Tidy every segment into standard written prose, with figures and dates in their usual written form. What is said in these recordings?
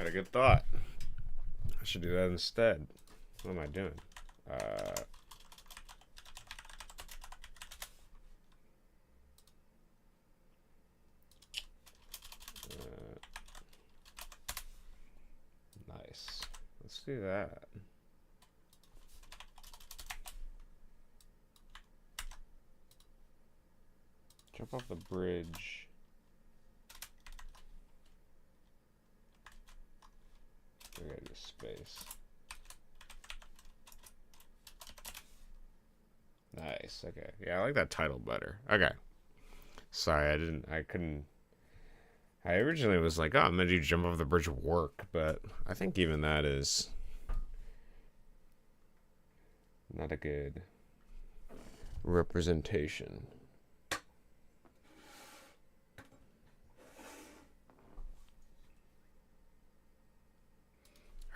Had a good thought. I should do that instead. What am I doing? Nice. Let's do that. Jump off the bridge. We gotta do space. Nice. Okay. Yeah, I like that title better. Okay. Sorry, I originally was like, oh, I'm gonna do jump off the bridge work, but I think even that is not a good representation.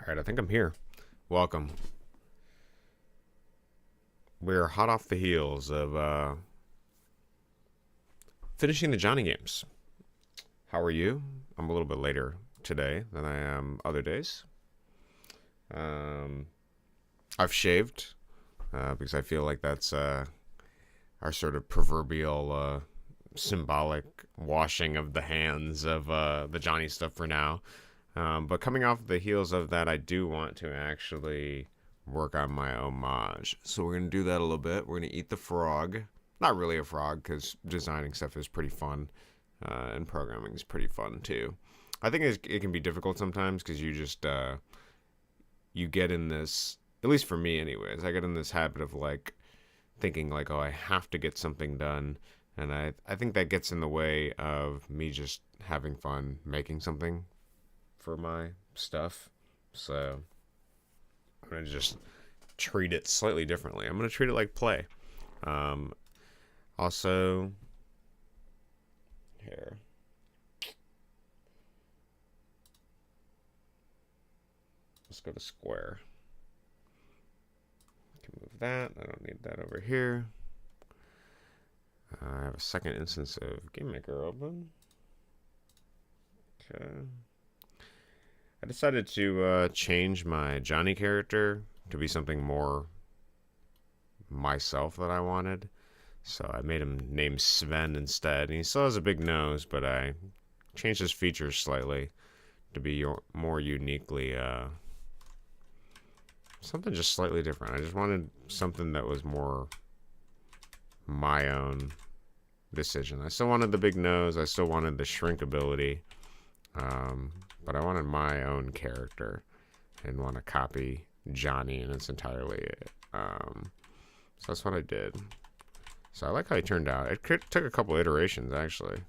All right, I think I'm here. Welcome. We're hot off the heels of finishing the Johnny games. How are you? I'm a little bit later today than I am other days. I've shaved because I feel like that's our sort of proverbial symbolic washing of the hands of the Johnny stuff for now. But coming off the heels of that, I do want to actually work on my homage. So we're going to do that a little bit. We're going to eat the frog. Not really a frog, because designing stuff is pretty fun. And programming is pretty fun, too. I think it can be difficult sometimes, because you just, you get in this, at least for me anyways, I get in this habit of, like, thinking, like, oh, I have to get something done. And I think that gets in the way of me just having fun making something for my stuff. So I'm going to just treat it slightly differently. I'm going to treat it like play. Also, here. Let's go to square. Can move that. I don't need that over here. I have a second instance of GameMaker open. Okay. I decided to change my Johnny character to be something more myself that I wanted. So I made him name Sven instead. And he still has a big nose, but I changed his features slightly to be more uniquely something just slightly different. I just wanted something that was more my own decision. I still wanted the big nose. I still wanted the shrink ability. But I wanted my own character. I didn't want to copy Johnny in its entirely. So that's what I did. So I like how he turned out. It took a couple iterations, actually.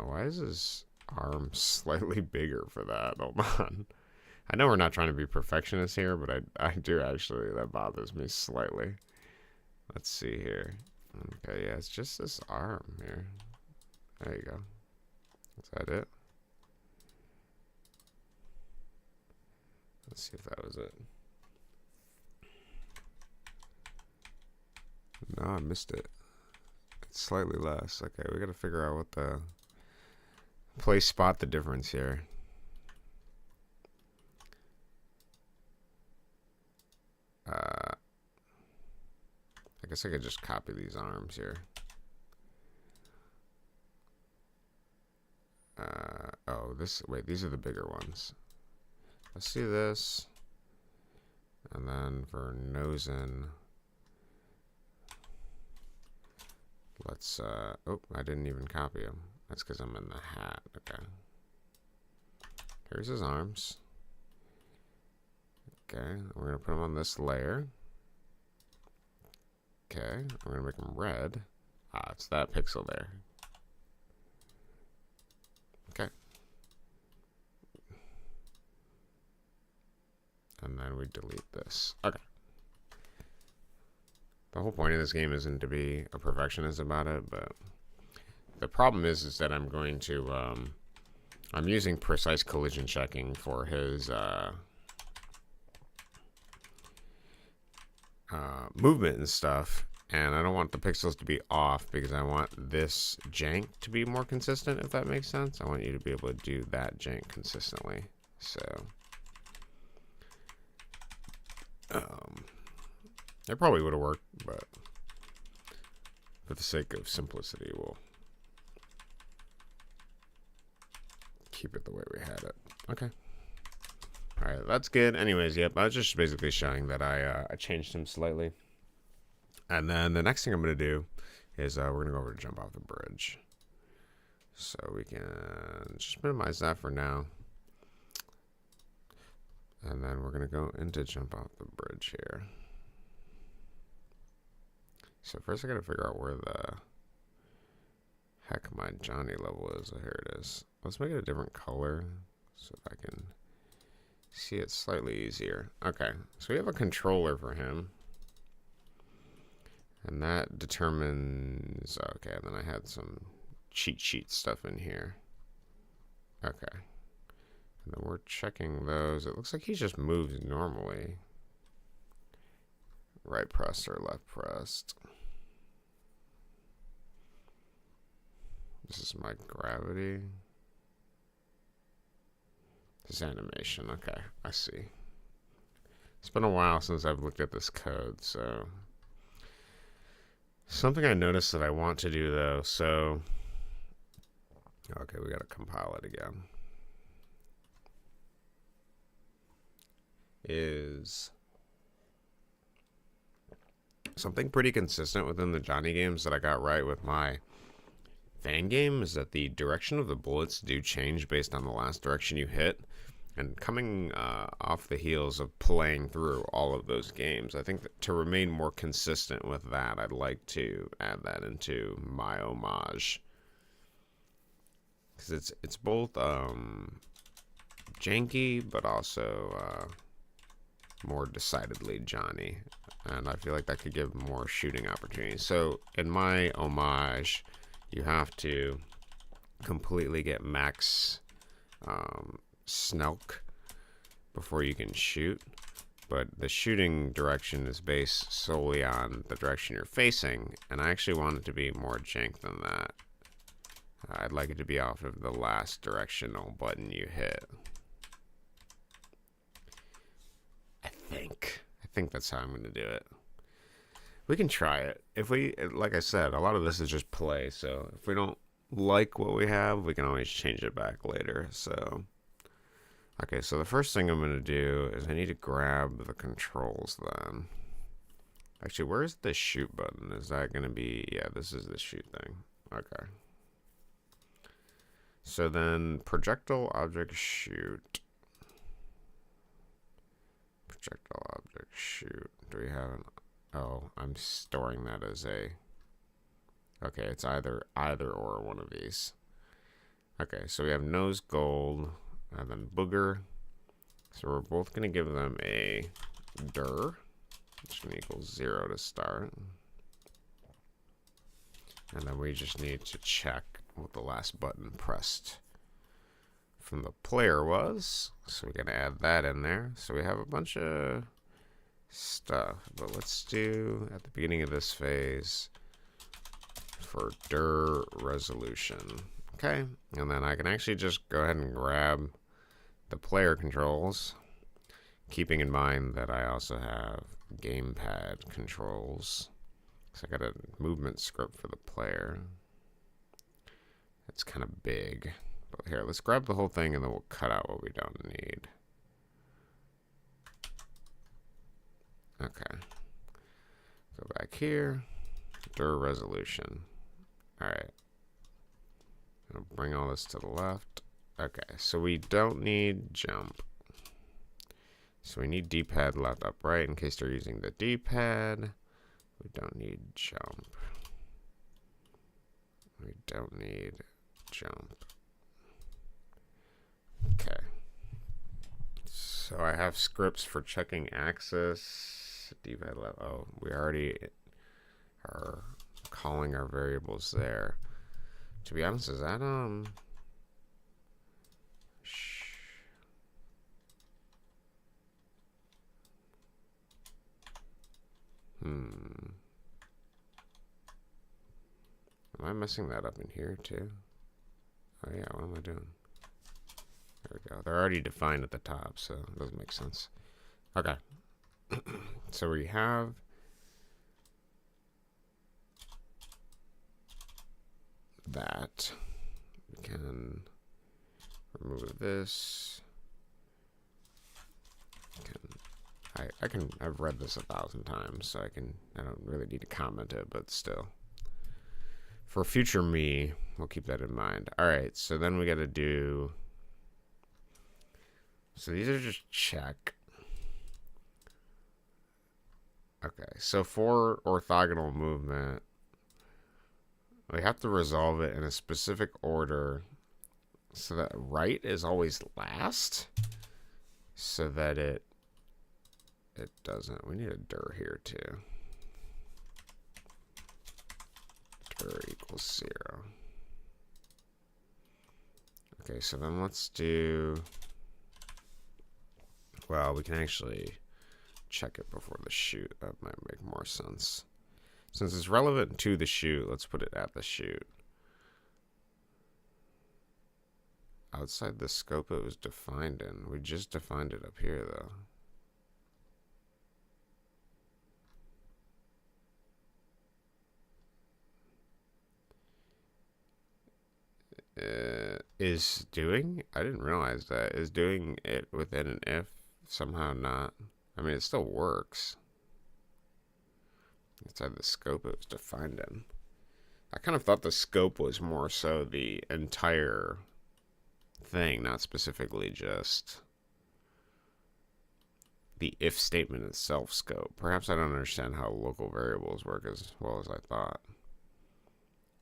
Why is his arm slightly bigger for that? Hold on. I know we're not trying to be perfectionists here, but I do actually. That bothers me slightly. Let's see here. Okay, yeah, it's just this arm here. There you go. Is that it? Let's see if that was it. No, I missed it. It's slightly less. Okay, we gotta figure out what the spot the difference here. I guess I could just copy these arms here. Oh, wait, these are the bigger ones. Let's see this. And then for nosing, let's, oh, I didn't even copy him. That's because I'm in the hat. Okay. Here's his arms. Okay, we're going to put him on this layer. Okay, we're going to make him red. Ah, it's that pixel there. Okay. And then we delete this. Okay. The whole point of this game isn't to be a perfectionist about it, but the problem is that I'm going to, I'm using precise collision checking for his, movement and stuff, and I don't want the pixels to be off because I want this jank to be more consistent, if that makes sense. I want you to be able to do that jank consistently. So it probably would have worked, but for the sake of simplicity, we'll keep it the way we had it. Okay. All right, that's good. Anyways, yep, I was just basically showing that I changed him slightly. And then the next thing I'm going to do is we're going to go over to jump off the bridge. So we can just minimize that for now. And then we're going to go into jump off the bridge here. So first I got to figure out where the heck my Johnny level is. Oh, here it is. Let's make it a different color so that I can see it slightly easier. Okay, so we have a controller for him. And that determines, okay, and then I had some cheat sheet stuff in here. Okay. And then we're checking those. It looks like he just moves normally. Right pressed or left pressed. This is my gravity. This animation, okay, I see. It's been a while since I've looked at this code, so. Something I noticed that I want to do though, so. Okay, we gotta compile it again. Is something pretty consistent within the Johnny games that I got right with my fan game is that the direction of the bullets do change based on the last direction you hit. And coming off the heels of playing through all of those games, I think that to remain more consistent with that, I'd like to add that into my homage. Because it's both janky, but also more decidedly Johnny. And I feel like that could give more shooting opportunities. So in my homage, you have to completely get max snelk before you can shoot, but the shooting direction is based solely on the direction you're facing, and I actually want it to be more jank than that. I'd like it to be off of the last directional button you hit. I think that's how I'm going to do it. We can try it. If we, like I said, a lot of this is just play, so if we don't like what we have, we can always change it back later, so. Okay, so the first thing I'm going to do is I need to grab the controls then. Actually, where's the shoot button? Is that going to be... Yeah, this is the shoot thing. Okay. So then projectile object shoot. Projectile object shoot. Do we have an... Oh, I'm storing that as a... Okay, it's either or one of these. Okay, so we have nose gold... And then booger. So we're both going to give them a dir, which is going to equal 0 to start. And then we just need to check what the last button pressed from the player was. So we're going to add that in there. So we have a bunch of stuff. But let's do, at the beginning of this phase, for dir resolution. Okay, and then I can actually just go ahead and grab the player controls, keeping in mind that I also have gamepad controls. So I got a movement script for the player. It's kind of big. But here, let's grab the whole thing and then we'll cut out what we don't need. Okay. Go back here. Dir resolution. Alright. I'll bring all this to the left. Okay, so we don't need jump. So we need D-pad left up right in case they're using the D-pad. We don't need jump. We don't need jump. Okay. So I have scripts for checking axis. D-pad left. Oh, we already are calling our variables there. To be honest, is that Am I messing that up in here too? Oh yeah, what am I doing? There we go. They're already defined at the top, so it doesn't make sense. Okay. So we have that. We can remove this. I've read this 1,000 times, so I don't really need to comment it, but still. For future me, we'll keep that in mind. Alright, so then we gotta do, so these are just check. Okay, so for orthogonal movement, we have to resolve it in a specific order so that right is always last, so that it doesn't. We need a dir here too. Dir equals 0. Okay, so then let's do, well, we can actually check it before the shoot. That might make more sense. Since it's relevant to the shoot, let's put it at the shoot. Outside the scope it was defined in. We just defined it up here, though. Is doing? I didn't realize that. Is doing it within an if somehow not? I mean, it still works. Inside the scope it was defined in. I kind of thought the scope was more so the entire thing, not specifically just the if statement itself scope. Perhaps I don't understand how local variables work as well as I thought.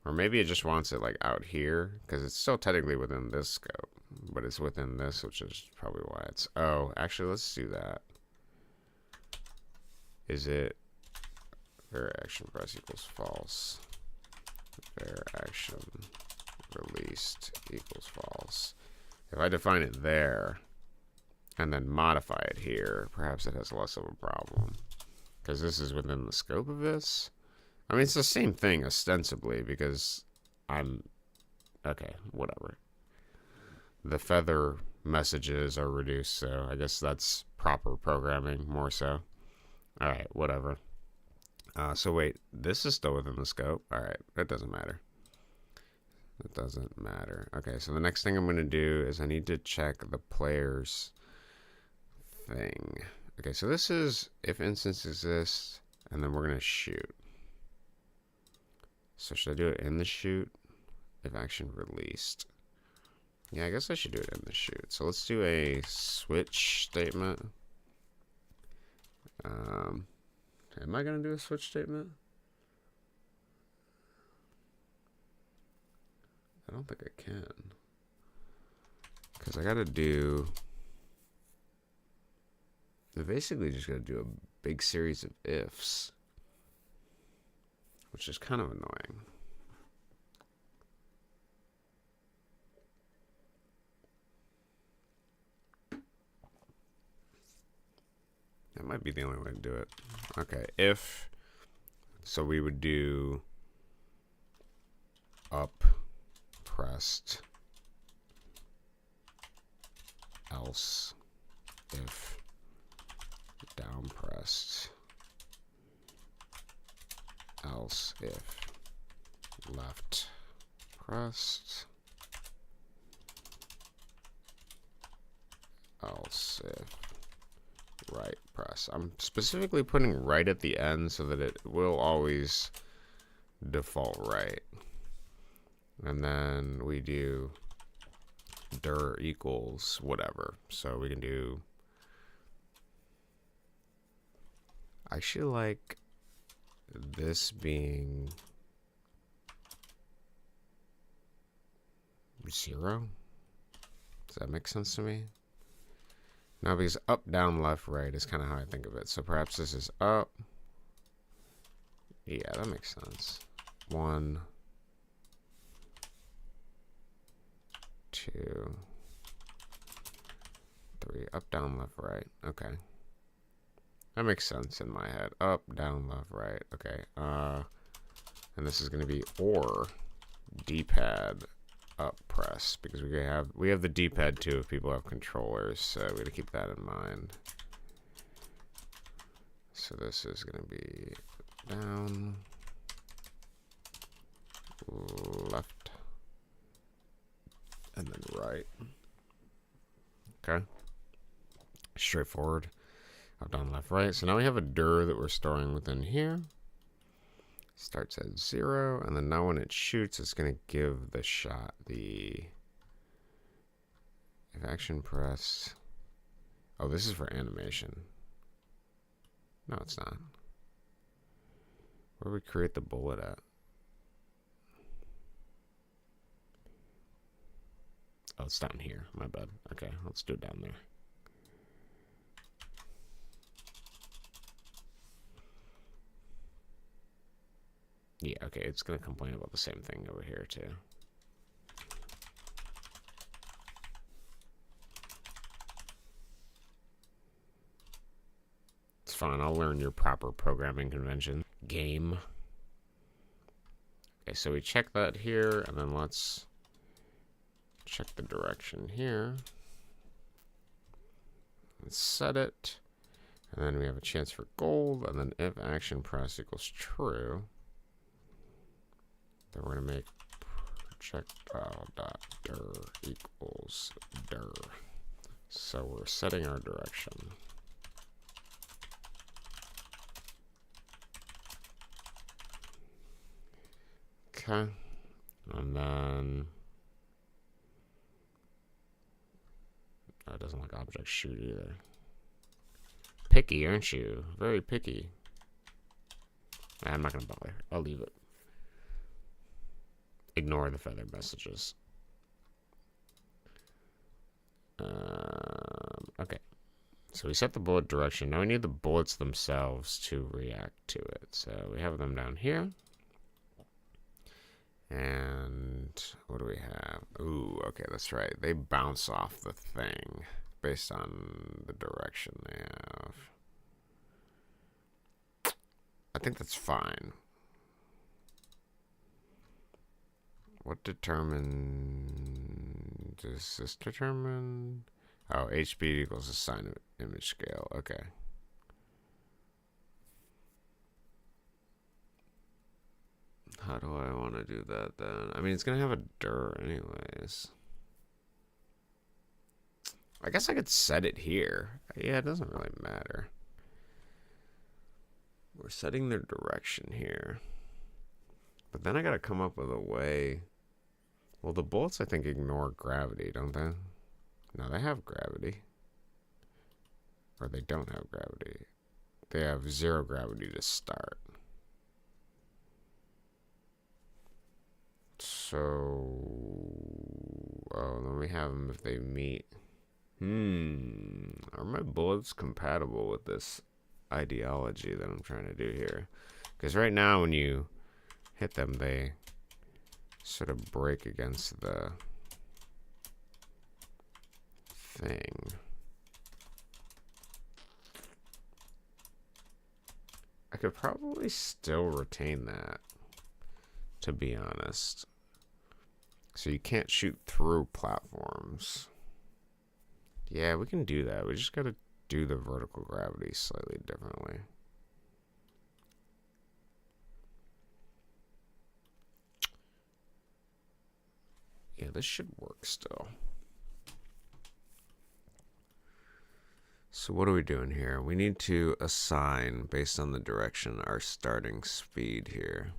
Or maybe it just wants it like out here, because it's still technically within this scope, but it's within this, which is probably why it's, oh, actually let's do that. Is it var action press equals false? Var action released equals false. If I define it there and then modify it here, perhaps it has less of a problem, because this is within the scope of this. I mean, it's the same thing ostensibly, because okay, whatever. The feather messages are reduced, so I guess that's proper programming more so. All right, whatever. So wait, this is still within the scope. All right, that doesn't matter. It doesn't matter. Okay, so the next thing I'm going to do is I need to check the player's thing. Okay, so this is if instance exists, and then we're going to shoot. So should I do it in the shoot? If action released. Yeah, I guess I should do it in the shoot. So let's do a switch statement. Am I going to do a switch statement? I don't think I can. Because I got to do, I basically just got to do a big series of ifs, which is kind of annoying. That might be the only way to do it. Okay, if, so we would do up pressed, else if down pressed, else if left pressed, else if right press. I'm specifically putting right at the end so that it will always default right. And then we do dir equals whatever. So we can do, I actually like this being 0. Does that make sense to me? No, because up, down, left, right is kind of how I think of it. So perhaps this is up. Yeah, that makes sense. 1, 2, 3. Up, down, left, right. Okay. That makes sense in my head. Up, down, left, right. Okay. And this is going to be or D-pad up press, because we have the D-pad too if people have controllers, so we gotta keep that in mind. So this is gonna be down, left, and then right. Okay. Straightforward. Up, down, left, right. So now we have a dir that we're storing within here. Starts at 0, and then now when it shoots, it's going to give the shot the if action press. Oh, this is for animation. No, it's not. Where do we create the bullet at? Oh, it's down here. My bad. Okay, let's do it down there. Yeah, okay, it's going to complain about the same thing over here, too. It's fine, I'll learn your proper programming convention. Game. Okay, so we check that here, and then let's check the direction here. Let's set it. And then we have a chance for gold, and then if action press equals true, then we're going to make projectile.dir equals dir. So we're setting our direction. Okay. And then it doesn't like object shoot either. Picky, aren't you? Very picky. I'm not going to bother. I'll leave it. Ignore the feather messages. Okay. So we set the bullet direction. Now we need the bullets themselves to react to it. So we have them down here. And what do we have? Ooh, okay, that's right. They bounce off the thing based on the direction they have. I think that's fine. What does this determine? Oh, HB equals the sine of image scale. Okay. How do I want to do that then? I mean, it's going to have a dir anyways. I guess I could set it here. Yeah, it doesn't really matter. We're setting their direction here. But then I got to come up with a way. Well, the bullets, I think, ignore gravity, don't they? No, they have gravity. Or they don't have gravity. They have 0 gravity to start. So, oh, then we have them if they meet. Are my bullets compatible with this ideology that I'm trying to do here? Because right now when you hit them, they sort of break against the thing. I could probably still retain that, to be honest. So you can't shoot through platforms. Yeah, we can do that. We just gotta do the vertical gravity slightly differently. Yeah, this should work still. So what are we doing here? We need to assign, based on the direction, our starting speed here.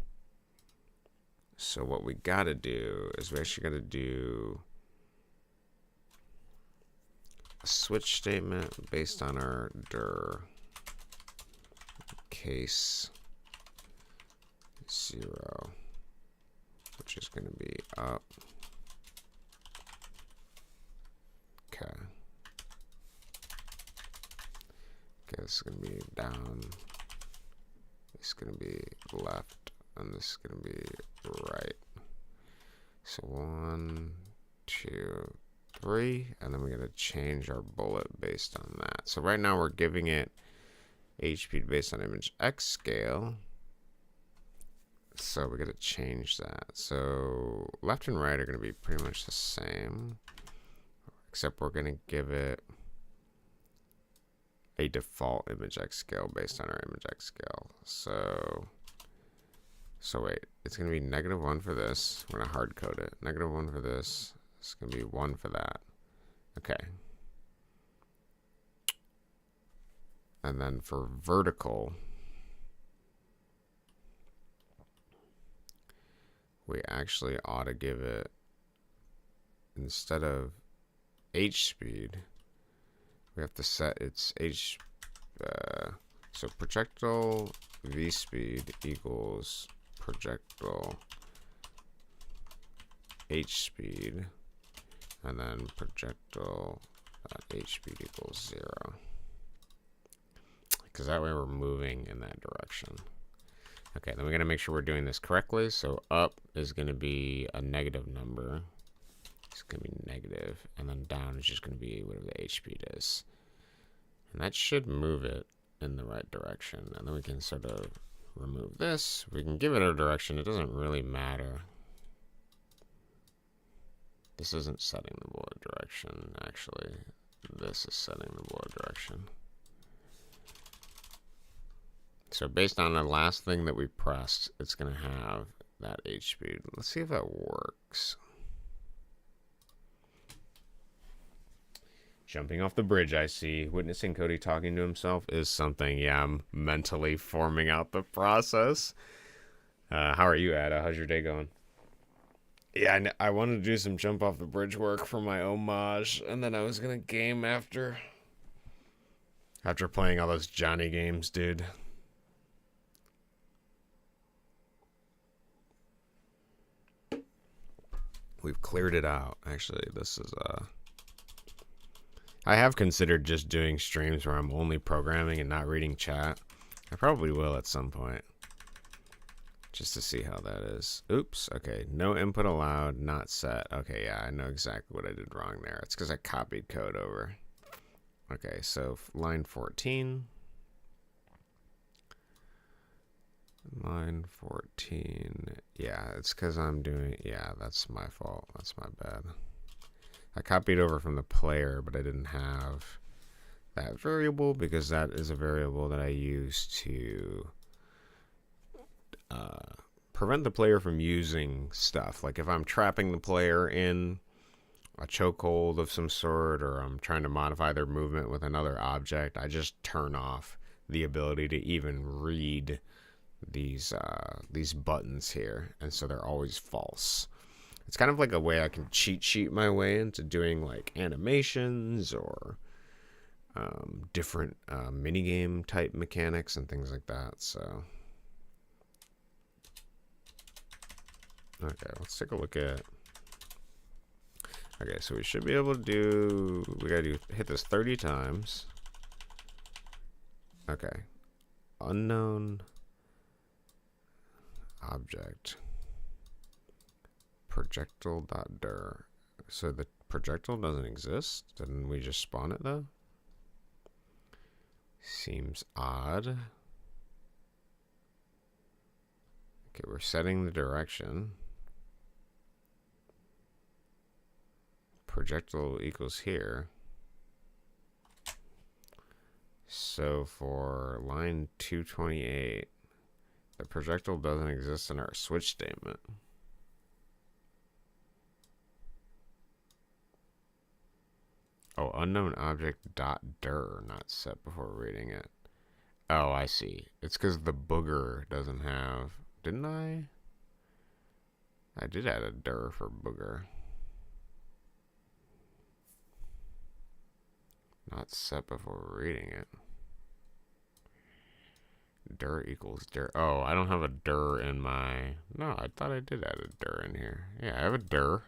So what we gotta do is we actually gotta do a switch statement based on our dir case 0, which is gonna be up. Okay. Okay, this is gonna be down. This is gonna be left, and this is gonna be right. So 1, 2, 3, and then we're gonna change our bullet based on that. So right now we're giving it HP based on image X scale. So we got to change that. So left and right are going to be pretty much the same, except we're going to give it a default image X scale based on our image X scale. So wait, it's going to be -1 for this. We're going to hard code it. -1 for this. It's going to be 1 for that. Okay. And then for vertical, we actually ought to give it, instead of H speed, we have to set its H, so projectile V speed equals projectile H speed, and then projectile H speed equals 0. Because that way we're moving in that direction. Okay, then we're going to make sure we're doing this correctly. So up is going to be a negative number. It's going to be negative. And then down is just going to be whatever the H speed is. And that should move it in the right direction. And then we can sort of remove this. We can give it a direction. It doesn't really matter. This isn't setting the bullet direction, actually. This is setting the bullet direction. So based on the last thing that we pressed, it's going to have that H speed. Let's see if that works. Jumping off the bridge, I see. Witnessing Cody talking to himself is something. Yeah, I'm mentally forming out the process. How are you, Ada? How's your day going? Yeah, I wanted to do some jump off the bridge work for my homage, and then I was going to game after playing all those Johnny games, dude. We've cleared it out. Actually, this is I have considered just doing streams where I'm only programming and not reading chat. I probably will at some point, just to see how that is. Oops. Okay, no input allowed, not set. Okay, yeah, I know exactly what I did wrong there. It's because I copied code over. Okay, so line 14. Line 14. Yeah, it's because I'm doing, yeah, that's my fault. That's my bad. I copied over from the player, but I didn't have that variable because that is a variable that I use to prevent the player from using stuff. Like if I'm trapping the player in a chokehold of some sort, or I'm trying to modify their movement with another object, I just turn off the ability to even read these buttons here, and so they're always false. It's kind of like a way I can cheat sheet my way into doing like animations or different minigame type mechanics and things like that. So okay, let's take a look at. Okay, so we should be able to do. We gotta hit this 30 times. Okay, unknown object projectile.dir. So the projectile doesn't exist. Didn't we just spawn it though? Seems odd. Okay, we're setting the direction. Projectile equals here. So for line 228, the projectile doesn't exist in our switch statement. Oh, unknown object dot dir, not set before reading it. Oh, I see. It's because the booger doesn't have. Didn't I? I did add a dir for booger. Not set before reading it. Dir equals dir. Oh, I don't have a dir in my. No, I thought I did add a dir in here. Yeah, I have a dir.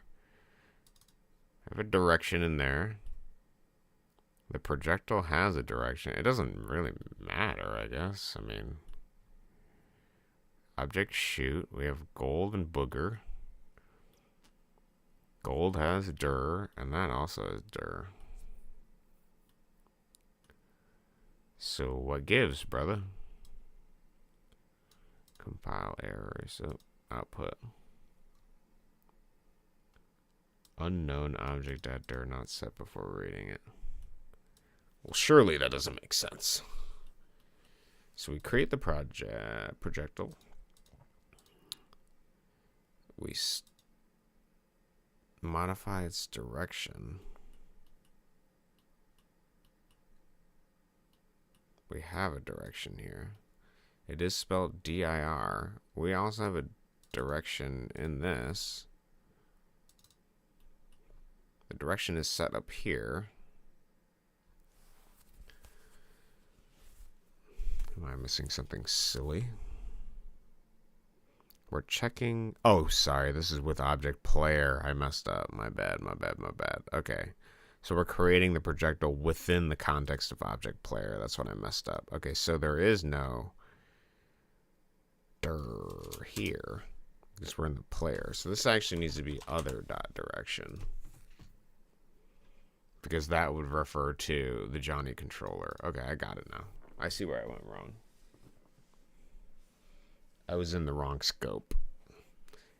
I have a direction in there. The projectile has a direction. It doesn't really matter, I guess. I mean, object shoot. We have gold and booger. Gold has dir, and that also has dir. So what gives, brother? Compile errors. Output. Unknown object at dir not set before reading it. Well, surely that doesn't make sense. So we create the projectile. We modify its direction. We have a direction here. It is spelled dir. We also have a direction in this. The direction is set up here. Am I missing something silly? We're checking. Oh, sorry. This is with object player. I messed up. My bad. Okay. So we're creating the projectile within the context of object player. That's what I messed up. Okay, so there is no dir here because we're in the player. So this actually needs to be other dot direction because that would refer to the Johnny controller. Okay, I got it now. I see where I went wrong. I was in the wrong scope.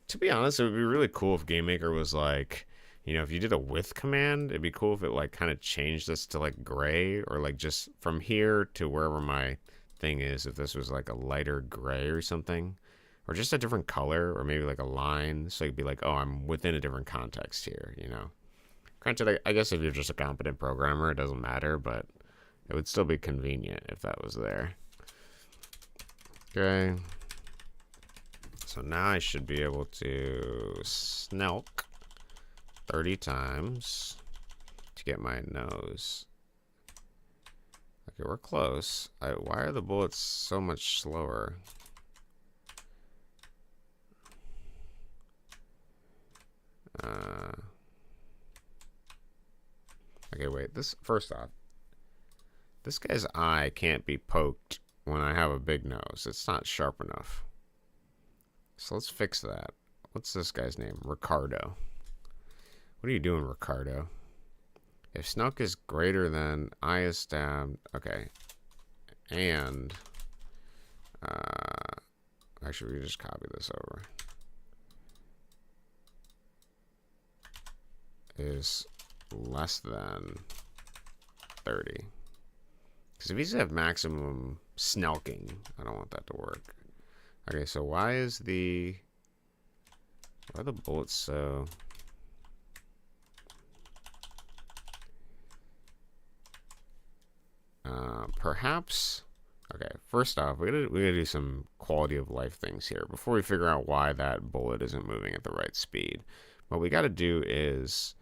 To be honest, it would be really cool if GameMaker was like, you know, if you did a with command, it'd be cool if it like kind of changed this to like gray, or like just from here to wherever my thing is, if this was like a lighter gray or something, or just a different color, or maybe like a line, so you'd be like, oh, I'm within a different context here, you know. Granted, I guess if you're just a competent programmer, it doesn't matter, but it would still be convenient if that was there. Okay. So now I should be able to snelk 30 times to get my nose. Okay, we're close. Why are the bullets so much slower? Okay, wait. First off, this guy's eye can't be poked when I have a big nose. It's not sharp enough. So let's fix that. What's this guy's name? Ricardo. What are you doing, Ricardo? If snelk is greater than eye is stabbed. Okay. And actually, we can just copy this over. Is less than 30. Because if he's have maximum snelking, I don't want that to work. Okay, so why are the bullets so... perhaps... Okay, first off, we gotta do some quality of life things here before we figure out why that bullet isn't moving at the right speed. What we gotta do is...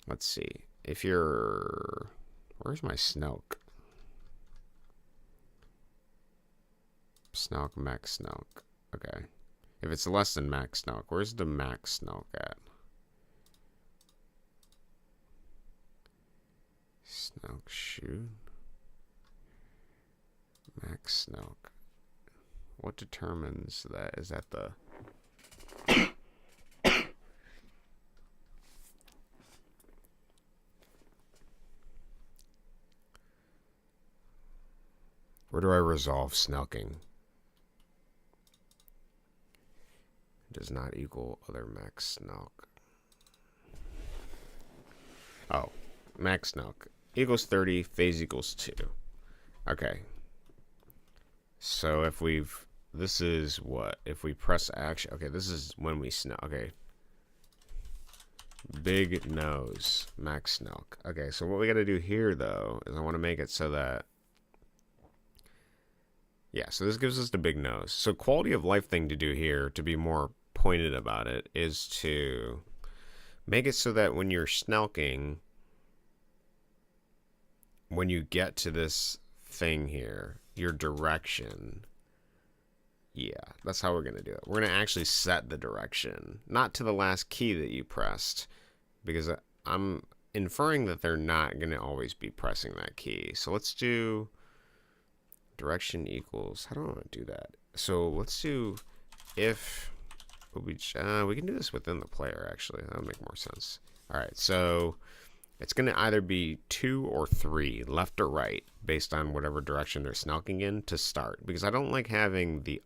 Let's see. If you're... Where's my snelk? Snelk, max snelk. Okay. If it's less than max snelk, where's the max snelk at? Snelk shoot. Max snelk. What determines that? Is that the... Where do I resolve snelking? Does not equal other max snelk. Oh, max snelk equals 30, phase equals 2. Okay. So if this is what? If we press action, okay, this is when we snelk, okay. Big nose, max snelk. Okay, so what we gotta do here though, is I wanna make it so that, yeah, so this gives us the big nose. So quality of life thing to do here, to be more pointed about it, is to make it so that when you're snelking, when you get to this thing here, your direction, yeah, that's how we're going to do it. We're going to actually set the direction, not to the last key that you pressed, because I'm inferring that they're not going to always be pressing that key. So let's do direction equals, how do I want to do that? So let's do if, we can do this within the player, actually. That would make more sense. All right, so it's going to either be 2 or 3, left or right, based on whatever direction they're snelking in to start. Because I don't like having the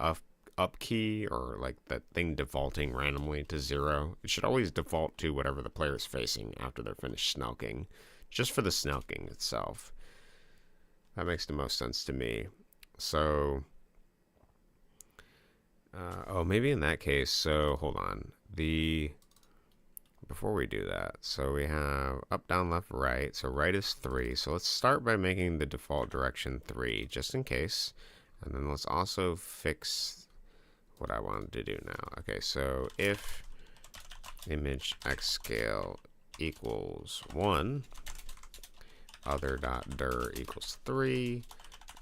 up key or like that thing defaulting randomly to 0. It should always default to whatever the player is facing after they're finished snelking, just for the snelking itself. That makes the most sense to me. So, oh, maybe in that case, so hold on. Before we do that, so we have up, down, left, right. So right is 3. So let's start by making the default direction 3, just in case. And then let's also fix what I wanted to do now. Okay, so if image x scale equals 1, other.dir equals 3,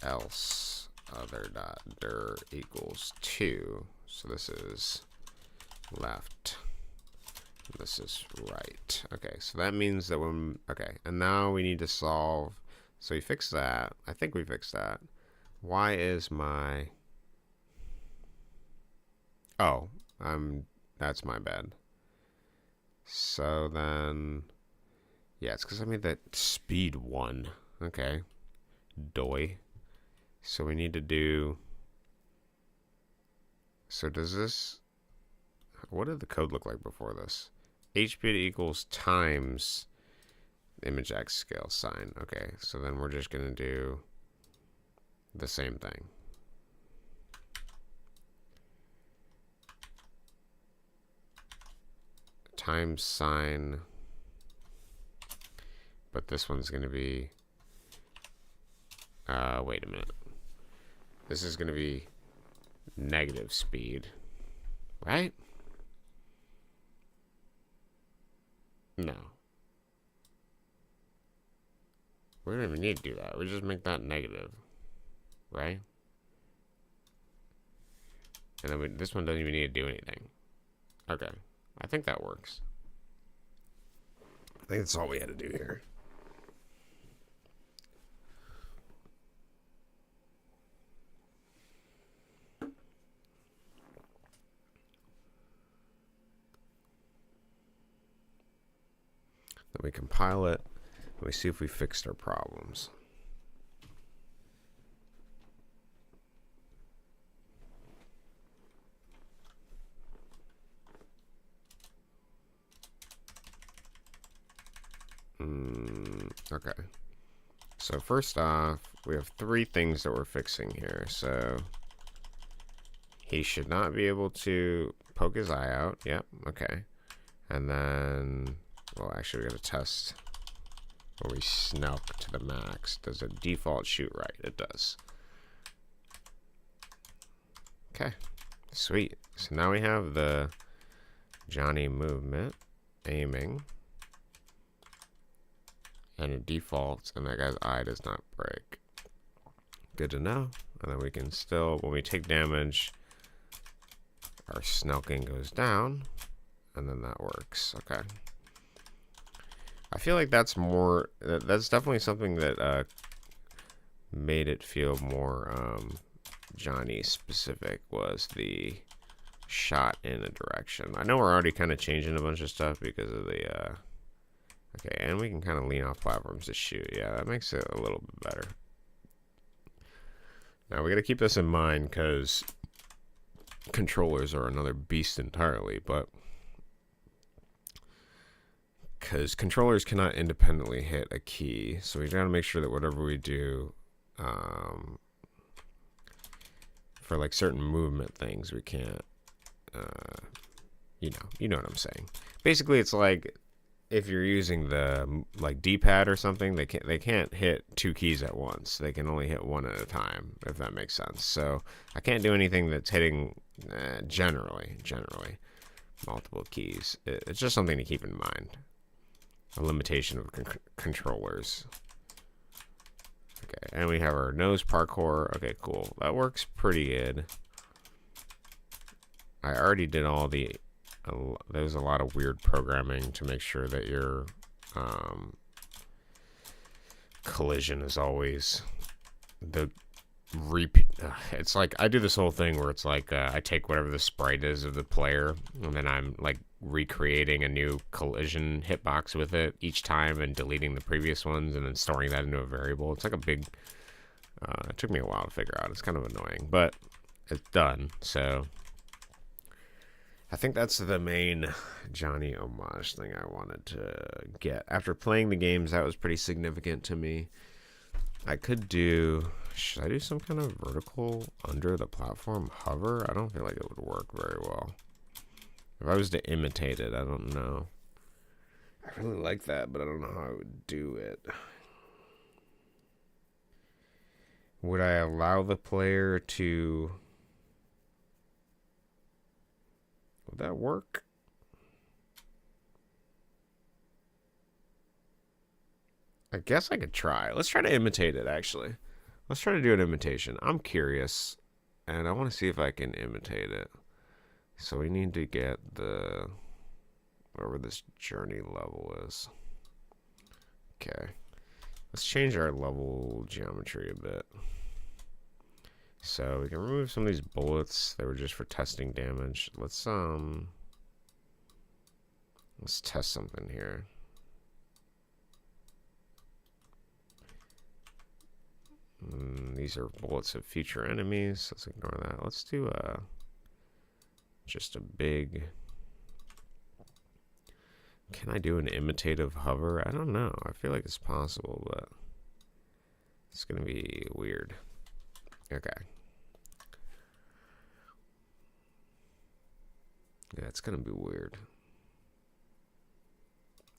else other.dir equals 2. So this is left. This is right. Okay, so that means that when, okay, and now we need to solve, so we fixed that. I think we fixed that. Why is my, oh, that's my bad. So then, yeah, it's because I made that speed 1. Okay, doy. So we need to do, so does this, what did the code look like before this? HPID equals times image x scale sign. Okay, so then we're just going to do the same thing. Times sign, but this one's going to be, wait a minute. This is going to be negative speed, right? No. We don't even need to do that. We just make that negative, right? And then this one doesn't even need to do anything. Okay. I think that works. I think that's all we had to do here. Then we compile it, and we see if we fixed our problems. Okay. So first off, we have 3 things that we're fixing here. So he should not be able to poke his eye out. Yep, okay. And then, well, actually we got to test where we snelk to the max. Does it default shoot right? It does. Okay, sweet. So now we have the Johnny movement, aiming, and it defaults, and that guy's eye does not break. Good to know. And then we can still, when we take damage, our snelking goes down, and then that works. Okay. I feel like that's more, that's definitely something that made it feel more Johnny specific, was the shot in a direction. I know we're already kind of changing a bunch of stuff because of the, okay, and we can kind of lean off platforms to shoot. Yeah, that makes it a little bit better. Now we got to keep this in mind because controllers are another beast entirely, but because controllers cannot independently hit a key, so we got to make sure that whatever we do for like certain movement things, we can't, you know what I'm saying. Basically, it's like if you're using the like D-pad or something, they can't hit 2 keys at once. They can only hit 1 at a time, if that makes sense. So I can't do anything that's hitting generally multiple keys. It's just something to keep in mind. A limitation of controllers. Okay, and we have our nose parkour. Okay, cool. That works pretty good. I already did all the there's a lot of weird programming to make sure that your collision is always the repeat. It's like I do this whole thing where it's like I take whatever the sprite is of the player, and then I'm like recreating a new collision hitbox with it each time and deleting the previous ones and then storing that into a variable. It's like a big, it took me a while to figure out. It's kind of annoying, but it's done. So I think that's the main Johnny homage thing I wanted to get. After playing the games, that was pretty significant to me. I could do... Should I do some kind of vertical under the platform hover? I don't feel like it would work very well. If I was to imitate it, I don't know. I really like that, but I don't know how I would do it. Would I allow the player to... Would that work? I guess I could try. Let's try to imitate it, actually. Let's try to do an imitation. I'm curious, and I want to see if I can imitate it. So we need to get the... wherever this journey level is. Okay. Let's change our level geometry a bit. So we can remove some of these bullets that were just for testing damage. Let's test something here. These are bullets of future enemies. Let's ignore that. Let's do just a big... Can I do an imitative hover? I don't know. I feel like it's possible, but it's going to be weird. Okay. Yeah, it's going to be weird.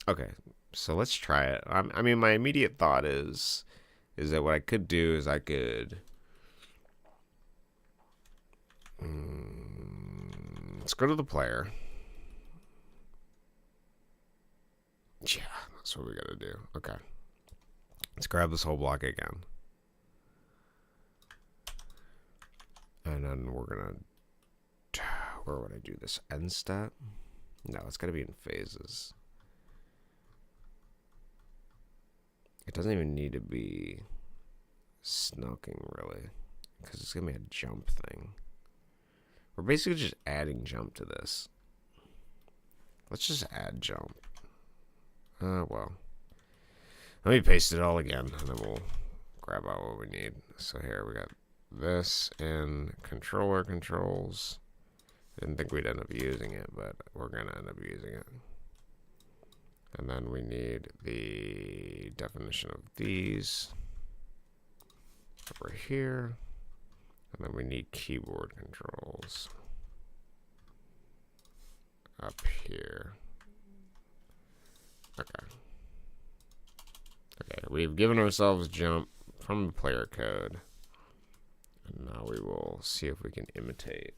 Okay, so let's try it. I mean, my immediate thought is that what I could do is I could... let's go to the player. Yeah, that's what we gotta do. Okay. Let's grab this whole block again. And then we're gonna... Where would I do this? End step? No, it's gotta be in phases. It doesn't even need to be snoking, really. Because it's gonna be a jump thing. We're basically just adding jump to this. Let's just add jump. Well. Let me paste it all again, and then we'll grab out what we need. So here we got this in controller controls. Didn't think we'd end up using it, but we're gonna end up using it. And then we need the definition of these over here. And then we need keyboard controls up here. Okay. Okay, we've given ourselves jump from the player code. And now we will see if we can imitate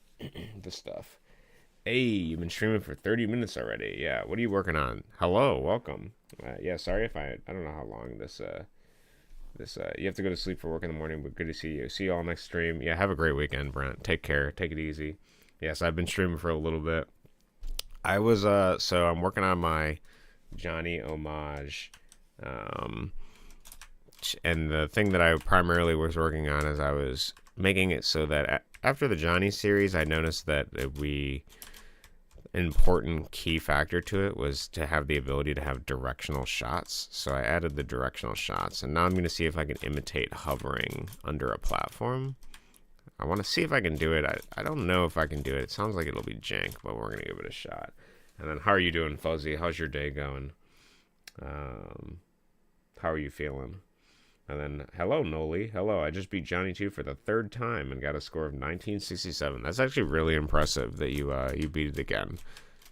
the stuff. Hey, you've been streaming for 30 minutes already. Yeah, what are you working on? Hello, welcome. Yeah, sorry if I don't know how long this you have to go to sleep for work in the morning, but good to see you. See you all next stream. Yeah, have a great weekend, Brent. Take care. Take it easy. Yes, I've been streaming for a little bit. I was so I'm working on my Johnny homage, and the thing that I primarily was working on is I was making it so that after the Johnny series, I noticed that an important key factor to it was to have the ability to have directional shots. So I added the directional shots, and now I'm going to see if I can imitate hovering under a platform. I want to see if I can do it. I don't know if I can do it. It sounds like it'll be jank, but we're going to give it a shot. And then, how are you doing, Fuzzy? How's your day going? How are you feeling? And then, hello, Noli. Hello, I just beat Johnny 2 for the third time and got a score of 1967. That's actually really impressive that you beat it again.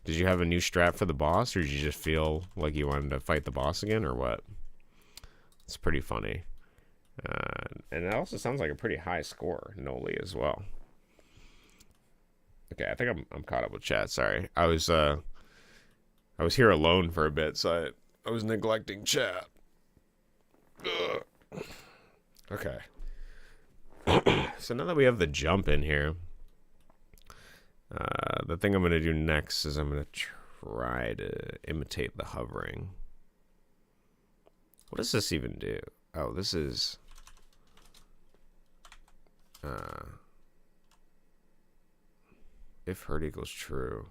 Did you have a new strat for the boss, or did you just feel like you wanted to fight the boss again, or what? It's pretty funny. And it also sounds like a pretty high score, Noli, as well. Okay, I think I'm caught up with chat. Sorry, I was here alone for a bit, so I was neglecting chat. Ugh. Okay. So now that we have the jump in here, the thing I'm going to do next is I'm going to try to imitate the hovering. What does this even do? Oh, this is... if hurt equals true,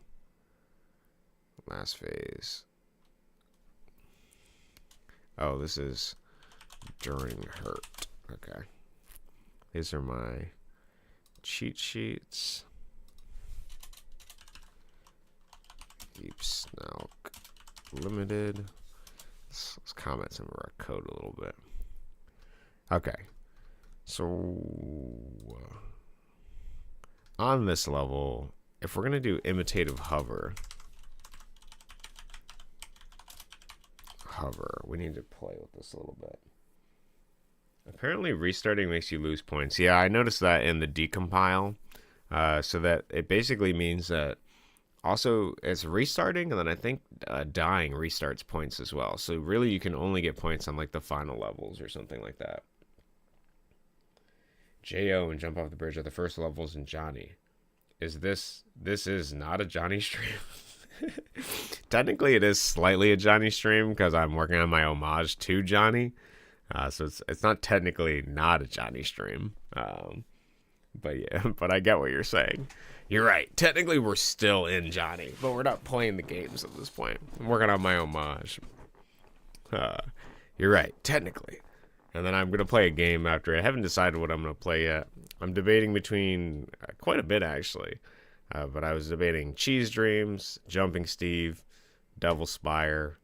last phase. Oh, this is during hurt. Okay. These are my cheat sheets. Deep Snout Limited. Let's comment some of our code a little bit. Okay. So on this level, if we're gonna do imitative hover, we need to play with this a little bit. Apparently restarting makes you lose points. Yeah, I noticed that in the decompile. So that it basically means that also it's restarting, and then I think dying restarts points as well. So really you can only get points on like the final levels or something like that. Jo and Jump Off the Bridge are the first levels in Johnny. This is not a Johnny stream. Technically it is slightly a Johnny stream because I'm working on my homage to Johnny. So it's not technically not a Johnny stream. But yeah, but I get what you're saying. You're right. Technically we're still in Johnny, but we're not playing the games at this point. I'm working on my homage. You're right, technically. And then I'm going to play a game after. I haven't decided what I'm going to play yet. I'm debating between quite a bit, actually. But I was debating Cheese Dreams, Jumping Steve, Devil Spire.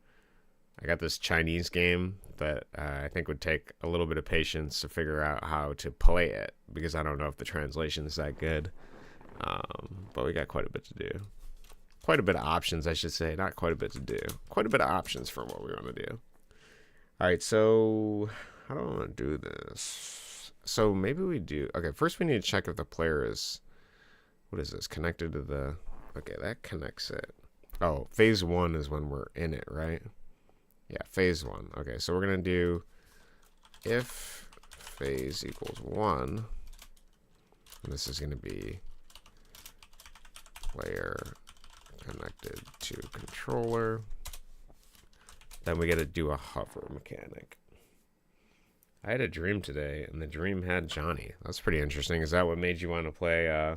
I got this Chinese game that I think would take a little bit of patience to figure out how to play it, because I don't know if the translation is that good. But we got quite a bit to do. Quite a bit of options, I should say. Not quite a bit to do. Quite a bit of options for what we want to do. All right, so how do I want to do this? So maybe we do... Okay, first we need to check if the player is... What is this? Connected to the... Okay, that connects it. Oh, phase 1 is when we're in it, right? Yeah, phase 1. Okay, so we're going to do if phase equals 1. And this is going to be player connected to controller. Then we got to do a hover mechanic. I had a dream today, and the dream had Johnny. That's pretty interesting. Is that what made you want to play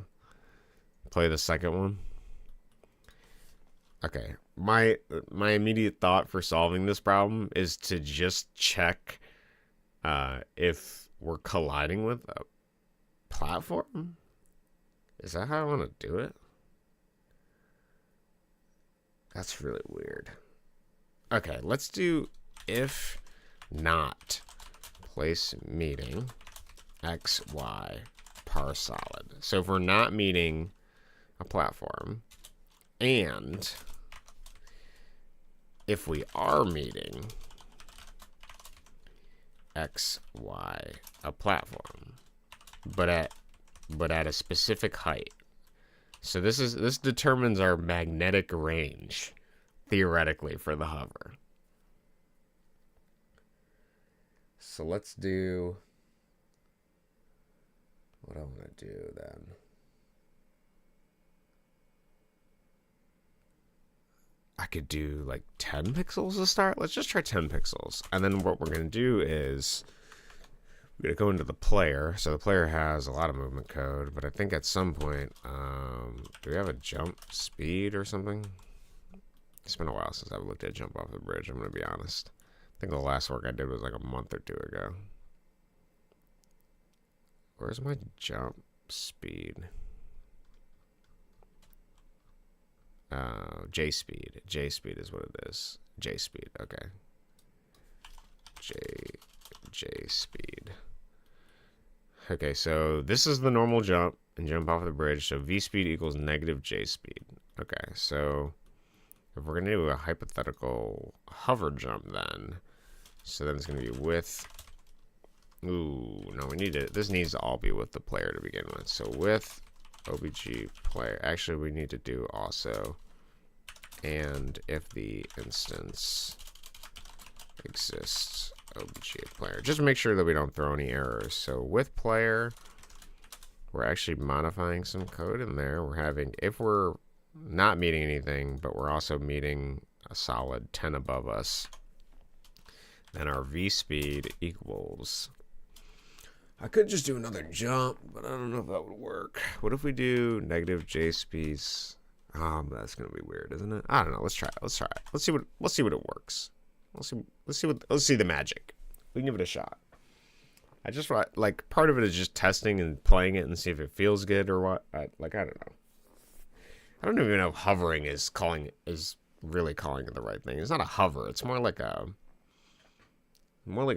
play the second one? Okay. My immediate thought for solving this problem is to just check if we're colliding with a platform. Is that how I want to do it? That's really weird. Okay, let's do if not place meeting x, y, parse solid. So if we're not meeting a platform, and if we are meeting x, y, a platform, but at a specific height. So this determines our magnetic range, theoretically, for the hover. So let's do what I want to do then. I could do like 10 pixels to start. Let's just try 10 pixels. And then what we're going to do is we're going to go into the player. So the player has a lot of movement code, but I think at some point, do we have a jump speed or something? It's been a while since I've looked at Jump Off the Bridge, I'm going to be honest. I think the last work I did was like a month or 2 ago. Where's my jump speed? J speed. J speed is what it is. J speed. Okay. J speed. Okay, so this is the normal jump and Jump Off the Bridge. So V speed equals negative J speed. Okay, so if we're gonna do a hypothetical hover jump, then so then it's gonna be with. Ooh, no, we need to. This needs to all be with the player to begin with. So with OBG player. Actually, we need to do also and if the instance exists OBG player. Just make sure that we don't throw any errors. So with player, we're actually modifying some code in there. We're having, if we're not meeting anything, but we're also meeting a solid 10 above us, then our V speed equals, I could just do another jump, but I don't know if that would work. What if we do negative J speeds? That's gonna be weird, isn't it? I don't know. Let's try it. Let's see what it works. Let's see the magic. We can give it a shot. I just like part of it is just testing and playing it and see if it feels good or what. I don't know. I don't even know if hovering is really calling it the right thing. It's not a hover. It's more like a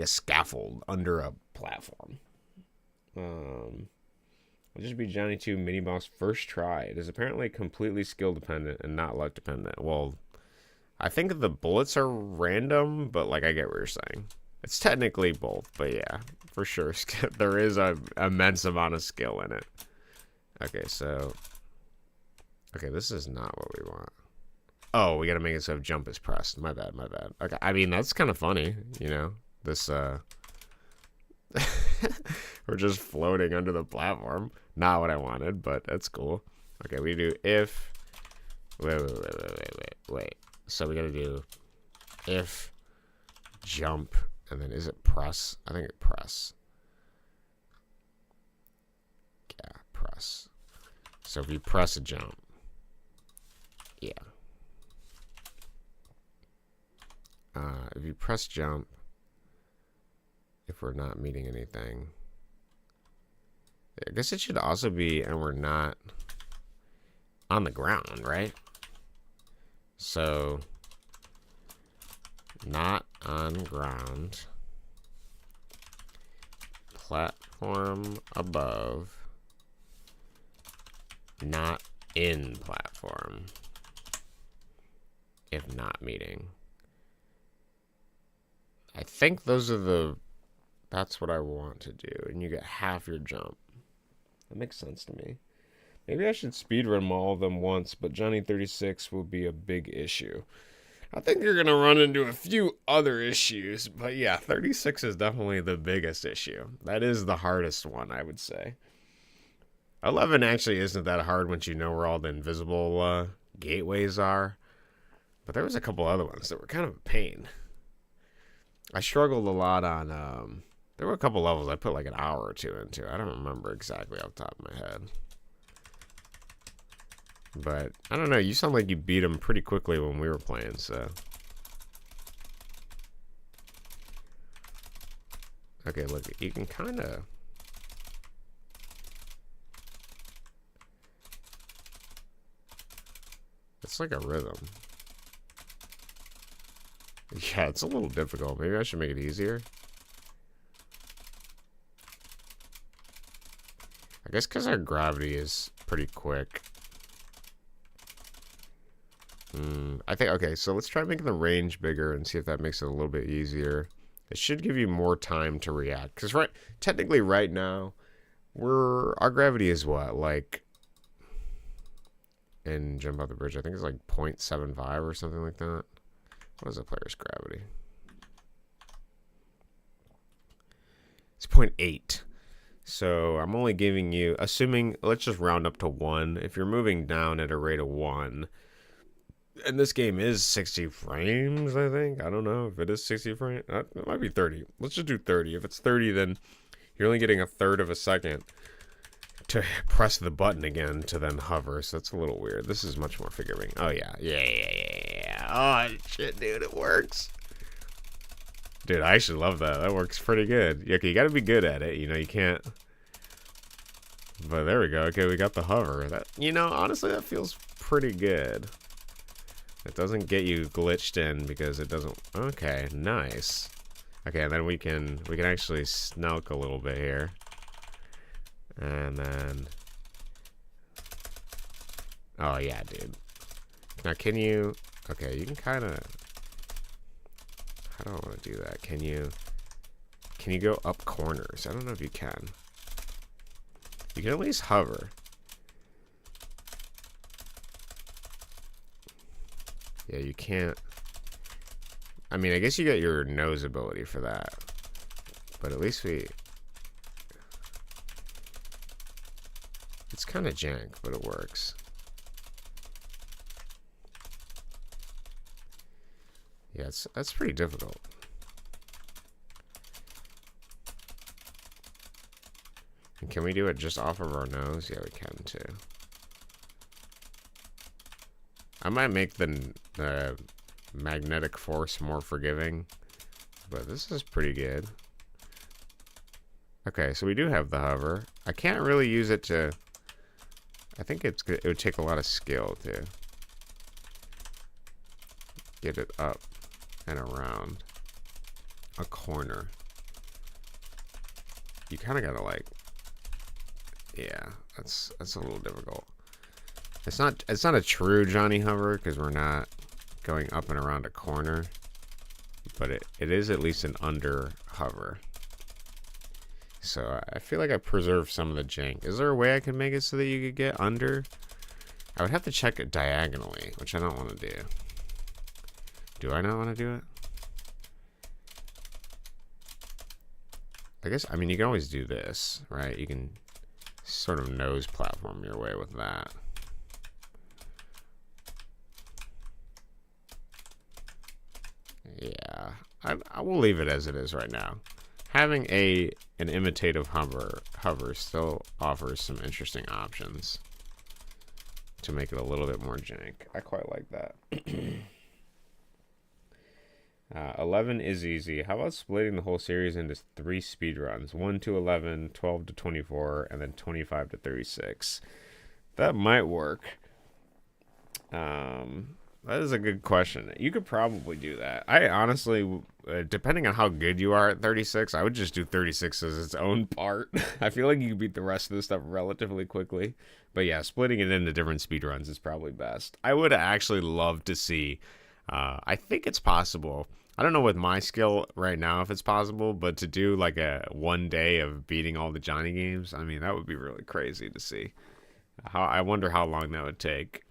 scaffold under a platform. It'll just be Johnny 2 mini boss first try. It is apparently completely skill dependent and not luck dependent. Well, I think the bullets are random, but like I get what you're saying. It's technically both, but yeah, for sure. There is a immense amount of skill in it. Okay, so... Okay, this is not what we want. Oh, we gotta make it so jump is pressed. My bad. Okay, I mean, that's kind of funny, you know? This, we're just floating under the platform. Not what I wanted, but that's cool. Okay, we do if... Wait. So we gotta do if jump, and then is it press? I think it's press. Yeah, press. So if you press a jump, yeah. If you press jump, if we're not meeting anything, I guess it should also be, and we're not on the ground, right? So, not on ground, platform above, not in platform, if not meeting. I think that's what I want to do, and you get half your jump. That makes sense to me. Maybe I should speedrun all of them once, but Johnny 36 will be a big issue. I think you're going to run into a few other issues, but yeah, 36 is definitely the biggest issue. That is the hardest one, I would say. 11 actually isn't that hard once you know where all the invisible gateways are, but there was a couple other ones that were kind of a pain. I struggled a lot on, there were a couple levels I put like an hour or two into. I don't remember exactly off the top of my head. But, I don't know, you sound like you beat them pretty quickly when we were playing, so. Okay, look, you can kind of... It's like a rhythm. Yeah, it's a little difficult. Maybe I should make it easier. I guess because our gravity is pretty quick. I think, okay, so let's try making the range bigger and see if that makes it a little bit easier. It should give you more time to react. Because technically right now, our gravity is what? Like, in Jump Out the Bridge, I think it's like 0.75 or something like that. What is a player's gravity? It's 0.8. So I'm only giving you, assuming, let's just round up to 1. If you're moving down at a rate of 1, and this game is 60 frames, I think. I don't know if it is 60 frames. It might be 30. Let's just do 30. If it's 30, then you're only getting a third of a second to press the button again to then hover. So that's a little weird. This is much more forgiving. Oh, yeah. Yeah. Oh, shit, dude. It works. Dude, I actually love that. That works pretty good. Okay, you got to be good at it. You know, you can't. But there we go. Okay, we got the hover. That, you know, honestly, that feels pretty good. It doesn't get you glitched in because it doesn't. Okay, nice. Okay, and then we can actually snouk a little bit here. And then, oh yeah, dude. Now can you, okay, you can kind of, I don't want to do that. Can you go up corners? I don't know if you can. You can at least hover. Yeah, you can't. I mean, I guess you got your nose ability for that. But at least it's kind of jank, but it works. Yeah, that's pretty difficult. And can we do it just off of our nose? Yeah, we can too. I might make the magnetic force more forgiving, but this is pretty good. Okay, so we do have the hover. I can't really use it to... I think it would take a lot of skill to get it up and around a corner. You kind of gotta like... Yeah, that's a little difficult. It's not a true Johnny hover because we're not going up and around a corner, but it is at least an under hover. So I feel like I preserved some of the jank. Is there a way I can make it so that you could get under? I would have to check it diagonally, which I don't want to do. Do I not want to do it? I guess, I mean, you can always do this, right? You can sort of nose platform your way with that. Yeah, I will leave it as it is right now. Having an imitative hover still offers some interesting options to make it a little bit more jank. I quite like that. 11 is easy. How about splitting the whole series into 3 speedruns? 1 to 11, 12 to 24, and then 25 to 36. That might work. That is a good question. You could probably do that. I honestly, depending on how good you are at 36, I would just do 36 as its own part. I feel like you could beat the rest of the stuff relatively quickly. But yeah, splitting it into different speedruns is probably best. I would actually love to see, I think it's possible. I don't know with my skill right now if it's possible, but to do like a 1 day of beating all the Johnny games, I mean, that would be really crazy to see. I wonder how long that would take.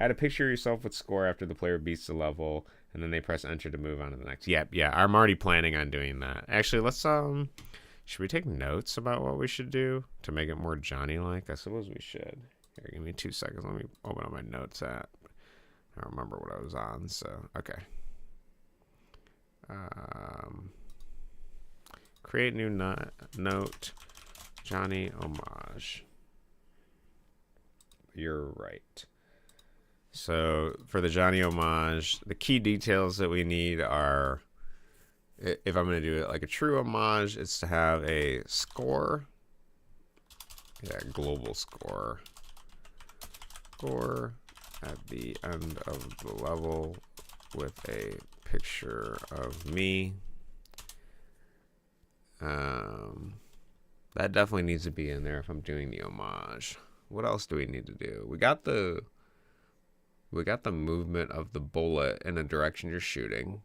Add a picture of yourself with score after the player beats the level, and then they press enter to move on to the next. Yeah, I'm already planning on doing that. Actually, let's should we take notes about what we should do to make it more Johnny-like? I suppose we should. Here, give me 2 seconds. Let me open up my notes app. I don't remember what I was on, so okay. Create new note, Johnny homage. You're right. So for the Johnny homage, the key details that we need are, if I'm going to do it like a true homage, it's to have a score. Yeah, global score. Score at the end of the level with a picture of me. That definitely needs to be in there if I'm doing the homage. What else do we need to do? We got the movement of the bullet in the direction you're shooting.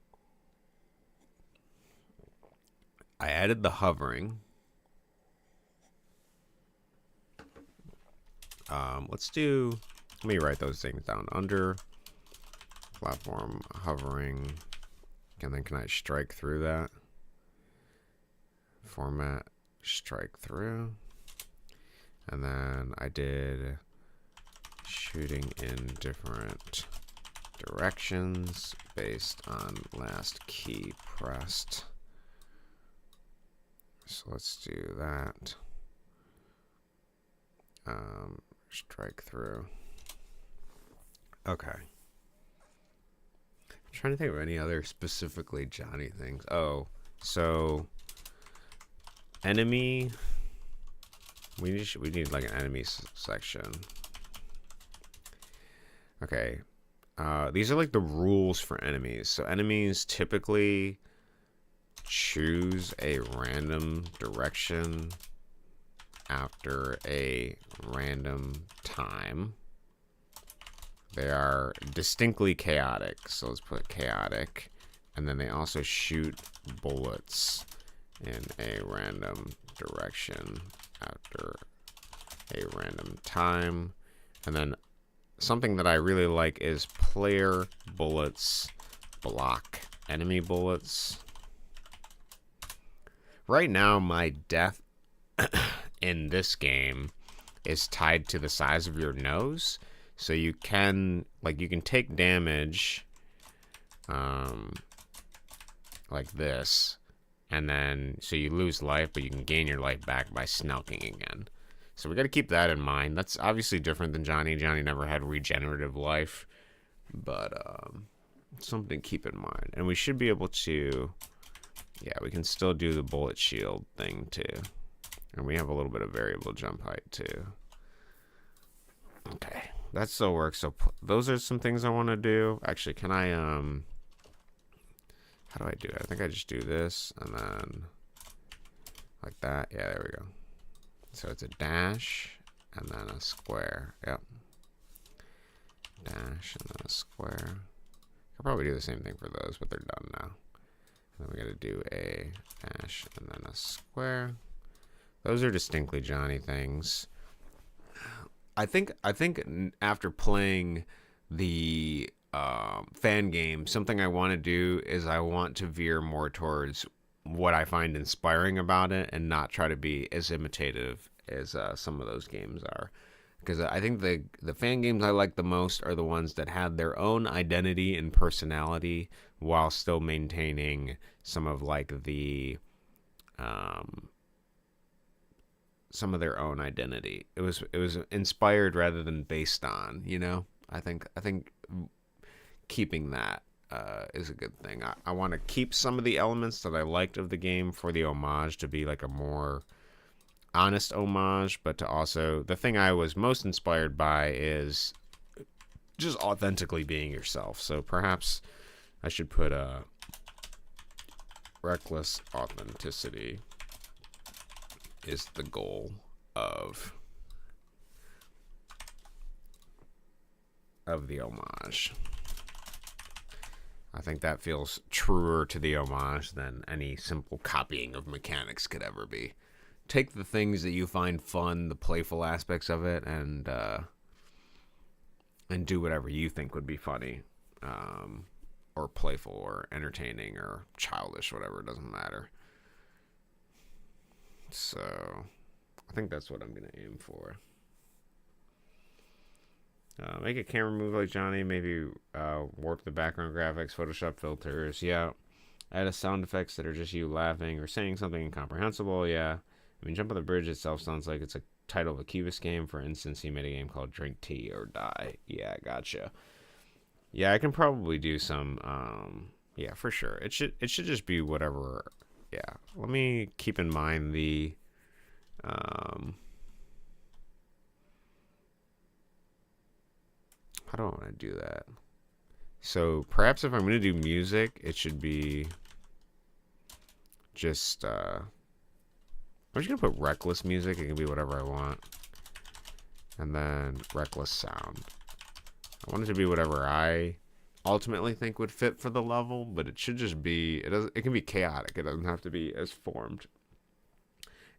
I added the hovering. Let me write those things down. Under platform hovering. And then can I strike through that? Format, strike through. And then I did shooting in different directions based on last key pressed. So let's do that. Strike through. Okay. I'm trying to think of any other specifically Johnny things. Oh, so enemy. We need like an enemy section. Okay. These are like the rules for enemies. So enemies typically choose a random direction after a random time. They are distinctly chaotic. So let's put chaotic. And then they also shoot bullets in a random direction after a random time. And then something that I really like is player bullets block enemy bullets. Right now, my death in this game is tied to the size of your nose. So you can take damage like this. And then, so you lose life, but you can gain your life back by snelking again. So we got to keep that in mind. That's obviously different than Johnny. Johnny never had regenerative life, but something to keep in mind. And we should be able to Yeah, we can still do the bullet shield thing too. And we have a little bit of variable jump height too. Okay, that still works. So those are some things I want to do. Actually, can I, how do I do it? I think I just do this and then like that. Yeah, there we go. So it's a dash and then a square. Yep. Dash and then a square. I'll probably do the same thing for those, but they're done now. And then we got to do a dash and then a square. Those are distinctly Johnny things. I think after playing the fan game, something I want to do is I want to veer more towards what I find inspiring about it and not try to be as imitative as some of those games are. Because I think the fan games I like the most are the ones that had their own identity and personality while still maintaining some of like the some of their own identity. It was inspired rather than based on, you know. I think keeping that is a good thing. I want to keep some of the elements that I liked of the game for the homage to be like a more honest homage, but to also, the thing I was most inspired by is just authentically being yourself. So perhaps I should put a reckless authenticity is the goal of the homage. I think that feels truer to the homage than any simple copying of mechanics could ever be. Take the things that you find fun, the playful aspects of it, and do whatever you think would be funny, or playful, or entertaining, or childish, whatever. It doesn't matter. So, I think that's what I'm gonna aim for. Make a camera move like Johnny. Maybe warp the background graphics, Photoshop filters. Yeah. Add a sound effects that are just you laughing or saying something incomprehensible. Yeah. I mean, Jump on the Bridge itself sounds like it's a title of a Cubist game. For instance, he made a game called Drink Tea or Die. Yeah, gotcha. Yeah, I can probably do some. Yeah, for sure. It should just be whatever. Yeah. Let me keep in mind the. How do I want to do that? So perhaps if I'm going to do music, it should be just. I'm just going to put reckless music. It can be whatever I want. And then reckless sound. I want it to be whatever I ultimately think would fit for the level, but it should just be, it can be chaotic. It doesn't have to be as formed.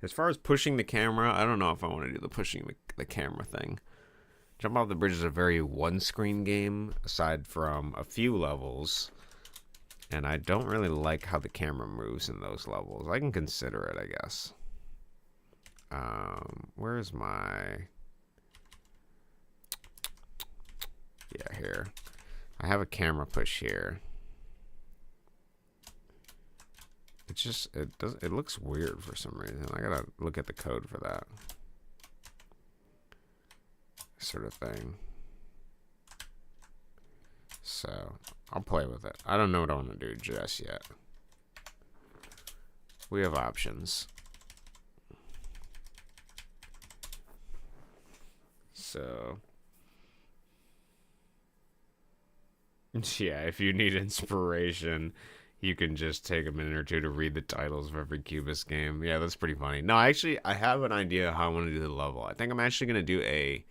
As far as pushing the camera, I don't know if I want to do the pushing the camera thing. Jump Off the Bridge is a very one-screen game, aside from a few levels. And I don't really like how the camera moves in those levels. I can consider it, I guess. Where's my... Yeah, here. I have a camera push here. It just, it looks weird for some reason. I gotta look at the code for that. Sort of thing. So, I'll play with it. I don't know what I want to do just yet. We have options. So, yeah, if you need inspiration, you can just take a minute or two to read the titles of every Cubist game. Yeah, that's pretty funny. No, actually, I have an idea how I want to do the level. I think I'm actually going to do a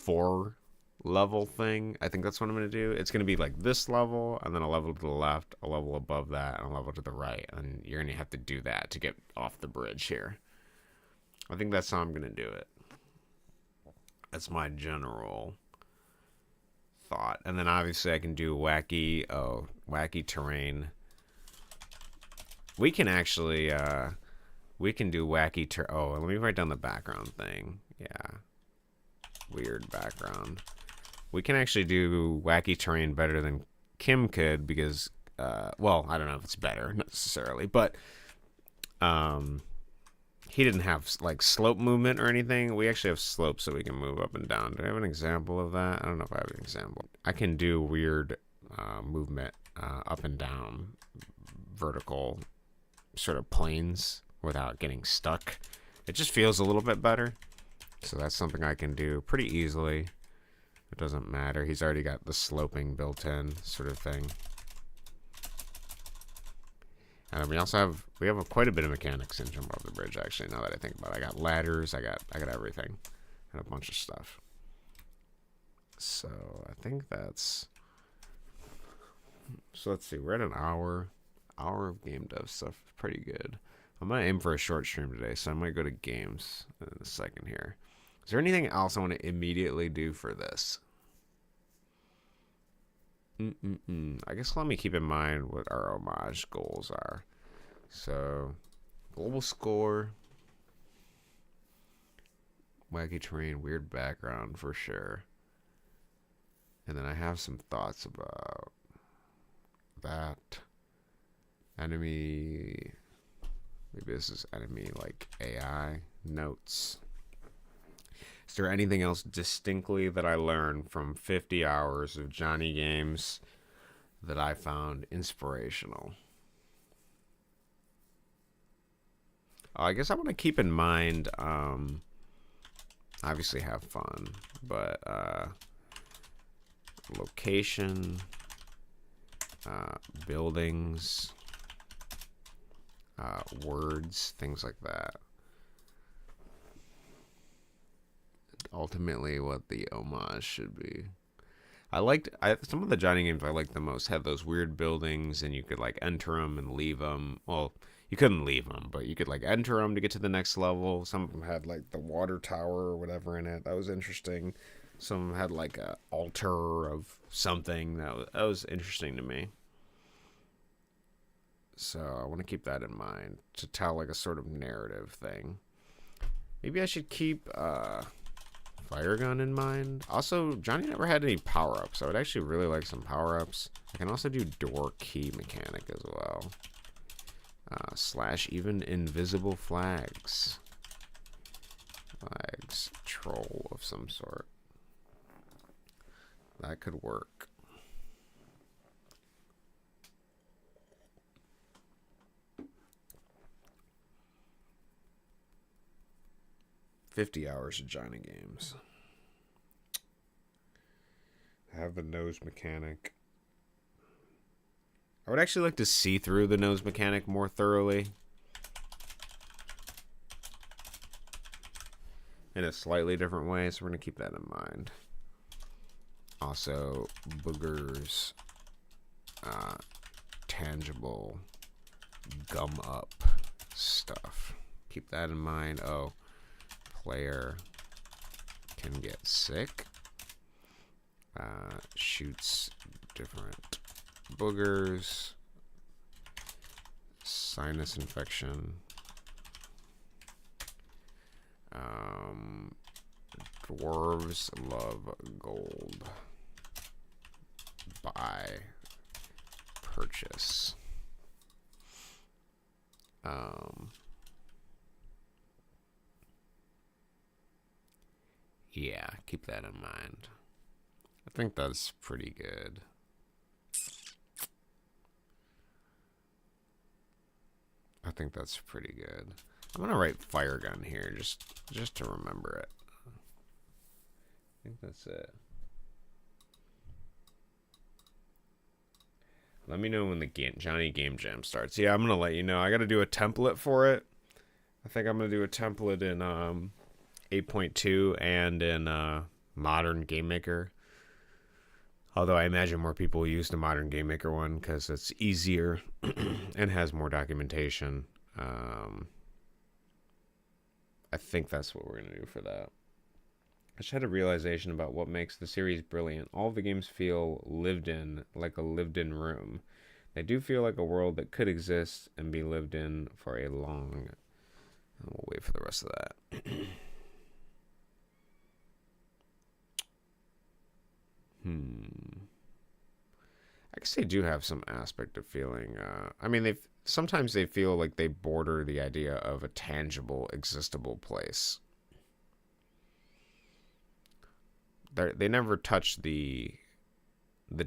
4-level thing. I think that's what I'm going to do. It's going to be like this level, and then a level to the left, a level above that, and a level to the right. And you're going to have to do that to get off the bridge here. I think that's how I'm going to do it. That's my general thought. And then obviously I can do wacky terrain. We can actually, we can do wacky let me write down the background thing. Yeah. Weird background. We can actually do wacky terrain better than Kim could because, well, I don't know if it's better necessarily, but, he didn't have like slope movement or anything. We actually have slope so we can move up and down. Do I have an example of that? I don't know if I have an example. I can do weird movement up and down, vertical sort of planes without getting stuck. It just feels a little bit better. So that's something I can do pretty easily. It doesn't matter. He's already got the sloping built in sort of thing. And we also have quite a bit of mechanics in Jump Off the Bridge, actually, now that I think about it. I got ladders, I got everything. And a bunch of stuff. So I think that's... So let's see, we're at an hour of game dev stuff. Pretty good. I'm going to aim for a short stream today, so I might go to games in a second here. Is there anything else I want to immediately do for this? I guess let me keep in mind what our homage goals are. So, global score, wacky terrain, weird background for sure. And then I have some thoughts about that. Enemy, maybe this is enemy like AI notes. Is there anything else distinctly that I learned from 50 hours of Johnny games that I found inspirational? I guess I want to keep in mind, obviously have fun, but location, buildings, words, things like that. Ultimately what the homage should be. Some of the Johnny games I liked the most had those weird buildings, and you could like enter them and leave them. Well, you couldn't leave them, but you could like enter them to get to the next level. Some of them had like the water tower or whatever in it. That was interesting. Some of them had like a altar of something. That was interesting to me. So I want to keep that in mind to tell like a sort of narrative thing. Maybe I should keep fire gun in mind. Also, Johnny never had any power-ups. I would actually really like some power-ups. I can also do door key mechanic as well. Slash even invisible flags. Flags. Troll of some sort. That could work. $50 hours of Johnny games. I have the nose mechanic. I would actually like to see through the nose mechanic more thoroughly. In a slightly different way, so we're going to keep that in mind. Also, boogers, tangible, gum up stuff. Keep that in mind. Oh, player can get sick. Shoots different boogers. Sinus infection. Dwarves love gold. Buy. Purchase. Yeah, keep that in mind. I think that's pretty good. I think that's pretty good. I'm gonna write fire gun here just to remember it. I think that's it. Let me know when the Johnny Game Jam starts. Yeah, I'm gonna let you know. I gotta do a template for it. I think I'm gonna do a template in 8.2 and in modern Game Maker. Although I imagine more people use the modern Game Maker one because it's easier and has more documentation. I think that's what we're going to do for that. I just had a realization about what makes the series brilliant. All of the games feel lived in, like a lived-in room. They do feel like a world that could exist and be lived in for a long... We'll wait for the rest of that. I guess they do have some aspect of feeling. I mean, sometimes they feel like they border the idea of a tangible, existable place. They never touch the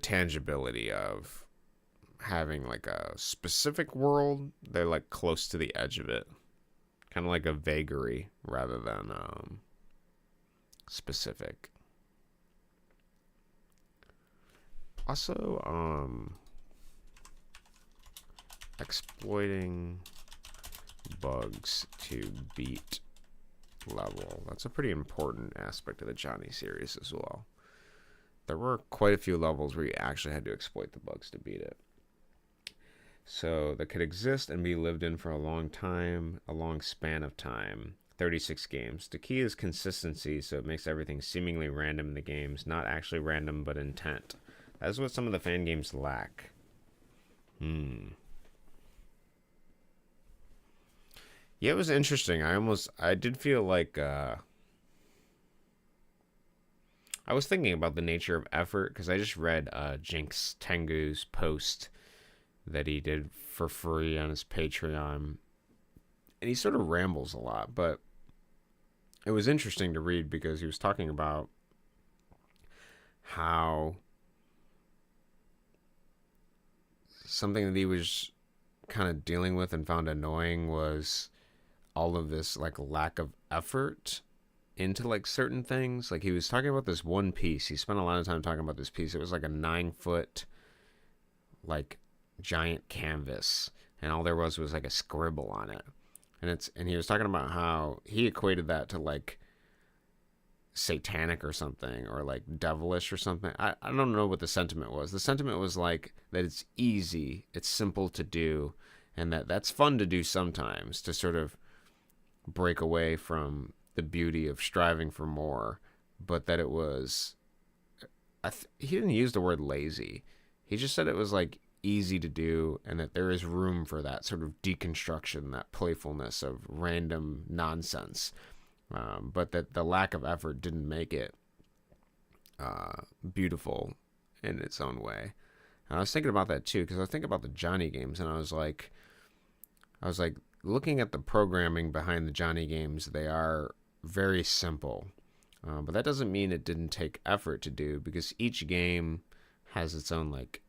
tangibility of having like a specific world. They're like close to the edge of it, kind of like a vagary rather than specific. Also, exploiting bugs to beat level. That's a pretty important aspect of the Johnny series as well. There were quite a few levels where you actually had to exploit the bugs to beat it. So that could exist and be lived in for a long time, a long span of time. 36 games. The key is consistency, so it makes everything seemingly random in the games, not actually random, but intent. That's what some of the fan games lack. Yeah, it was interesting. I did feel like, I was thinking about the nature of effort, because I just read Jinx Tengu's post that he did for free on his Patreon. And he sort of rambles a lot, but it was interesting to read because he was talking about how something that he was kind of dealing with and found annoying was all of this like lack of effort into like certain things. Like he was talking about this one piece. He spent a lot of time talking about this piece. It was like a 9-foot like giant canvas, and all there was like a scribble on it. And he was talking about how he equated that to like satanic or something, or like devilish or something. I don't know what the sentiment was. The sentiment was like that it's easy, it's simple to do, and that's fun to do sometimes to sort of break away from the beauty of striving for more, but that it was he didn't use the word lazy. He just said it was like easy to do, and that there is room for that sort of deconstruction, that playfulness of random nonsense, but that the lack of effort didn't make it beautiful in its own way. And I was thinking about that too, because I think about the Johnny games, and I was like looking at the programming behind the Johnny games. They are very simple, but that doesn't mean it didn't take effort to do, because each game has its own like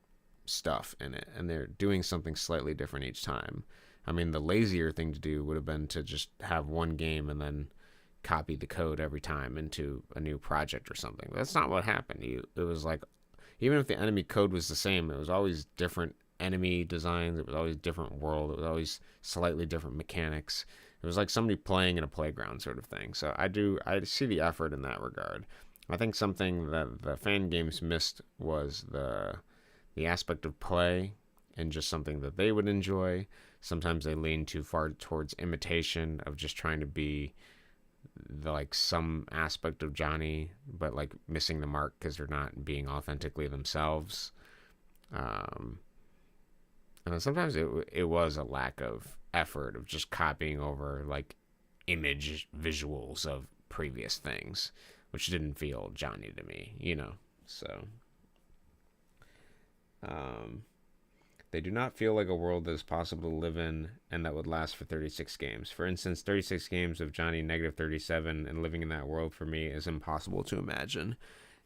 stuff in it, and they're doing something slightly different each time. I mean, the lazier thing to do would have been to just have one game and then copy the code every time into a new project or something. But that's not what happened. It was like, even if the enemy code was the same, it was always different enemy designs. It was always different world. It was always slightly different mechanics. It was like somebody playing in a playground sort of thing. So I see the effort in that regard. I think something that the fan games missed was the aspect of play, and just something that they would enjoy. Sometimes they lean too far towards imitation of just trying to be like some aspect of Johnny, but like missing the mark because they're not being authentically themselves. And then sometimes it was a lack of effort of just copying over like image visuals of previous things, which didn't feel Johnny to me, so they do not feel like a world that is possible to live in and that would last for 36 games. For instance, 36 games of Johnny -37 and living in that world for me is impossible to imagine.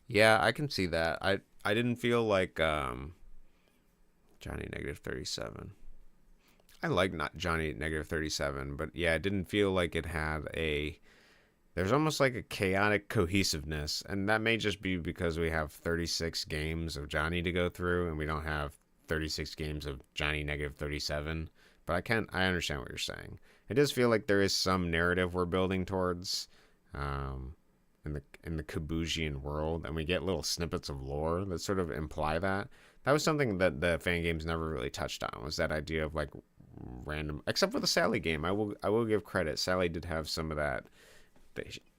Yeah, I can see that. I didn't feel like Johnny -37. I like not Johnny -37, but yeah, it didn't feel like it had there's almost like a chaotic cohesiveness, and that may just be because we have 36 games of Johnny to go through, and we don't have 36 games of Johnny -37. But I understand what you're saying. It does feel like there is some narrative we're building towards in the Kabusian world, and we get little snippets of lore that sort of imply that. That was something that the fan games never really touched on, was that idea of like random, except for the Sally game. I will give credit. Sally did have some of that.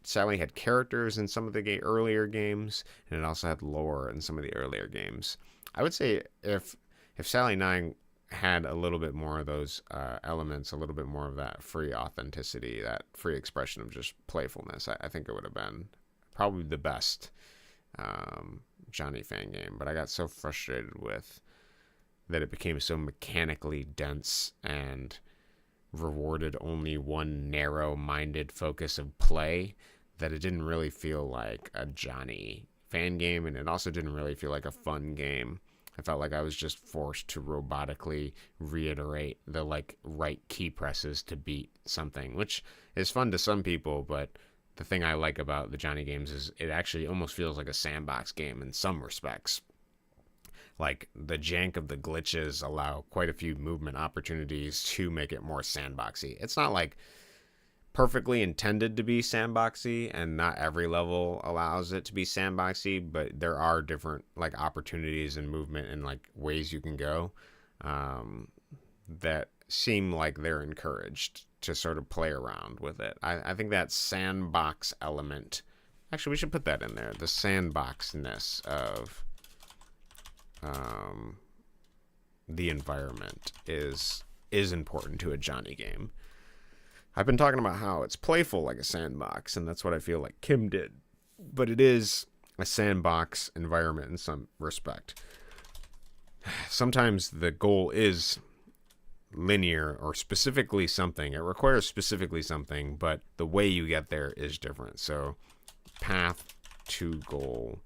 Sally had characters in some of the earlier games, and it also had lore in some of the earlier games. I would say if Sally 9 had a little bit more of those elements, a little bit more of that free authenticity, that free expression of just playfulness, I think it would have been probably the best Johnny fan game. But I got so frustrated with that it became so mechanically dense and rewarded only one narrow-minded focus of play that it didn't really feel like a Johnny fan game, and it also didn't really feel like a fun game. I felt like I was just forced to robotically reiterate the like right key presses to beat something, which is fun to some people, but the thing I like about the Johnny games is it actually almost feels like a sandbox game in some respects. Like the jank of the glitches allow quite a few movement opportunities to make it more sandboxy. It's not like perfectly intended to be sandboxy, and not every level allows it to be sandboxy, but there are different like opportunities and movement and like ways you can go that seem like they're encouraged to sort of play around with it. I think that sandbox element, actually we should put that in there, the sandboxness of the environment is important to a Johnny game. I've been talking about how it's playful like a sandbox, and that's what I feel like Kim did. But it is a sandbox environment in some respect. Sometimes the goal is linear or specifically something. It requires specifically something, but the way you get there is different. So path to goal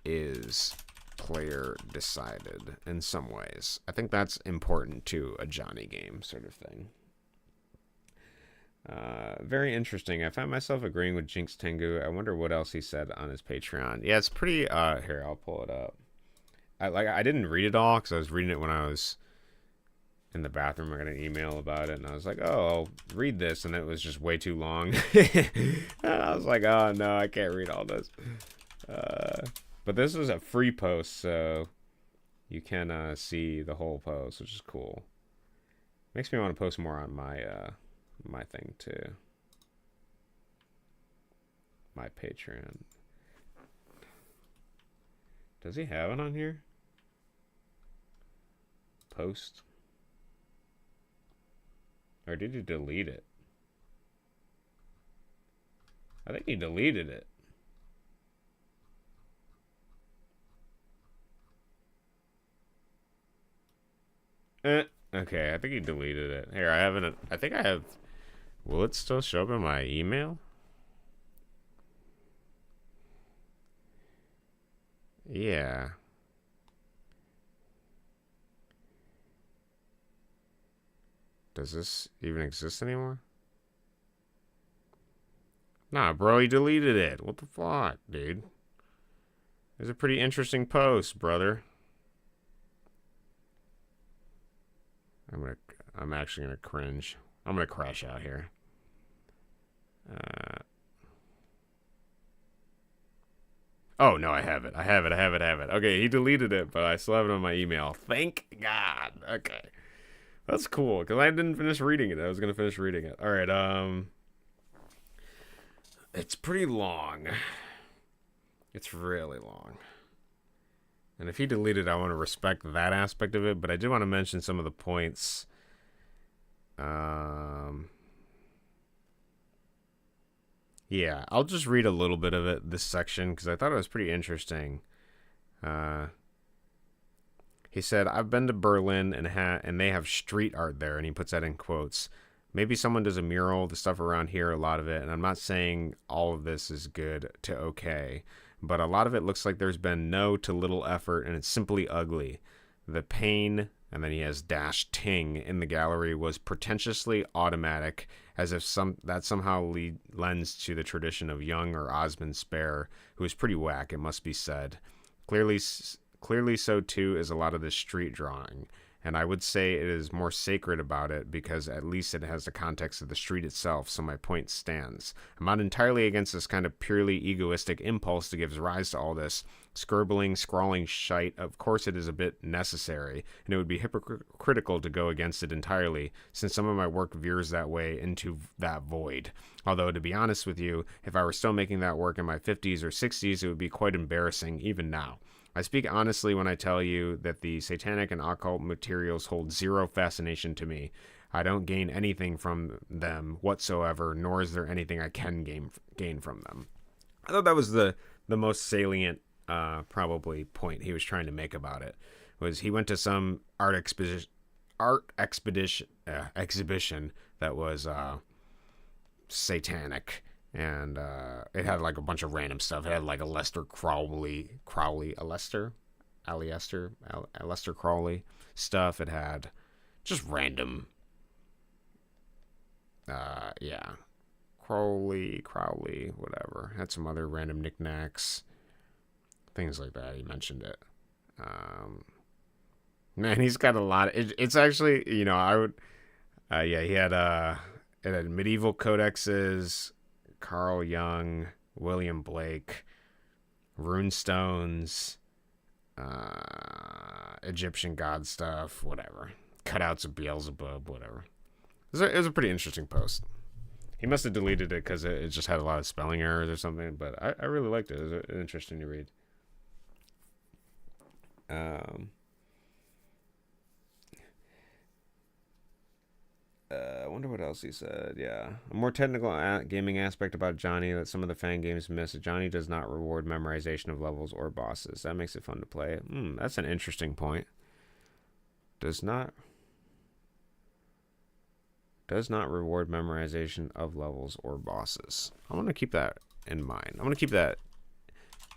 is player decided in some ways. I think that's important to a Johnny game sort of thing. Very interesting. I found myself agreeing with Jinx Tengu. I wonder what else he said on his Patreon. Yeah, it's pretty. Here, I'll pull it up. I didn't read it all because I was reading it when I was in the bathroom. I got an email about it, and I was like, "Oh, I'll read this," and it was just way too long. And I was like, "Oh no, I can't read all this." But this is a free post, so you can see the whole post, which is cool. Makes me want to post more on my thing too. My Patreon. Does he have it on here? Post? Or did he delete it? I think he deleted it. Okay, I think he deleted it. Here, I haven't. I think I have. Will it still show up in my email? Yeah. Does this even exist anymore? Nah, bro, he deleted it. What the fuck, dude? It's a pretty interesting post, brother. I'm actually gonna cringe. I'm gonna crash out here. Oh no, I have it. Okay, he deleted it, but I still have it on my email. Thank God. Okay, that's cool because I didn't finish reading it. I was gonna finish reading it. All right. It's pretty long. It's really long. And if he deleted, I want to respect that aspect of it. But I do want to mention some of the points. Yeah, I'll just read a little bit of it, this section, because I thought it was pretty interesting. He said, I've been to Berlin and they have street art there, and he puts that in quotes. Maybe someone does a mural, the stuff around here, a lot of it, and I'm not saying all of this is good to okay, but a lot of it looks like there's been no to little effort, and it's simply ugly. The pain, and then he has dash ting in the gallery, was pretentiously automatic, as if that somehow lends to the tradition of Young or Osmond Spare, who is pretty whack, it must be said. Clearly so too is a lot of this street drawing, and I would say it is more sacred about it because at least it has the context of the street itself, so my point stands. I'm not entirely against this kind of purely egoistic impulse that gives rise to all this scribbling, scrawling shite. Of course it is a bit necessary, and it would be hypocritical to go against it entirely, since some of my work veers that way into that void. Although, to be honest with you, if I were still making that work in my 50s or 60s, it would be quite embarrassing, even now. I speak honestly when I tell you that the satanic and occult materials hold zero fascination to me. I don't gain anything from them whatsoever, nor is there anything I can gain from them. I thought that was the most salient probably point he was trying to make about it. Was he went to some art exhibition that was satanic. And it had like a bunch of random stuff. It had like a Lester Crowley, a Lester, Aleister Crowley stuff. It had just random, yeah, Crowley, whatever. Had some other random knickknacks, things like that. He mentioned it. Man, he's got a lot. It's actually, I would, yeah, it had medieval codexes, Carl Jung, William Blake, runestones, Egyptian god stuff, whatever. Cutouts of Beelzebub, whatever. It was a pretty interesting post. He must have deleted it because it just had a lot of spelling errors or something, but I really liked it. It was interesting to read. I wonder what else he said. Yeah. A more technical gaming aspect about Johnny that some of the fan games miss. Johnny does not reward memorization of levels or bosses. That makes it fun to play. That's an interesting point. Does not reward memorization of levels or bosses. I'm going to keep that in mind. I'm going to keep that.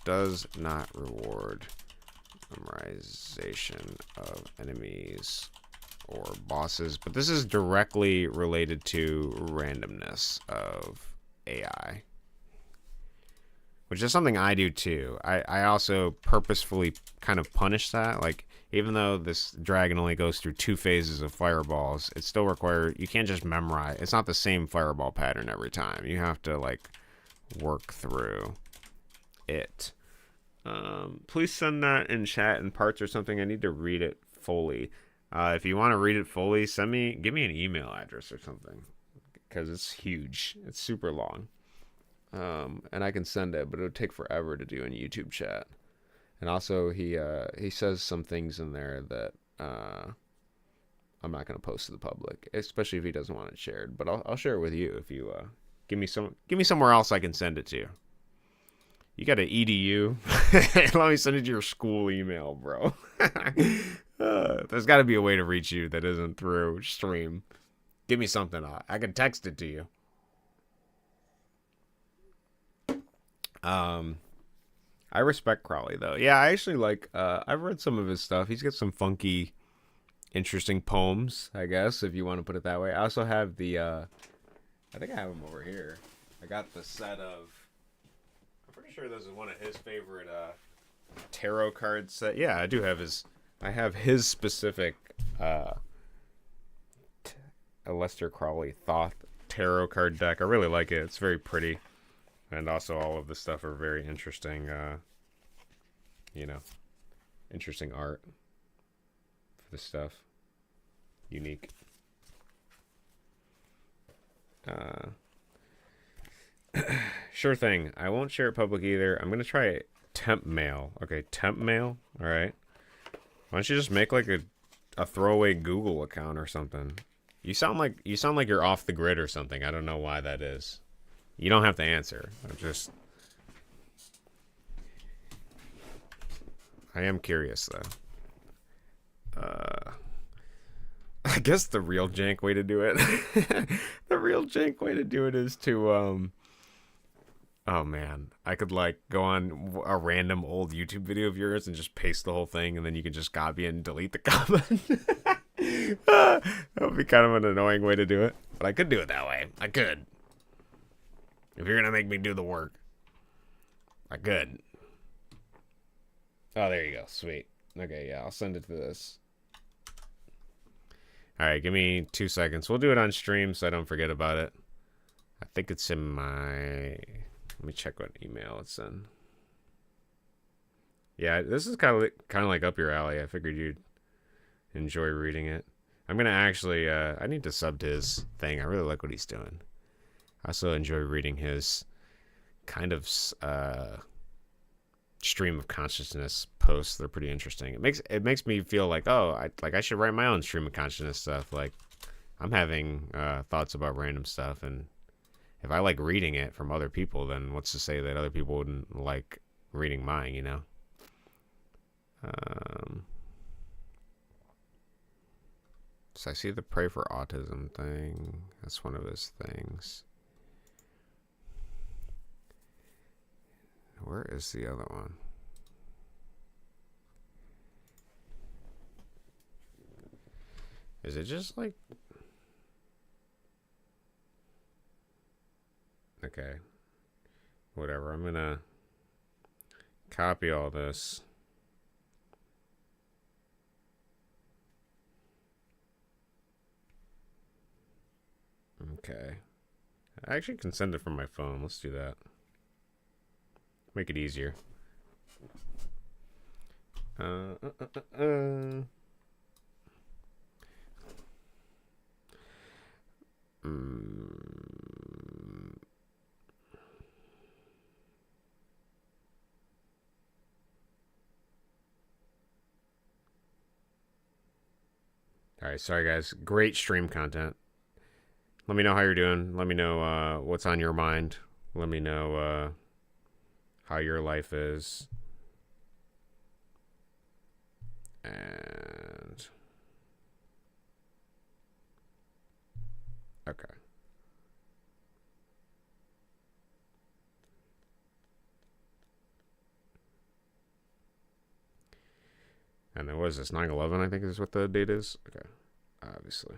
Does not reward memorization of enemies or bosses, but this is directly related to randomness of AI, which is something I do too. I also purposefully kind of punish that. Like, even though this dragon only goes through 2 phases of fireballs, it still requires, you can't just memorize. It's not the same fireball pattern every time. You have to, like, work through it. Please send that in chat in parts or something. I need to read it fully. If you want to read it fully, give me an email address or something, because it's huge. It's super long. And I can send it, but it would take forever to do in YouTube chat. And also, he says some things in there that I'm not going to post to the public, especially if he doesn't want it shared. But I'll share it with you if you give me somewhere else I can send it to. You got an EDU? Let me send it to your school email, bro. There's got to be a way to reach you that isn't through stream. Give me something. I can text it to you. I respect Crowley, though. Yeah, I actually like... I've read some of his stuff. He's got some funky, interesting poems, I guess, if you want to put it that way. I also have the... I think I have them over here. I got the set of... I'm pretty sure this is one of his favorite tarot card set. Yeah, I do have his... I have his specific Aleister Crowley Thoth tarot card deck. I really like it. It's very pretty. And also all of the stuff are very interesting, interesting art for this stuff. Unique. Sure thing. I won't share it public either. I'm going to try temp mail. Okay, temp mail. All right. Why don't you just make like a throwaway Google account or something? You sound like you're off the grid or something. I don't know why that is. You don't have to answer. I am curious though. I guess the real jank way to do it. The real jank way to do it is to oh man, I could like go on a random old YouTube video of yours and just paste the whole thing, and then you can just copy it and delete the comment. That would be kind of an annoying way to do it, but I could do it that way. I could. If you're gonna make me do the work, I could. Oh, there you go. Sweet. Okay, yeah, I'll send it to this. All right, give me 2 seconds. We'll do it on stream so I don't forget about it. I think it's in my... Let me check what email it's in. Yeah, this is kind of like up your alley. I figured you'd enjoy reading it. I'm gonna actually. I need to sub to his thing. I really like what he's doing. I also enjoy reading his kind of stream of consciousness posts. They're pretty interesting. It makes me feel like, oh, I should write my own stream of consciousness stuff. Like, I'm having thoughts about random stuff, and if I like reading it from other people, then what's to say that other people wouldn't like reading mine, you know? So I see the Pray for Autism thing. That's one of his things. Where is the other one? Is it just like... Okay. Whatever. I'm gonna copy all this. Okay. I actually can send it from my phone. Let's do that. Make it easier. All right, sorry guys. Great stream content. Let me know how you're doing. Let me know what's on your mind. Let me know how your life is. And okay. And then what is this? 9/11, I think is what the date is. Okay. Obviously.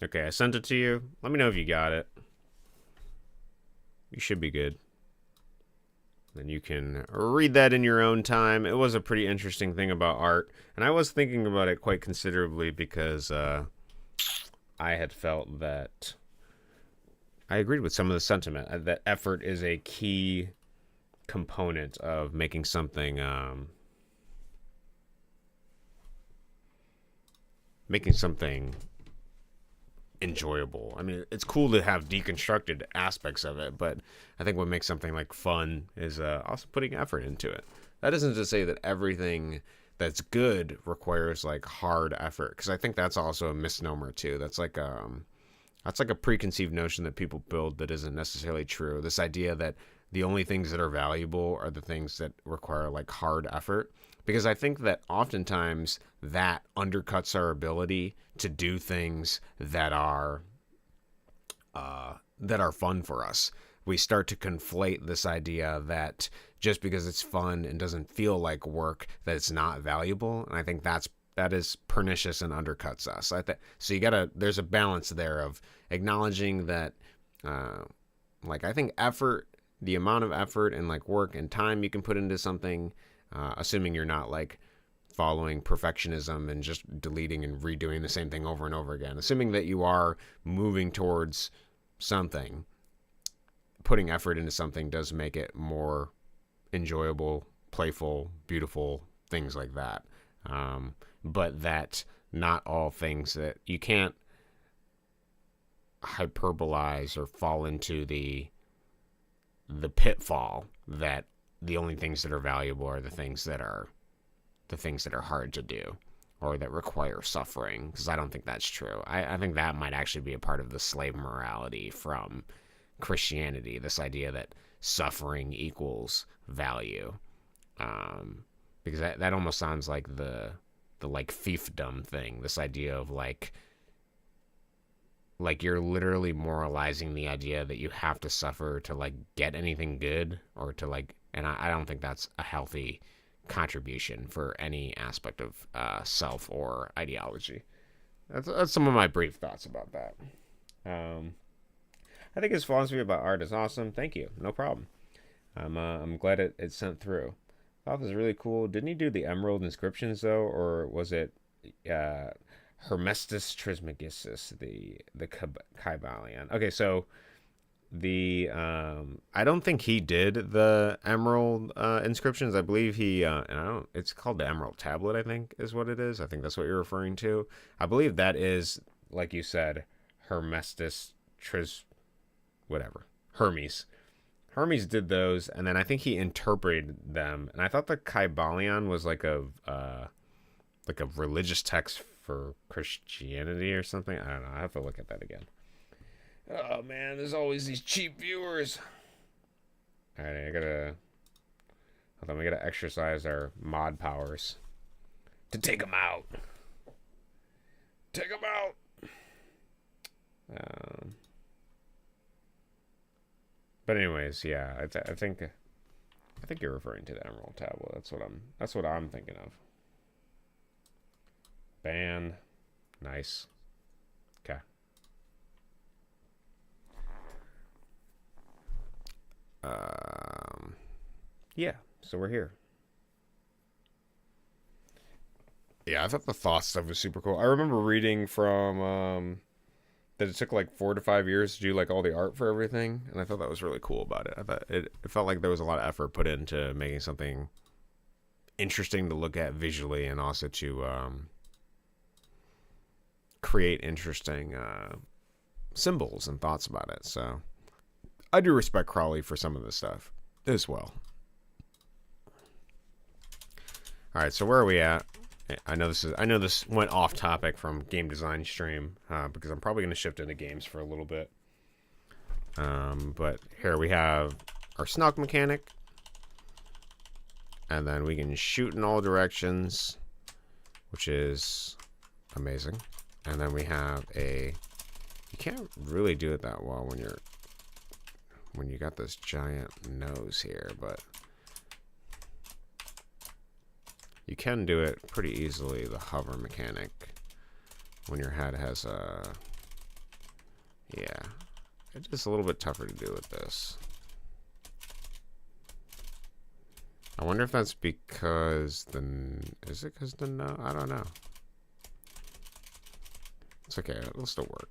Okay, I sent it to you. Let me know if you got it. You should be good. Then you can read that in your own time. It was a pretty interesting thing about art. And I was thinking about it quite considerably because I had felt that I agreed with some of the sentiment. That effort is a key component of making something enjoyable. I mean, it's cool to have deconstructed aspects of it, but I think what makes something like fun is also putting effort into it. That isn't to say that everything that's good requires like hard effort, because I think that's also a misnomer too. That's like a preconceived notion that people build that isn't necessarily true. This idea that the only things that are valuable are the things that require like hard effort. Because I think that oftentimes that undercuts our ability to do things that are fun for us. We start to conflate this idea that just because it's fun and doesn't feel like work, that it's not valuable. And I think that is pernicious and undercuts us. So there's a balance there of acknowledging that, like, I think effort, the amount of effort and like work and time you can put into something, assuming you're not like following perfectionism and just deleting and redoing the same thing over and over again, assuming that you are moving towards something, putting effort into something does make it more enjoyable, playful, beautiful, things like that. But that not all things, that you can't hyperbolize or fall into the pitfall that the only things that are valuable are the things that are hard to do or that require suffering, because I don't think that's true. I think that might actually be a part of the slave morality from Christianity, this idea that suffering equals value, because that almost sounds like the like fiefdom thing, this idea of like you're literally moralizing the idea that you have to suffer to like get anything good, or to like, and I don't think that's a healthy contribution for any aspect of self or ideology. That's some of my brief thoughts about that. I think his philosophy about art is awesome. Thank you. No problem. I'm glad it sent through. I thought it was really cool. Didn't he do the emerald inscriptions though, or was it Hermestus Trismegistus, the Kybalion? Okay, so the I don't think he did the emerald inscriptions. I believe he and I don't. It's called the Emerald Tablet, I think is what it is. I think that's what you're referring to. I believe that is, like you said, Hermestus whatever, Hermes. Hermes did those, and then I think he interpreted them. And I thought the Kybalion was like a religious text for Christianity or something. I don't know. I have to look at that again. Oh man, there's always these cheap viewers. All right, we gotta exercise our mod powers to take them out. Take them out. But anyways, yeah, I think think you're referring to the Emerald Tablet. That's what I'm thinking of. Ban. Nice. Okay. Yeah, so we're here. Yeah, I thought the Thoth stuff was super cool. I remember reading from that it took like 4 to 5 years to do like all the art for everything, and I thought that was really cool about it. I thought it felt like there was a lot of effort put into making something interesting to look at visually, and also to create interesting symbols and thoughts about it. So I do respect Crawley for some of this stuff as well. All right, so where are we at? I know this went off topic from game design stream because I'm probably going to shift into games for a little bit. But here we have our snog mechanic, and then we can shoot in all directions, which is amazing. And then we have you can't really do it that well when you got this giant nose here, but you can do it pretty easily, the hover mechanic, when your head has yeah, it's just a little bit tougher to do with this. I wonder if that's because is it because no, I don't know. It's okay, it'll still work.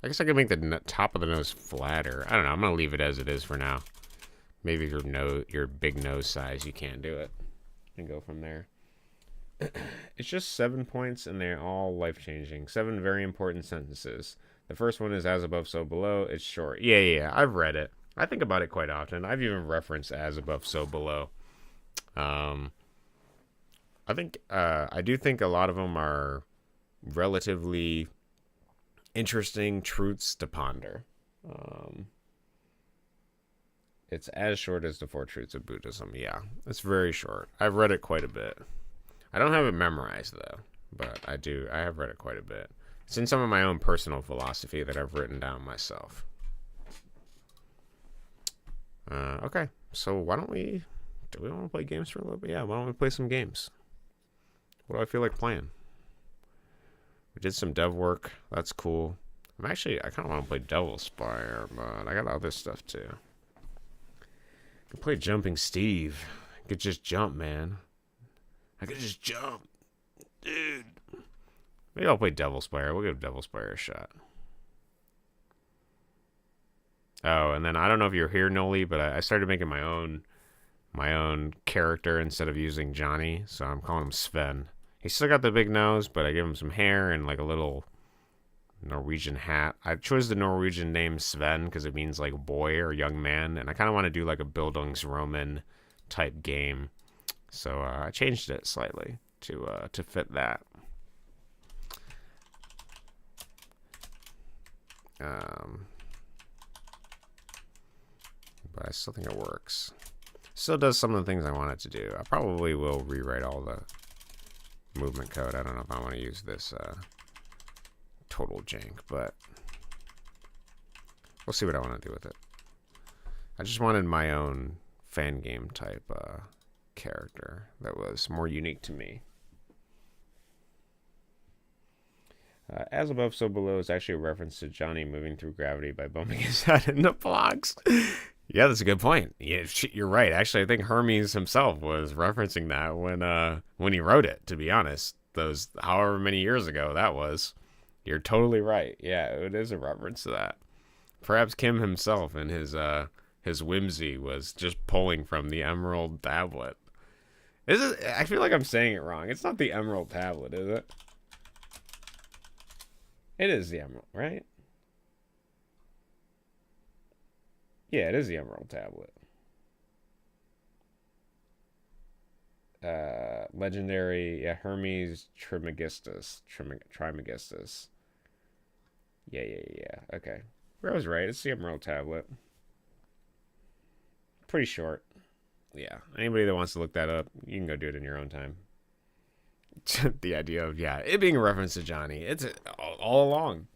I guess I could make the top of the nose flatter. I don't know, I'm gonna leave it as it is for now. Maybe if your big nose size, you can't do it. And go from there. It's just 7 points, and they're all life-changing. 7 very important sentences. The first one is as above, so below. It's short. Yeah. I've read it. I think about it quite often. I've even referenced as above, so below. I do think a lot of them are relatively interesting truths to ponder. It's as short as the 4 Truths of Buddhism. Yeah, it's very short. I've read it quite a bit. I don't have it memorized, though, but I have read it quite a bit. It's in some of my own personal philosophy that I've written down myself. Okay, so why don't we... Do we want to play games for a little bit? Yeah, why don't we play some games? What do I feel like playing? We did some dev work. That's cool. I kind of want to play Devil Spire, but I got other stuff, too. I could play Jumping Steve. I could just jump, man. I could just jump. Dude. Maybe I'll play Devil Spire. We'll give Devil Spire a shot. Oh, and then I don't know if you're here, Noli, but I started making my own character instead of using Johnny, so I'm calling him Sven. He's still got the big nose, but I give him some hair and like a little Norwegian hat. I chose the Norwegian name Sven because it means like boy or young man, and I kind of want to do like a Bildungsroman type game, so I changed it slightly to fit that. But I still think it works. Still does some of the things I want it to do. I probably will rewrite all the movement code. I don't know if I want to use this total jank, but we'll see what I want to do with it. I just wanted my own fan game type character that was more unique to me. As above, so below is actually a reference to Johnny moving through gravity by bumping his head into blocks. Yeah, that's a good point. Yeah, you're right. Actually, I think Hermes himself was referencing that when he wrote it, to be honest. Those however many years ago that was. You're totally right. Yeah, it is a reference to that. Perhaps Kim himself and his whimsy was just pulling from the Emerald Tablet. I feel like I'm saying it wrong. It's not the Emerald Tablet, is it? It is the Emerald, right? Yeah, it is the Emerald Tablet. Legendary, yeah, Hermes Trismegistus. Trismegistus. Yeah. Okay. I was right. It's the Emerald Tablet. Pretty short. Yeah. Anybody that wants to look that up, you can go do it in your own time. The idea of, yeah, it being a reference to Johnny. It's all along.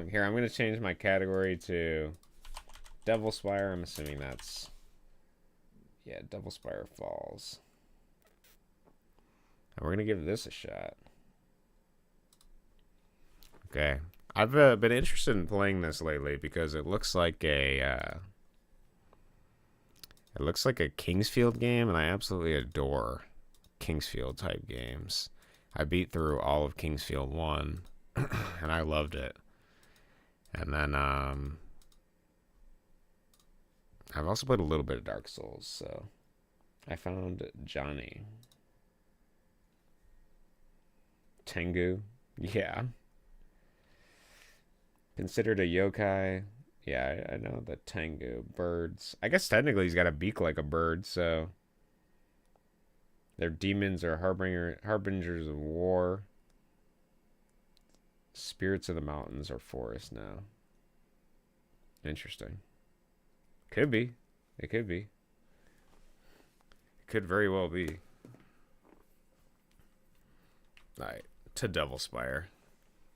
Here, I'm going to change my category to Devil Spire. I'm assuming that's... Yeah, Devil Spire Falls. And we're going to give this a shot. Okay. I've been interested in playing this lately because it looks like a Kingsfield game, and I absolutely adore Kingsfield type games. I beat through all of Kingsfield 1 and I loved it. And then I've also played a little bit of Dark Souls, so I found Johnny. Tengu, yeah. Considered a yokai. Yeah, I know the Tengu. Birds. I guess technically he's got a beak like a bird, so they're demons or harbingers of war. Spirits of the mountains or forest now. Interesting. Could be. It could be. It could very well be. Alright, to Devil Spire.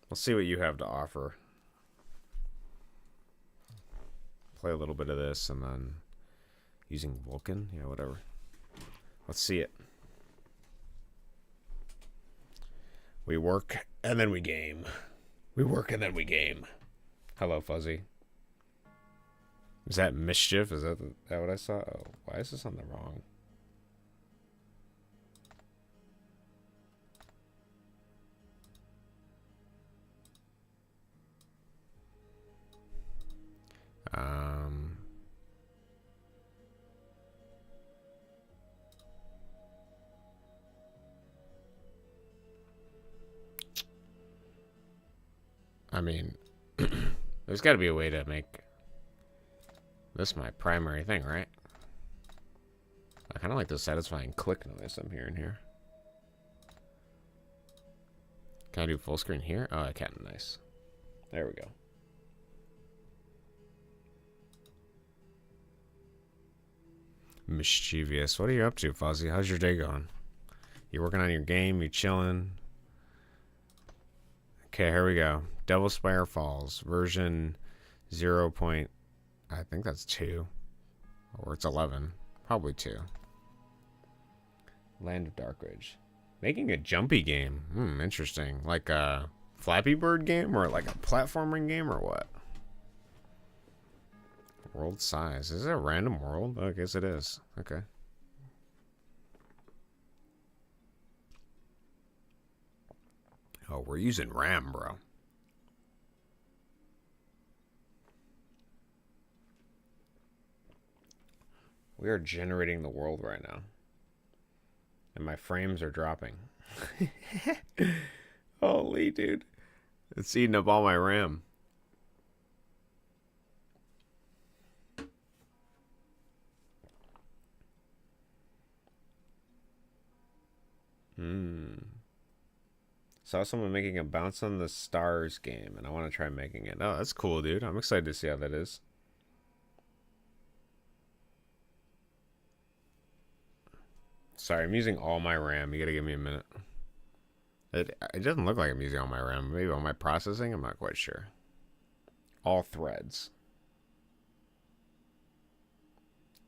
We'll see what you have to offer. Play a little bit of this and then using Vulcan, yeah, whatever. Let's see it. We work and then we game. We work and then we game. Hello, Fuzzy. Is that Mischief? Is that what I saw? Oh, why is this on the wrong? I mean, there's got to be a way to make this my primary thing, right? I kind of like the satisfying click noise I'm hearing here. Can I do full screen here? Oh, I can. Nice. There we go. Mischievous. What are you up to, Fuzzy? How's your day going? You working on your game? You chilling? Okay, here we go. Devil Spire Falls, version 0. I think that's 2. Or it's 11. Probably 2. Land of Darkridge. Making a jumpy game. Interesting. Like a Flappy Bird game or like a platforming game or what? World size. Is it a random world? Oh, I guess it is. Okay. Oh, we're using RAM, bro. We are generating the world right now. And my frames are dropping. Holy, dude. It's eating up all my RAM. Saw someone making a Bounce on the Stars game, and I want to try making it. Oh, that's cool, dude. I'm excited to see how that is. Sorry, I'm using all my RAM. You gotta give me a minute. It doesn't look like I'm using all my RAM. Maybe all my processing? I'm not quite sure. All threads.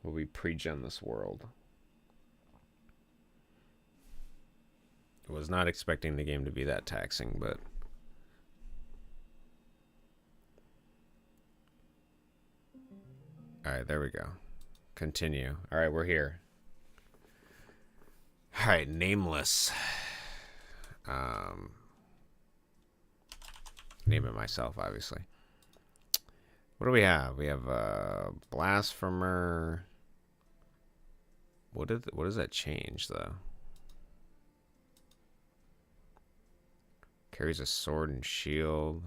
Will we pre-gen this world? I was not expecting the game to be that taxing, but... Alright, there we go. Continue. Alright, we're here. Alright, nameless. Name it myself, obviously. What do we have? We have Blasphemer. What does that change, though? Carries a sword and shield.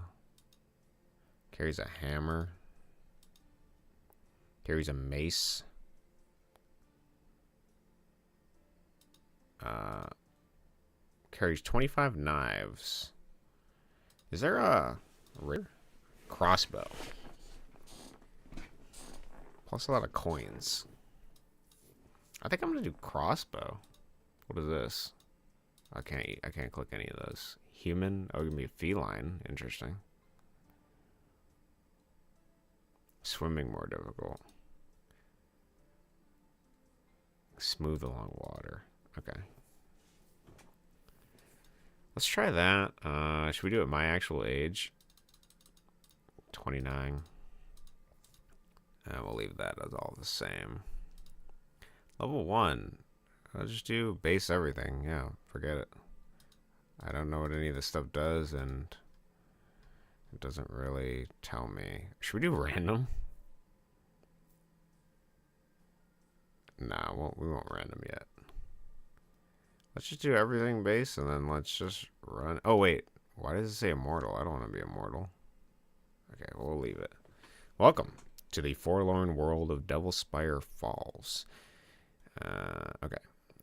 Carries a hammer. Carries a mace. Carries 25 knives. Is there a rare crossbow? Plus a lot of coins. I think I'm gonna do crossbow. What is this? I can't click any of those. Human? Oh, give me a feline. Interesting. Swimming more difficult. Smooth along water. Okay. Let's try that. Should we do it my actual age? 29. And we'll leave that as all the same. Level 1. I'll just do base everything. Yeah, forget it. I don't know what any of this stuff does, and it doesn't really tell me. Should we do random? Nah, we won't random yet. Let's just do everything base, and then let's just run. Oh, wait. Why does it say immortal? I don't want to be immortal. Okay, we'll leave it. Welcome to the forlorn world of Devilspire Falls. Okay.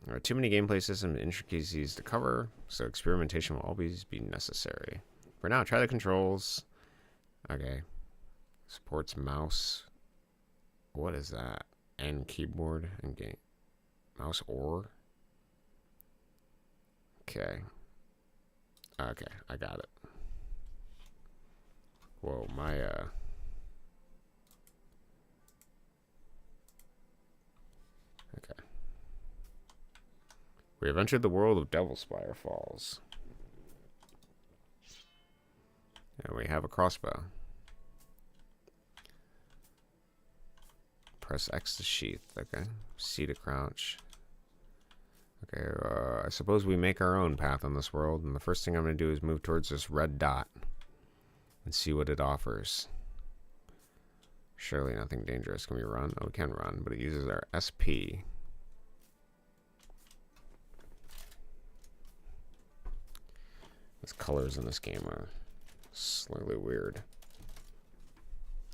There are too many gameplay system intricacies to cover, so experimentation will always be necessary. For now, try the controls. Okay. Supports mouse. What is that? And keyboard and game. Mouse or? Okay. Okay, I got it. Whoa, my, Okay. We have entered the world of Devilspire Falls. And we have a crossbow. Press X to sheath. Okay. C to crouch. Okay, I suppose we make our own path on this world, and the first thing I'm going to do is move towards this red dot and see what it offers. Surely nothing dangerous. Can we run? Oh, we can run, but it uses our SP. These colors in this game are slightly weird.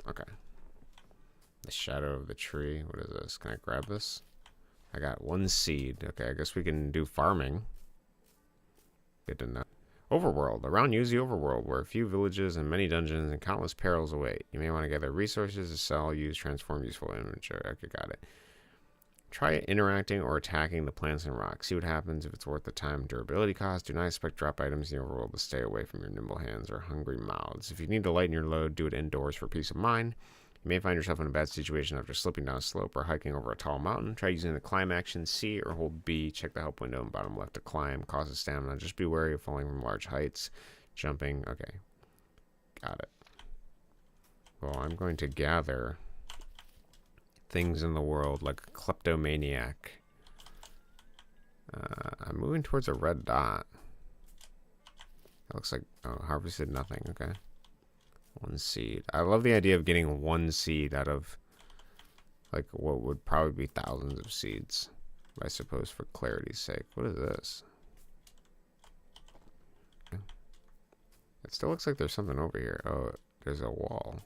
Okay. The shadow of the tree. What is this? Can I grab this? I got 1 seed. Okay, I guess we can do farming. Good to know. Overworld. Around you is the overworld, where a few villages and many dungeons and countless perils await. You may want to gather resources to sell, use, transform useful inventory. Okay, got it. Try interacting or attacking the plants and rocks. See what happens if it's worth the time. Durability cost. Do not expect drop items in the overworld to stay away from your nimble hands or hungry mouths. If you need to lighten your load, do it indoors for peace of mind. You may find yourself in a bad situation after slipping down a slope or hiking over a tall mountain. Try using the climb action C or hold B. Check the help window in bottom left to climb. Causes stamina. Just be wary of falling from large heights. Jumping. Okay. Got it. Well, I'm going to gather things in the world like a kleptomaniac. I'm moving towards a red dot. That looks like... Oh, harvested nothing. Okay. 1 seed. I love the idea of getting 1 seed out of like what would probably be thousands of seeds, I suppose, for clarity's sake. What is this? It still looks like there's something over here. Oh, there's a wall.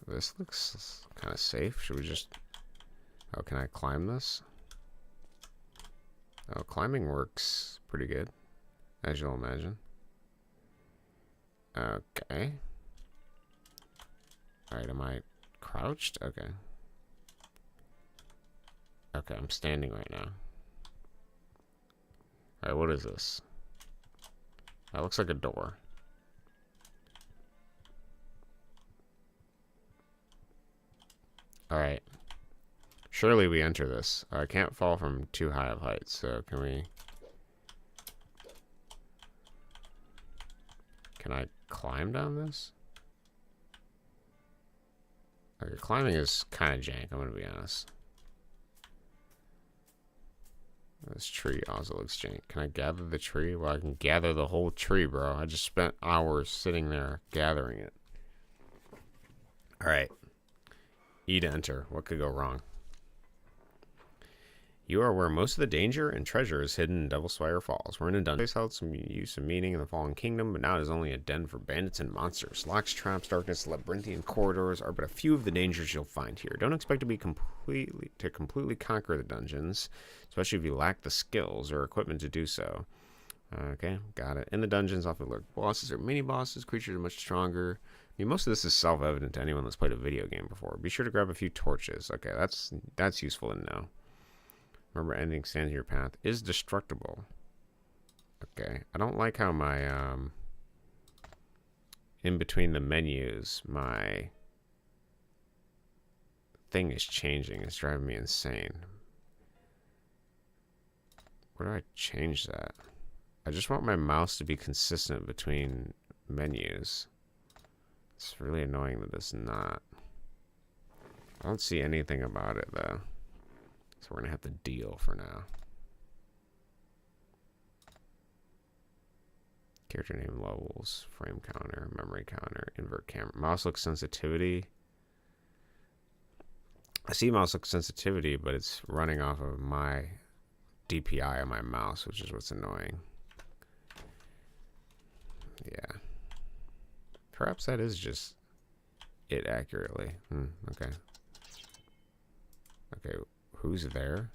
This looks kind of safe. Should we just... Oh, can I climb this? Oh, climbing works pretty good, as you'll imagine. Okay. Alright, am I crouched? Okay. Okay, I'm standing right now. Alright, what is this? That looks like a door. Alright. Surely we enter this. I can't fall from too high of heights, so can we... Can I climb down this? Okay, climbing is kind of jank, I'm gonna be honest. This tree also looks jank. Can I gather the tree? Well, I can gather the whole tree, bro. I just spent hours sitting there gathering it. Alright. E to enter. What could go wrong? You are where most of the danger and treasure is hidden in Devilspire Falls. We're in a dungeon. This held some use and meaning in the Fallen Kingdom, but now it is only a den for bandits and monsters. Locks, traps, darkness, labyrinthian corridors are but a few of the dangers you'll find here. Don't expect to be completely conquer the dungeons, especially if you lack the skills or equipment to do so. Okay, got it. In the dungeons, often lurk bosses or mini-bosses. Creatures are much stronger. I mean, most of this is self-evident to anyone that's played a video game before. Be sure to grab a few torches. Okay, that's useful to know. Remember, ending stands in your path is destructible. Okay, I don't like how my in between the menus, my thing is changing. It's driving me insane. Where do I change that? I just want my mouse to be consistent between menus. It's really annoying that it's not. I don't see anything about it though. So we're gonna have to deal for now. Character name levels, frame counter, memory counter, invert camera. Mouse look sensitivity. I see mouse look sensitivity, but it's running off of my DPI on my mouse, which is what's annoying. Yeah. Perhaps that is just it accurately. Okay. Okay, who's there?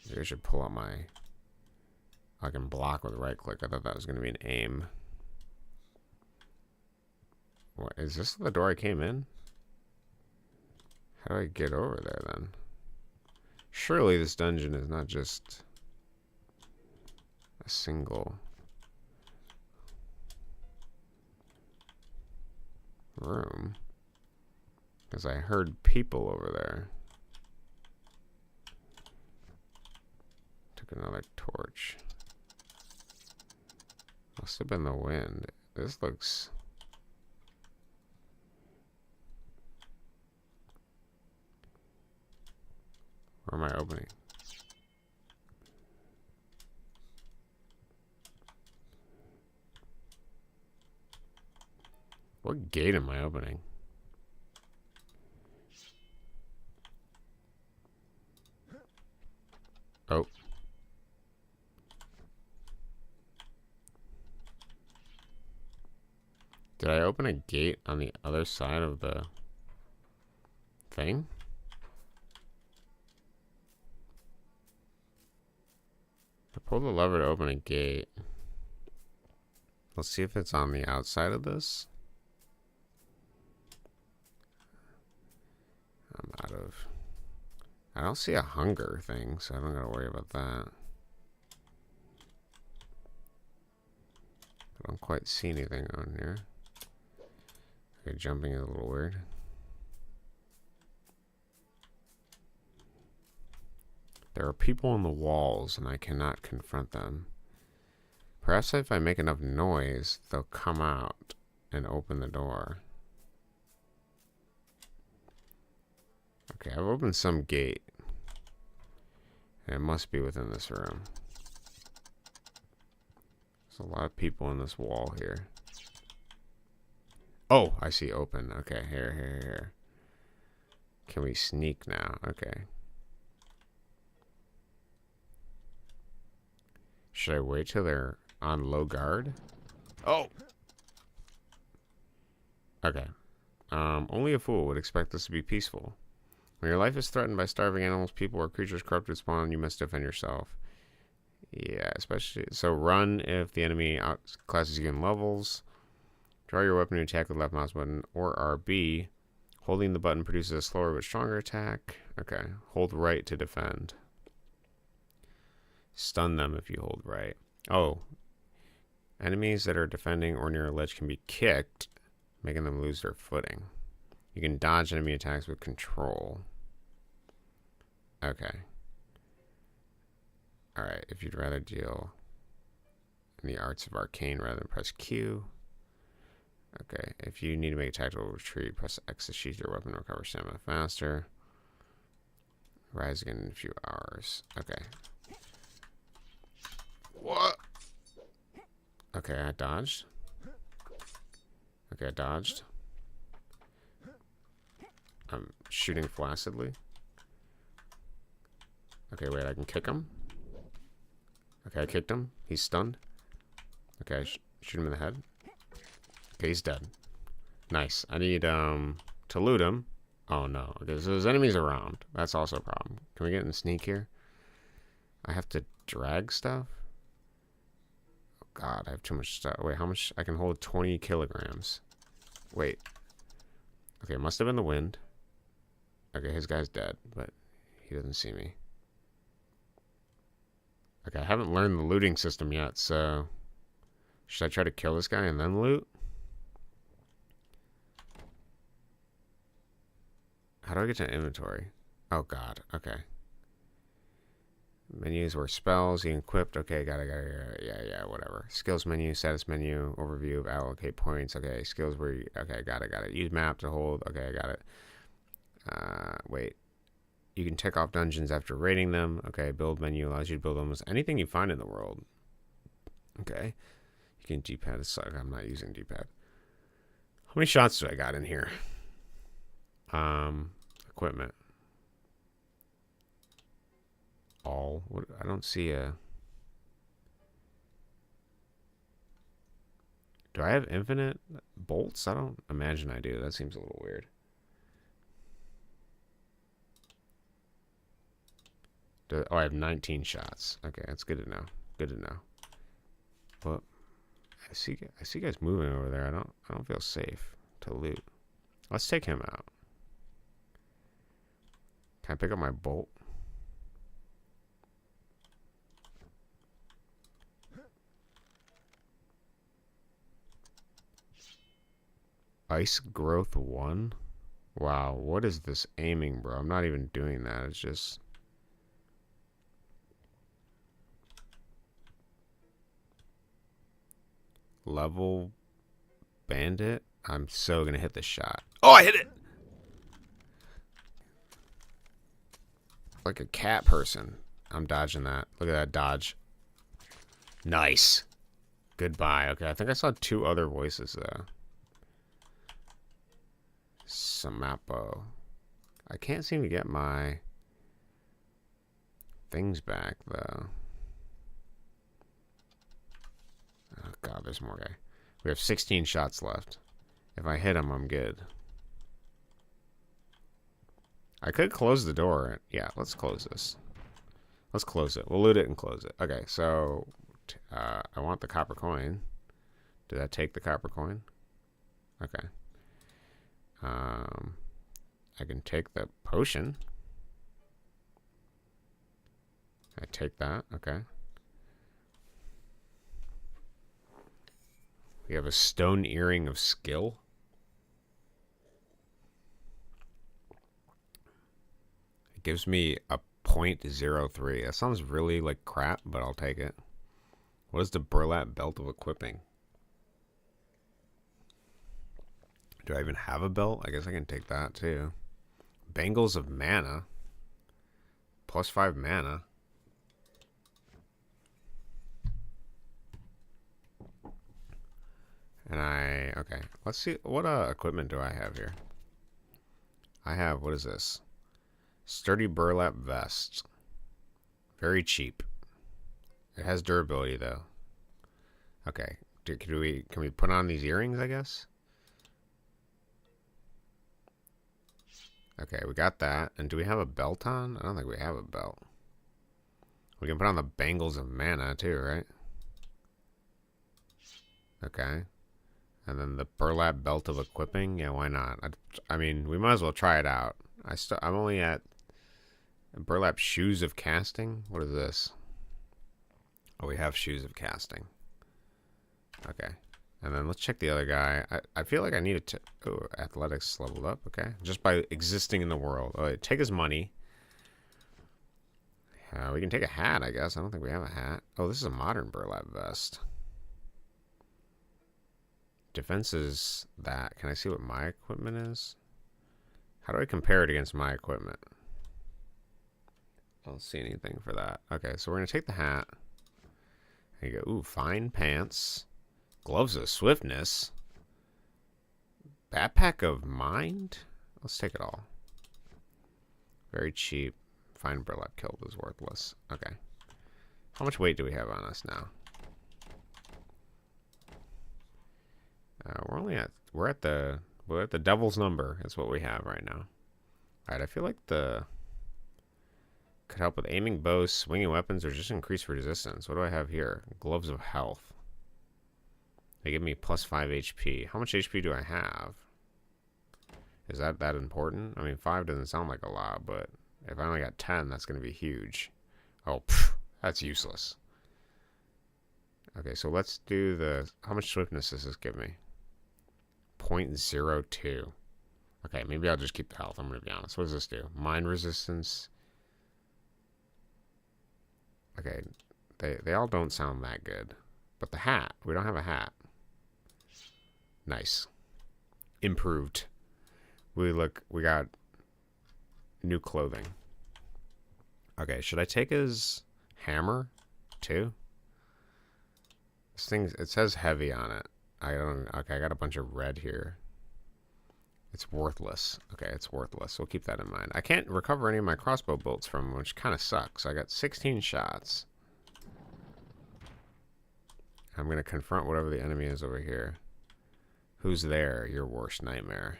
Maybe I should pull out my... I can block with right click. I thought that was going to be an aim. What, is this the door I came in? How do I get over there then? Surely this dungeon is not just a single room. Because I heard people over there. Took another torch. Must have been the wind. This looks... Where am I opening? What gate am I opening? Oh. Did I open a gate on the other side of the thing? I pulled the lever to open a gate. Let's see if it's on the outside of this. I'm out of... I don't see a hunger thing, so I don't gotta worry about that. I don't quite see anything on here. Okay, jumping is a little weird. There are people on the walls, and I cannot confront them. Perhaps if I make enough noise, they'll come out and open the door. Okay, I've opened some gate. And it must be within this room. There's a lot of people in this wall here. Oh, I see open. Okay, here. Can we sneak now? Okay. Should I wait till they're on low guard? Oh! Okay. Only a fool would expect this to be peaceful. When your life is threatened by starving animals, people, or creatures corrupted spawn, you must defend yourself. Yeah, especially... So run if the enemy outclasses you in levels. Draw your weapon to attack with left mouse button or RB. Holding the button produces a slower but stronger attack. Okay. Hold right to defend. Stun them if you hold right. Oh. Enemies that are defending or near a ledge can be kicked, making them lose their footing. You can dodge enemy attacks with control. Okay. Alright, if you'd rather deal in the arts of arcane rather than press Q. Okay, if you need to make a tactical retreat, press X to sheath your weapon, recover stamina faster. Rise again in a few hours. Okay. What? Okay, I dodged. Okay, I dodged. I'm shooting flaccidly. Okay, wait, I can kick him. Okay, I kicked him. He's stunned. Okay, shoot him in the head. Okay, he's dead. Nice. I need, to loot him. Oh, no. Okay, so there's enemies around. That's also a problem. Can we get in the sneak here? I have to drag stuff? Oh, God, I have too much stuff. Wait, how much? I can hold 20 kilograms. Wait. Okay, it must have been the wind. Okay, his guy's dead, but he doesn't see me. Okay, I haven't learned the looting system yet, so Should I try to kill this guy and then loot? How do I get to inventory? Oh god, okay. Menus were spells, you equipped. Okay, got it. Yeah, whatever. Skills menu, status menu, overview of allocate points. Okay, skills where you, okay, got it. Use map to hold. Okay, I got it. Wait. You can tick off dungeons after raiding them. Okay, build menu allows you to build almost anything you find in the world. Okay. You can D-pad. I'm not using D-pad. How many shots do I got in here? Equipment. All. What, I don't see a... Do I have infinite bolts? I don't imagine I do. That seems a little weird. Oh, I have 19 shots. Okay, that's good to know. Good to know. Well, I see guys moving over there. I don't feel safe to loot. Let's take him out. Can I pick up my bolt? Ice growth 1? Wow, what is this aiming, bro? I'm not even doing that. It's just... Level bandit? I'm so gonna hit the shot. Oh, I hit it! Like a cat person. I'm dodging that. Look at that dodge. Nice. Goodbye. Okay, I think I saw 2 other voices though. Samapo. I can't seem to get my things back though. Oh god, there's more guy. We have 16 shots left. If I hit him, I'm good. I could close the door. Yeah, let's close this. Let's close it. We'll loot it and close it. Okay, so I want the copper coin. Did that take the copper coin? Okay. I can take the potion. I take that. Okay. We have a stone earring of skill. It gives me a 0.03. That sounds really like crap, but I'll take it. What is the burlap belt of equipping? Do I even have a belt? I guess I can take that too. Bangles of mana. +5 mana. And okay, let's see, what equipment do I have here? I have, what is this? Sturdy burlap vest. Very cheap. It has durability though. Okay, can we put on these earrings, I guess? Okay, we got that. And do we have a belt on? I don't think we have a belt. We can put on the bangles of mana too, right? Okay. And then the burlap belt of equipping. Yeah, why not? I mean, we might as well try it out. I'm only at burlap shoes of casting. What is this? Oh, we have shoes of casting. Okay. And then let's check the other guy. I feel like I need to... Oh, athletics leveled up. Okay. Just by existing in the world. Oh, take his money. We can take a hat, I guess. I don't think we have a hat. Oh, this is a modern burlap vest. Defense is that. Can I see what my equipment is? How do I compare it against my equipment? I don't see anything for that. Okay, so we're going to take the hat. There you go. Ooh, fine pants. Gloves of swiftness. Backpack of mind? Let's take it all. Very cheap. Fine burlap kilt is worthless. Okay. How much weight do we have on us now? We're at the devil's number. That's what we have right now. All right, I feel like could help with aiming bows, swinging weapons, or just increase resistance. What do I have here? Gloves of health. They give me +5 HP. How much HP do I have? Is that important? I mean, 5 doesn't sound like a lot, but if I only got 10, that's going to be huge. Oh, that's useless. Okay, so let's do the... How much swiftness does this give me? 0.02. Okay, maybe I'll just keep the health. I'm going to be honest. What does this do? Mind resistance. Okay, they all don't sound that good. But the hat. We don't have a hat. Nice. Improved. We got new clothing. Okay, should I take his hammer too? This thing, it says heavy on it. Okay, I got a bunch of red here. It's worthless. Okay, it's worthless. We'll keep that in mind. I can't recover any of my crossbow bolts from him, which kind of sucks. I got 16 shots. I'm going to confront whatever the enemy is over here. Who's there? Your worst nightmare.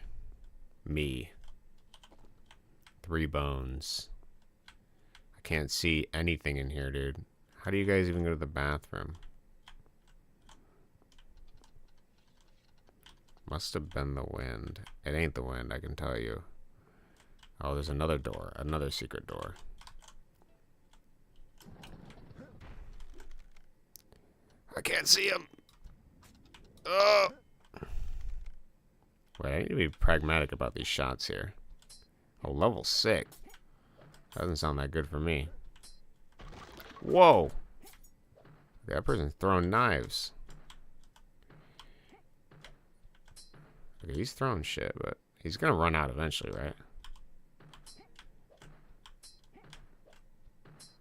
Me. 3 bones. I can't see anything in here, dude. How do you guys even go to the bathroom? Must have been the wind. It ain't the wind, I can tell you. Oh, there's another door. Another secret door. I can't see him. Oh! Wait, I need to be pragmatic about these shots here. Oh, level 6. Doesn't sound that good for me. Whoa! That person's throwing knives. Okay, he's throwing shit, but he's gonna run out eventually, right?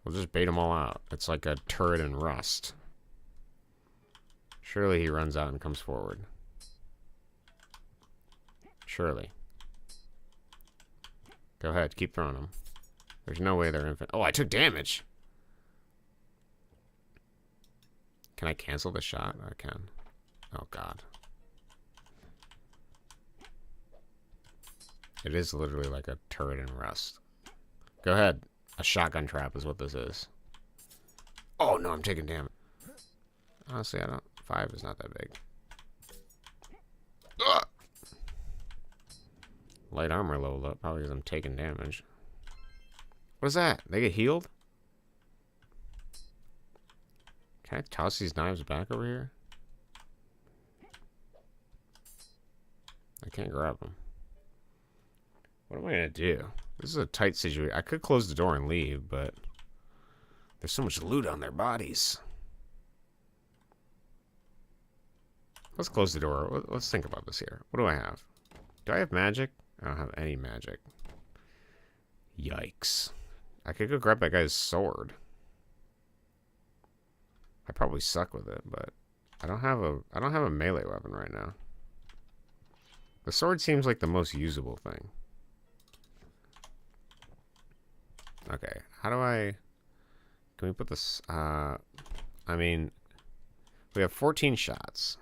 We'll just bait them all out. It's like a turret in Rust. Surely he runs out and comes forward. Surely. Go ahead, keep throwing them. There's no way they're infinite. Oh, I took damage! Can I cancel the shot? I can. Oh, God. It is literally like a turret in Rust. Go ahead. A shotgun trap is what this is. Oh, no, I'm taking damage. Honestly, 5 is not that big. Ugh! Light armor leveled up, probably because I'm taking damage. What is that? They get healed? Can I toss these knives back over here? I can't grab them. What am I going to do? This is a tight situation. I could close the door and leave, but there's so much loot on their bodies. Let's close the door. Let's think about this here. What do I have? Do I have magic? I don't have any magic. Yikes. I could go grab that guy's sword. I probably suck with it, but I don't have a melee weapon right now. The sword seems like the most usable thing. Okay, how do I... Can we put this... I mean... We have 14 shots.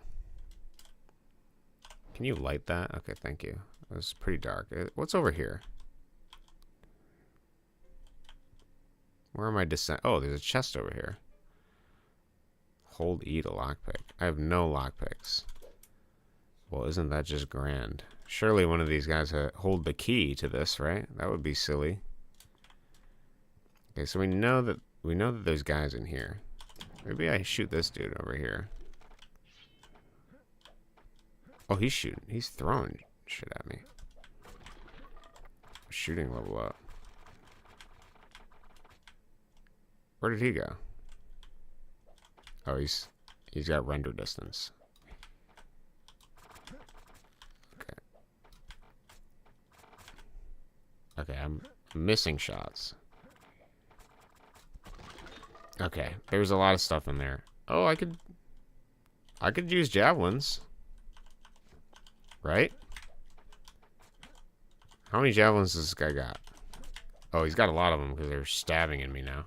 Can you light that? Okay, thank you. It was pretty dark. What's over here? Where am I descent? Oh, there's a chest over here. Hold E to lockpick. I have no lockpicks. Well, isn't that just grand? Surely one of these guys hold the key to this, right? That would be silly. Okay, so we know that there's guys in here. Maybe I shoot this dude over here. Oh, he's shooting. He's throwing shit at me. Shooting level up. Where did he go? Oh, he's got render distance. Okay. Okay, I'm missing shots. Okay, there's a lot of stuff in there. Oh, I could use javelins. Right? How many javelins does this guy got? Oh, he's got a lot of them because they're stabbing at me now.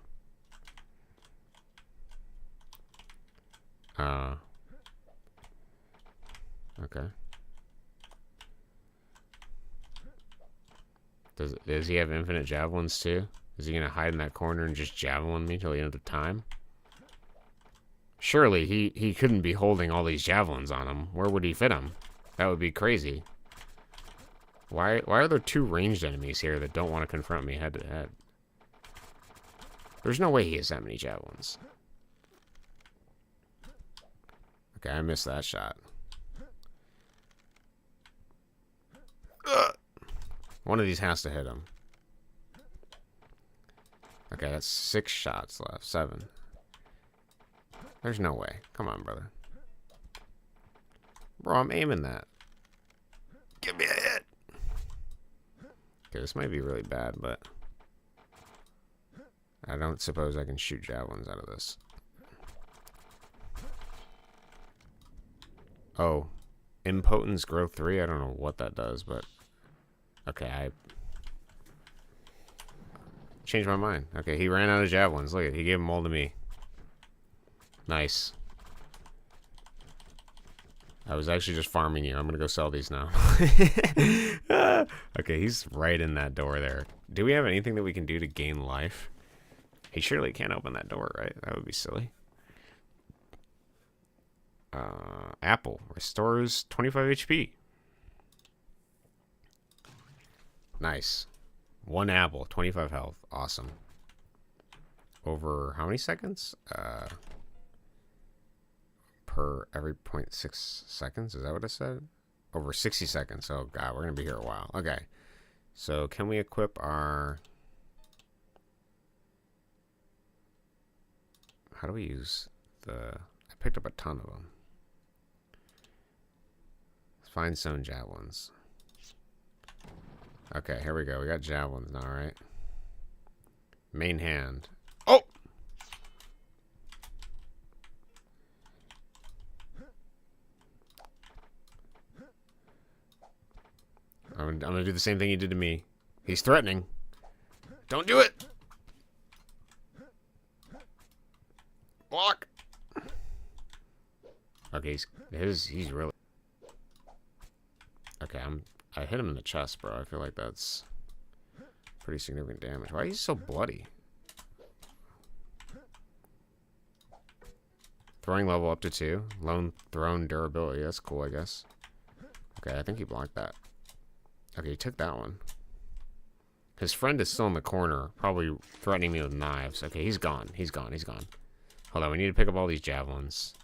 Okay. Does he have infinite javelins too? Is he gonna hide in that corner and just javelin me till the end of time? Surely he couldn't be holding all these javelins on him. Where would he fit them? That would be crazy. Why are there 2 ranged enemies here that don't want to confront me head to head? There's no way he has that many javelins. Okay, I missed that shot. One of these has to hit him. Okay, that's 6 shots left. 7. There's no way. Come on, brother. Bro, I'm aiming that. Give me a hit. Okay, this might be really bad, but I don't suppose I can shoot javelins out of this. Oh, impotence growth 3. I don't know what that does, but okay, I changed my mind. Okay, he ran out of javelins. Look at, he gave them all to me. Nice. I was actually just farming you. I'm gonna go sell these now. Okay, he's right in that door there. Do we have anything that we can do to gain life? He surely can't open that door, right? That would be silly. Apple restores 25 HP. Nice. 1 apple, 25 health. Awesome. Over how many seconds? Per every 0.6 seconds. Is that what it said? Over 60 seconds. Oh, God, we're going to be here a while. Okay. So, can we equip our... How do we use the... I picked up a ton of them. Fine sewn javelins. Okay, here we go. We got javelins now, right? Main hand. Oh! I'm gonna do the same thing he did to me. He's threatening. Don't do it! Block! Okay, he's really... Okay, I hit him in the chest, bro. I feel like that's pretty significant damage. Why is he so bloody? Throwing level up to 2. Lone thrown durability. That's cool, I guess. Okay, I think he blocked that. Okay, he took that one. His friend is still in the corner, probably threatening me with knives. Okay, he's gone. He's gone. He's gone. Hold on, we need to pick up all these javelins.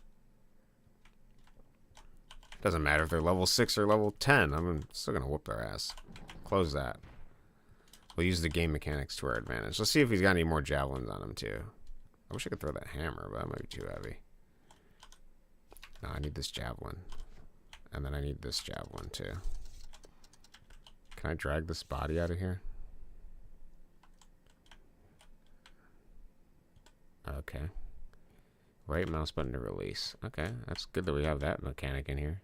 Doesn't matter if they're level 6 or level 10. I'm still going to whoop their ass. Close that. We'll use the game mechanics to our advantage. Let's see if he's got any more javelins on him, too. I wish I could throw that hammer, but that might be too heavy. No, I need this javelin. And then I need this javelin, too. Can I drag this body out of here? Okay. Right mouse button to release. Okay, that's good that we have that mechanic in here.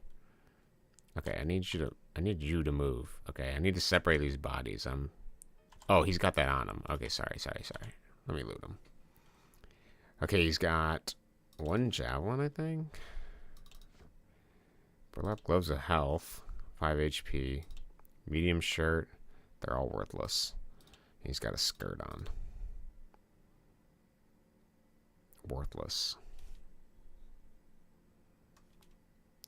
Okay, I need you to move. Okay, I need to separate these bodies. Oh, he's got that on him. Okay, sorry. Let me loot him. Okay, he's got 1 javelin, I think. Burlap gloves of health, 5 HP. Medium shirt, they're all worthless. He's got a skirt on. Worthless.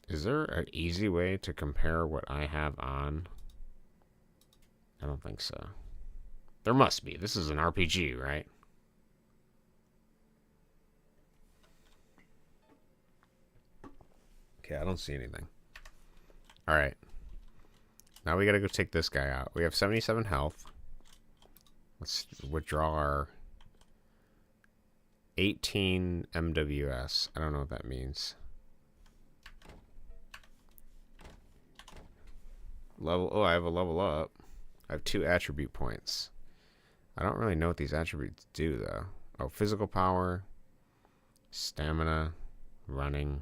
Is there an easy way to compare what I have on? I don't think so. There must be. This is an RPG, right? Okay, I don't see anything. Alright. Now we gotta go take this guy out. We have 77 health. Let's withdraw our 18 MWS. I don't know what that means. Level. Oh, I have a level up. I have 2 attribute points. I don't really know what these attributes do, though. Oh, physical power, stamina, running,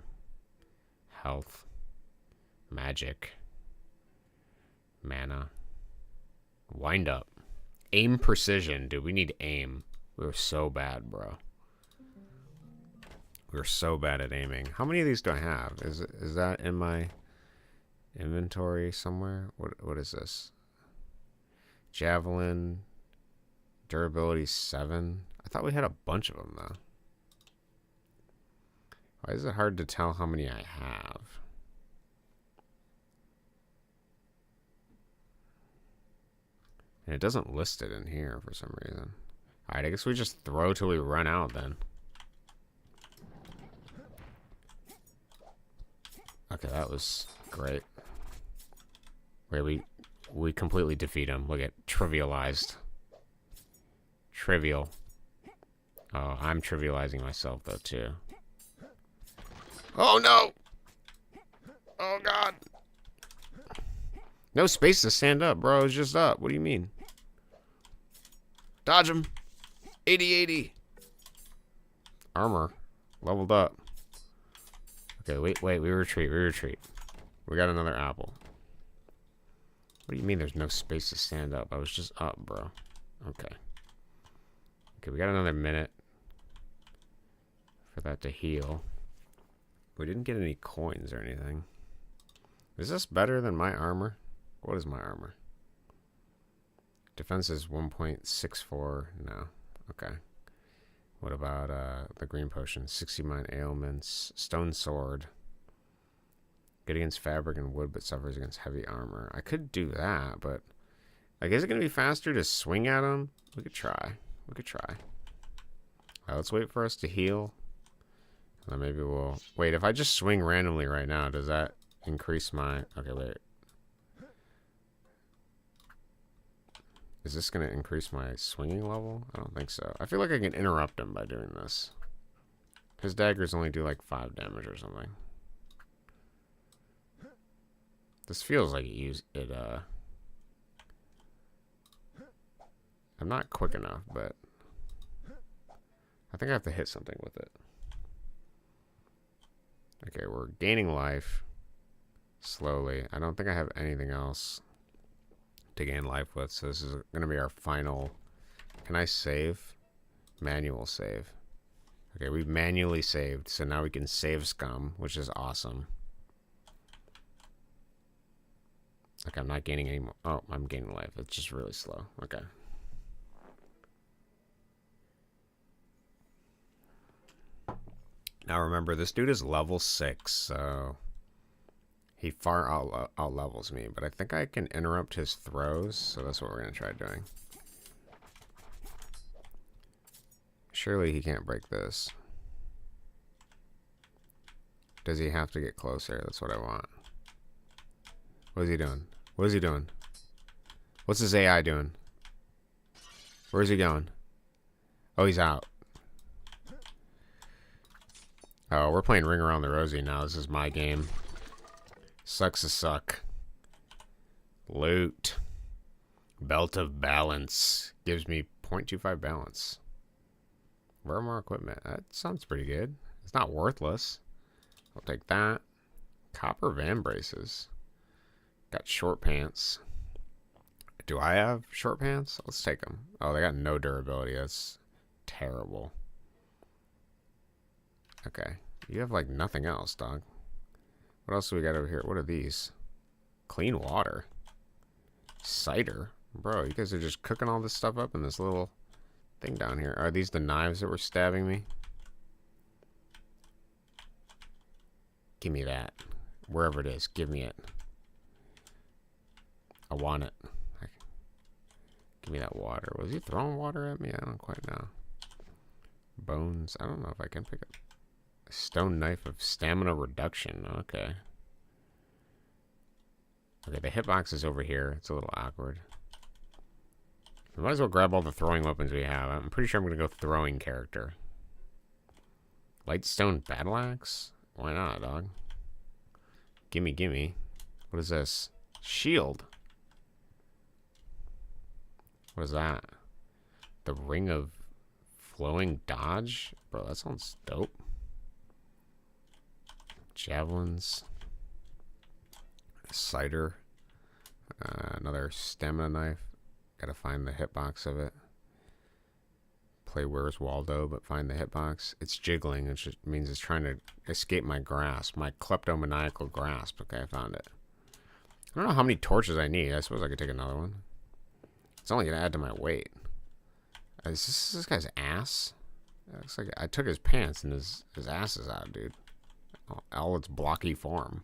health, magic, mana, wind up, aim precision. Dude, we need aim. We're so bad, bro. We're so bad at aiming. How many of these do I have? Is that in my inventory somewhere? What is this? Javelin, durability 7. I thought we had a bunch of them though. Why is it hard to tell how many I have? And it doesn't list it in here for some reason. Alright, I guess we just throw till we run out then. Okay, that was great. Wait, we completely defeat him. Look at trivialized. Trivial. Oh, I'm trivializing myself though too. Oh no! Oh god! No space to stand up, bro. It's just up. What do you mean? Dodge him. 80-80. Armor. Leveled up. Okay, wait. We retreat. We got another apple. What do you mean there's no space to stand up? I was just up, bro. Okay. Okay, we got another minute for that to heal. We didn't get any coins or anything. Is this better than my armor? What is my armor? Defense is 1.64. No. Okay. What about the green potion? 69 ailments. Stone sword. Good against fabric and wood, but suffers against heavy armor. I could do that, but like, is it going to be faster to swing at him? We could try. Let's wait for us to heal. And then maybe we'll... Wait, if I just swing randomly right now, does that increase my... Okay, wait. Is this going to increase my swinging level? I don't think so. I feel like I can interrupt him by doing this. His daggers only do like 5 damage or something. This feels like I'm not quick enough, but I think I have to hit something with it. Okay, we're gaining life slowly. I don't think I have anything else to gain life with, so this is going to be our final. Can I save? Manual save. Okay, we manually saved, so now we can save scum, which is awesome. Okay, I'm not gaining any more. Oh, I'm gaining life. It's just really slow. Okay. Now remember, this dude is level 6, so he far out levels me. But I think I can interrupt his throws, so that's what we're going to try doing. Surely he can't break this. Does he have to get closer? That's what I want. What is he doing? What is he doing? What's his AI doing? Where's he going? Oh, he's out. Oh, we're playing Ring Around the Rosie now. This is my game. Sucks to suck. Loot. Belt of Balance. Gives me 0.25 balance. Wear more equipment. That sounds pretty good. It's not worthless. I'll take that. Copper van braces. Got short pants. Do I have short pants? Let's take them. Oh, they got no durability. That's terrible. Okay. You have like nothing else, dog. What else do we got over here? What are these? Clean water. Cider. Bro, you guys are just cooking all this stuff up in this little thing down here. Are these the knives that were stabbing me? Give me that. Wherever it is, give me it. I want it. Give me that water. Was he throwing water at me? I don't quite know. Bones. I don't know if I can pick up. A stone knife of stamina reduction. Okay. Okay, the hitbox is over here. It's a little awkward. We might as well grab all the throwing weapons we have. I'm pretty sure I'm going to go throwing character. Lightstone battle axe? Why not, dog? Gimme, gimme. What is this? Shield. What is that? The ring of flowing dodge? Bro, that sounds dope. Javelins. Cider. Another stamina knife. Gotta find the hitbox of it. Play Where's Waldo, but find the hitbox. It's jiggling, which means it's trying to escape my grasp. My kleptomaniacal grasp. Okay, I found it. I don't know how many torches I need. I suppose I could take another one. It's only going to add to my weight. Is this guy's ass? It looks like I took his pants and his ass is out, dude. All its blocky form.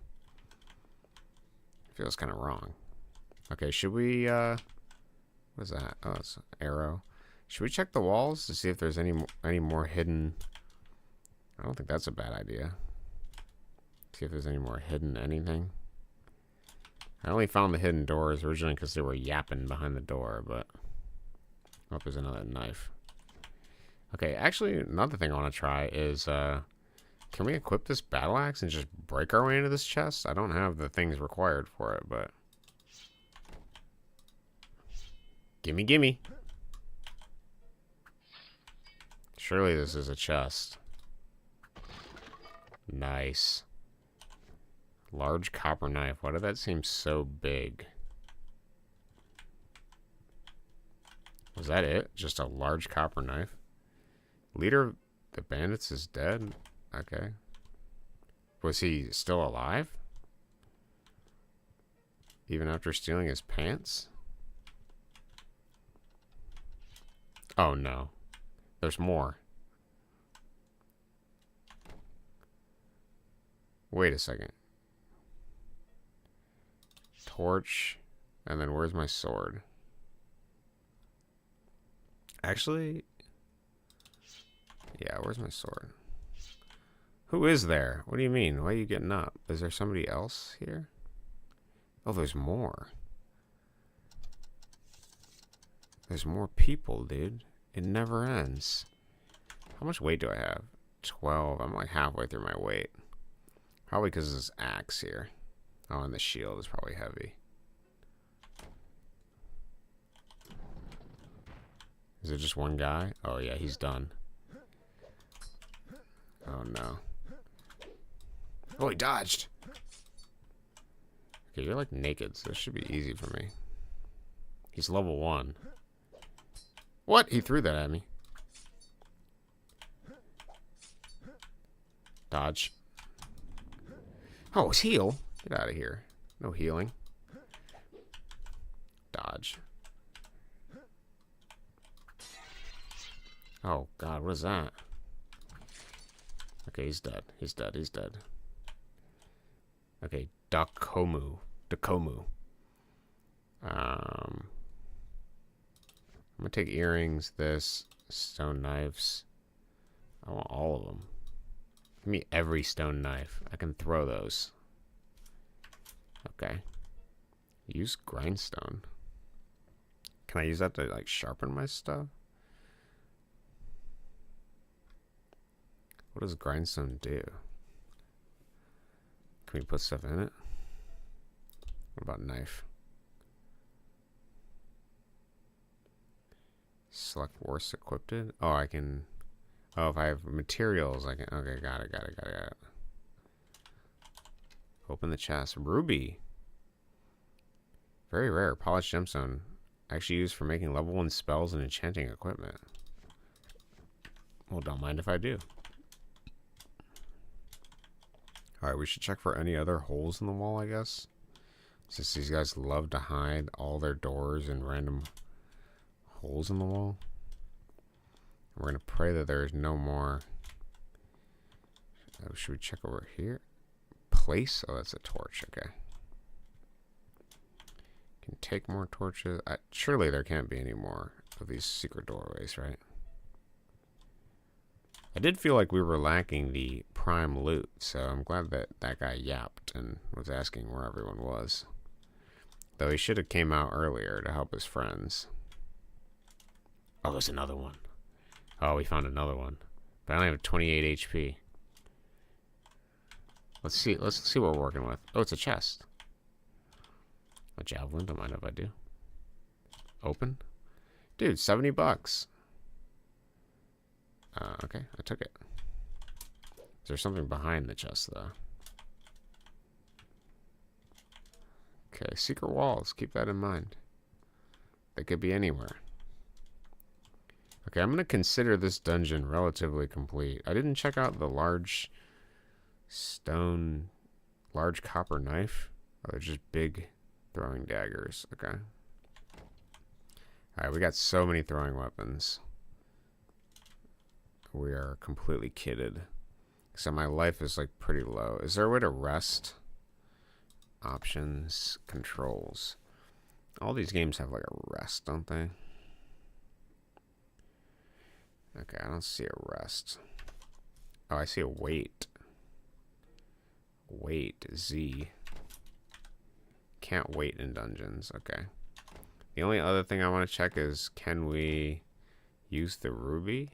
Feels kind of wrong. Okay, should we, what is that? Oh, it's an arrow. Should we check the walls to see if there's any more hidden... I don't think that's a bad idea. See if there's any more hidden anything. I only found the hidden doors originally because they were yapping behind the door, but... Oh, there's another knife. Okay, actually, another thing I want to try is, can we equip this battle axe and just break our way into this chest? I don't have the things required for it, but... Gimme, gimme. Surely this is a chest. Nice. Large copper knife. Why did that seem so big? Was that it? Just a large copper knife? Leader of the bandits is dead? Okay. Was he still alive? Even after stealing his pants? Oh no. There's more. Wait a second. Torch. And then where's my sword? Actually... Yeah, where's my sword? Who is there? What do you mean? Why are you getting up? Is there somebody else here? Oh, there's more. There's more people, dude. It never ends. How much weight do I have? 12. I'm like halfway through my weight. Probably because of this axe here. Oh, and the shield is probably heavy. Is it just one guy? Oh, yeah, he's done. Oh, no. Oh, he dodged! Okay, you're like naked, so this should be easy for me. He's level 1. What? He threw that at me. Dodge. Oh, it's heal. Get out of here. No healing. Dodge. Oh, God, what is that? Okay, he's dead. He's dead. He's dead. Okay, Dakomu. I'm gonna take earrings, this, stone knives. I want all of them. Give me every stone knife. I can throw those. Okay. Use grindstone. Can I use that to, like, sharpen my stuff? What does grindstone do? Can we put stuff in it? What about knife? Select worst equipped. Oh, I can... Oh, if I have materials, I can... Okay, got it. Open the chest. Ruby. Very rare. Polished gemstone. Actually used for making level 1 spells and enchanting equipment. Well, don't mind if I do. Alright, we should check for any other holes in the wall, I guess. Since these guys love to hide all their doors and random holes in the wall. We're going to pray that there's no more. Should we check over here? Place? Oh, that's a torch. Okay. Can take more torches. Surely there can't be any more of these secret doorways, right? I did feel like we were lacking the prime loot, so I'm glad that that guy yapped and was asking where everyone was. Though he should have came out earlier to help his friends. Oh, there's another one. Oh, we found another one. But I only have 28 HP. Let's see what we're working with. Oh, it's a chest. A javelin, don't mind if I do. Open? Dude, 70 bucks. Okay, I took it. Is there something behind the chest, though? Okay, secret walls. Keep that in mind. They could be anywhere. Okay, I'm going to consider this dungeon relatively complete. I didn't check out the large copper knife. Oh, they're just big throwing daggers. Okay. Alright, we got so many throwing weapons. We are completely kitted. So my life is like pretty low. Is there a way to rest? Options, controls. All these games have like a rest, don't they? Okay, I don't see a rest. Oh, I see a wait. Wait, Z. Can't wait in dungeons. Okay. The only other thing I want to check is, can we use the ruby?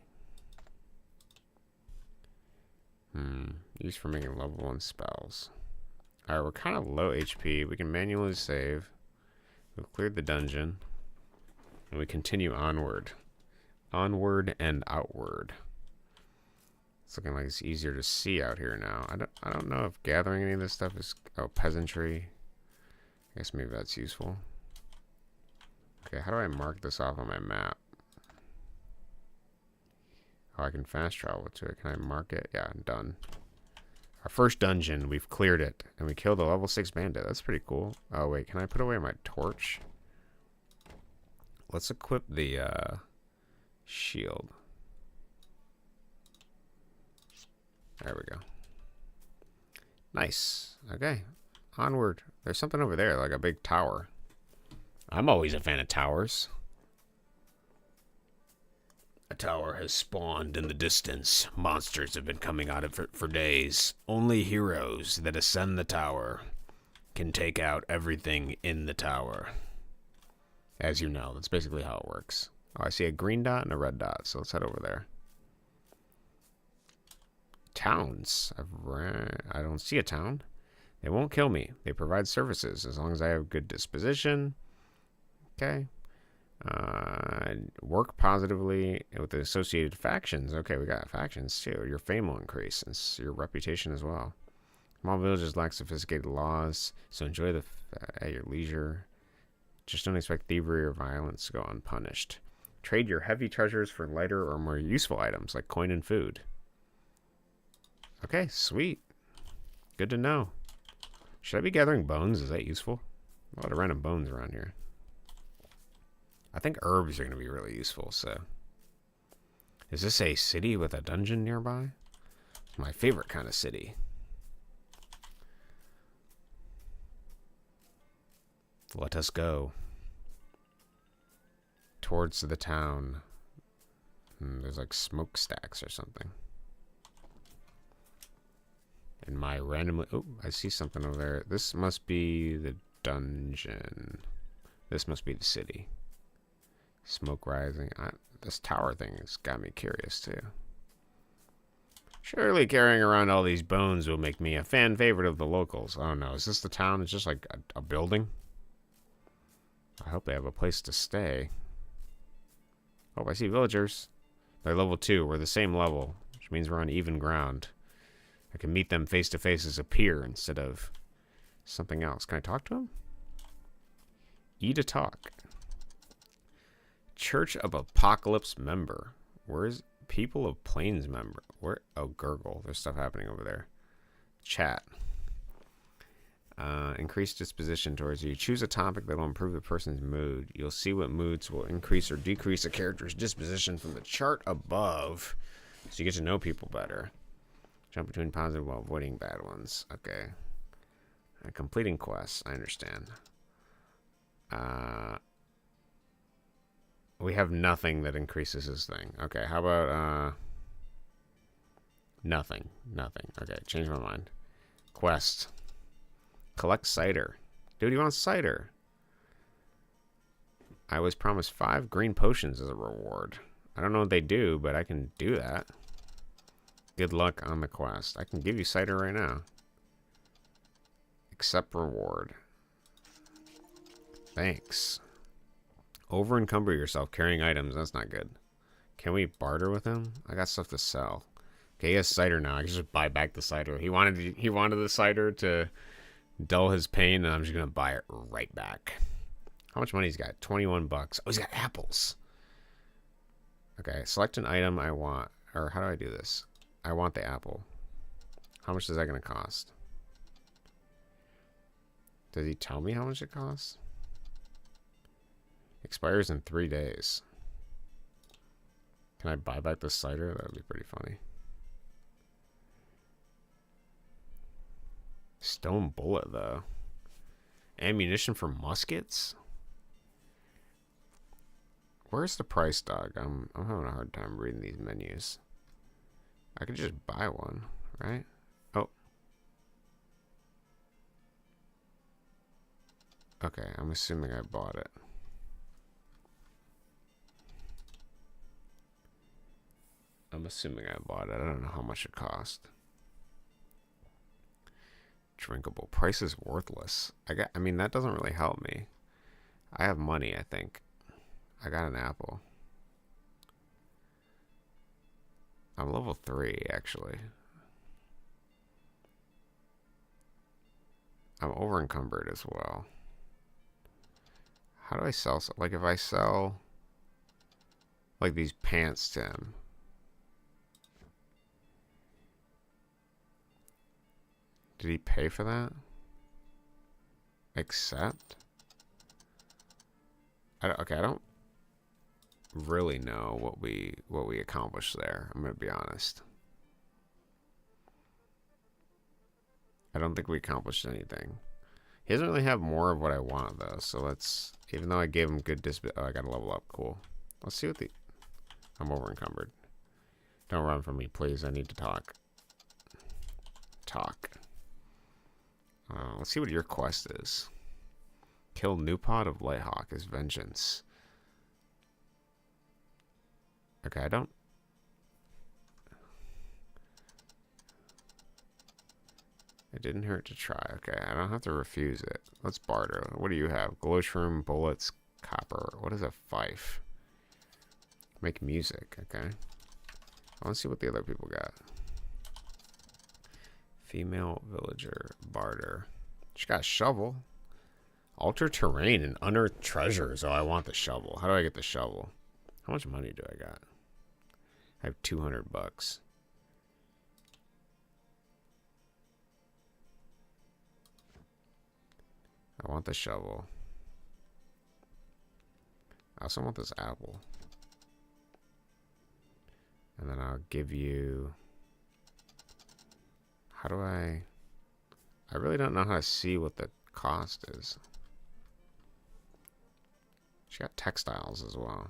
Used for making level 1 spells. Alright, we're kind of low HP. We can manually save. We've cleared the dungeon. And we continue onward. Onward and outward. It's looking like it's easier to see out here now. I don't know if gathering any of this stuff is... Oh, peasantry. I guess maybe that's useful. Okay, how do I mark this off on my map? Oh, I can fast travel to it. Can I mark it? Yeah, I'm done. Our first dungeon, we've cleared it. And we killed a level 6 bandit. That's pretty cool. Oh, wait, can I put away my torch? Let's equip the shield. There we go. Nice. Okay. Onward. There's something over there, like a big tower. I'm always a fan of towers. A tower has spawned in the distance. Monsters have been coming out of it for days. Only heroes that ascend the tower can take out everything in the tower. As you know, that's basically how it works. Oh, I see a green dot and a red dot, so let's head over there. Towns. I don't see a town. They won't kill me. They provide services as long as I have good disposition. Okay. Work positively with the associated factions. Okay, we got factions too. Your fame will increase and your reputation as well. Small villages lack sophisticated laws, so enjoy the at your leisure. Just don't expect thievery or violence to go unpunished. Trade your heavy treasures for lighter or more useful items like coin and food. Okay, sweet. Good to know. Should I be gathering bones? Is that useful? A lot of random bones around here. I think herbs are going to be really useful, so. Is this a city with a dungeon nearby? It's my favorite kind of city. Let us go. Towards the town. There's like smokestacks or something. And my randomly... Oh, I see something over there. This must be the dungeon. This must be the city. Smoke rising. This tower thing has got me curious, too. Surely carrying around all these bones will make me a fan favorite of the locals. Oh, no. Is this the town? It's just like a building? I hope they have a place to stay. Oh, I see villagers. They're level 2. We're the same level, which means we're on even ground. I can meet them face to face as a peer instead of something else. Can I talk to them? E to talk. Church of Apocalypse member. Where's People of Plains member? Where? Oh, gurgle. There's stuff happening over there. Chat. Increased disposition towards you. Choose a topic that will improve the person's mood. You'll see what moods will increase or decrease a character's disposition from the chart above. So you get to know people better. Jump between positive while avoiding bad ones. Okay. Completing quests. I understand. We have nothing that increases his thing. Okay, how about, nothing. Nothing. Okay, change my mind. Quest. Collect cider. Dude, he wants cider. I was promised 5 green potions as a reward. I don't know what they do, but I can do that. Good luck on the quest. I can give you cider right now. Accept reward. Thanks. Over encumber yourself carrying items. That's not good. Can we barter with him? I got stuff to sell. Okay, he has cider now. I can just buy back the cider. He wanted the cider to dull his pain, and I'm just gonna buy it right back. How much money he's got? 21 bucks. Oh, he's got apples. Okay, select an item I want. Or how do I do this? I want the apple. How much is that gonna cost? Does he tell me how much it costs? Expires in 3 days. Can I buy back the cider? That would be pretty funny. Stone bullet, though. Ammunition for muskets? Where's the price, dog? I'm having a hard time reading these menus. I could just buy one, right? Oh. Okay, I'm assuming I bought it. I'm assuming I bought it. I don't know how much it cost. Drinkable. Price is worthless. I mean, that doesn't really help me. I have money, I think. I got an apple. I'm level 3, actually. I'm over encumbered as well. How do I sell? Like, if I sell, like, these pants to him. Did he pay for that? Accept? Okay, I don't really know what we accomplished there. I'm gonna be honest. I don't think we accomplished anything. He doesn't really have more of what I want though, so let's. Even though I gave him good oh, I gotta level up. Cool. Let's see what the. I'm over encumbered. Don't run from me, please. I need to talk. Talk. Let's see what your quest is. Kill Newpod of Lighthawk as vengeance. Okay, I don't. It didn't hurt to try. Okay, I don't have to refuse it. Let's barter. What do you have? Glowshroom, bullets, copper. What is a fife? Make music. Okay. I want to see what the other people got. Female villager, barter. She got a shovel. Alter terrain and unearthed treasures. Oh, I want the shovel. How do I get the shovel? How much money do I got? I have 200 bucks. I want the shovel. I also want this apple. And then I'll give you... How do I really don't know how to see what the cost is. She got textiles as well.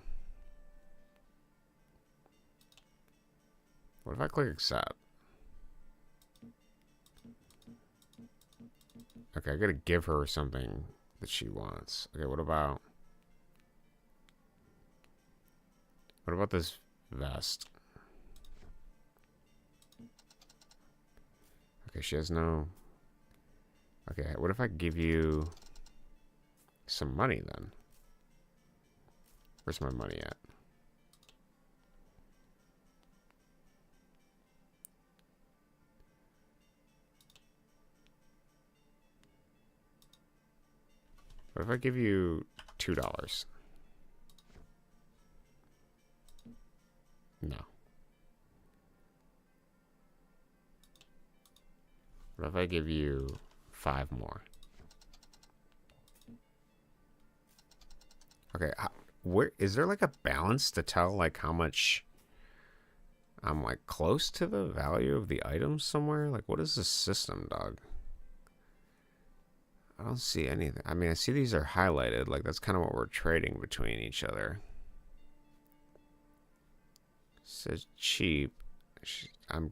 What if I click accept? Okay, I gotta give her something that she wants. Okay, what about this vest? Okay, she has no... Okay, what if I give you some money then? Where's my money at? What if I give you $2? No. What if I give you 5 more? Okay, where is there like a balance to tell like how much I'm like close to the value of the items somewhere? Like, what is this system, dog? I don't see anything. I mean, I see these are highlighted. Like, that's kind of what we're trading between each other. It says cheap. I'm,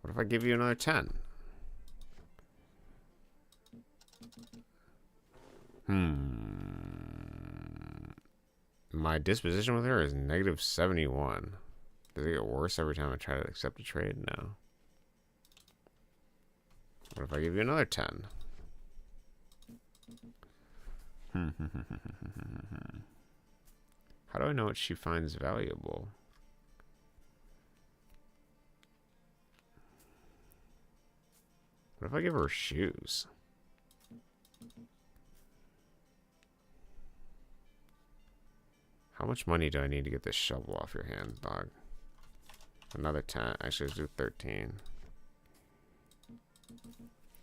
what if I give you another 10? My disposition with her is negative 71. Does it get worse every time I try to accept a trade? No. What if I give you another 10? How do I know what she finds valuable? What if I give her shoes? How much money do I need to get this shovel off your hands, dog? Another 10. Actually, let's do 13.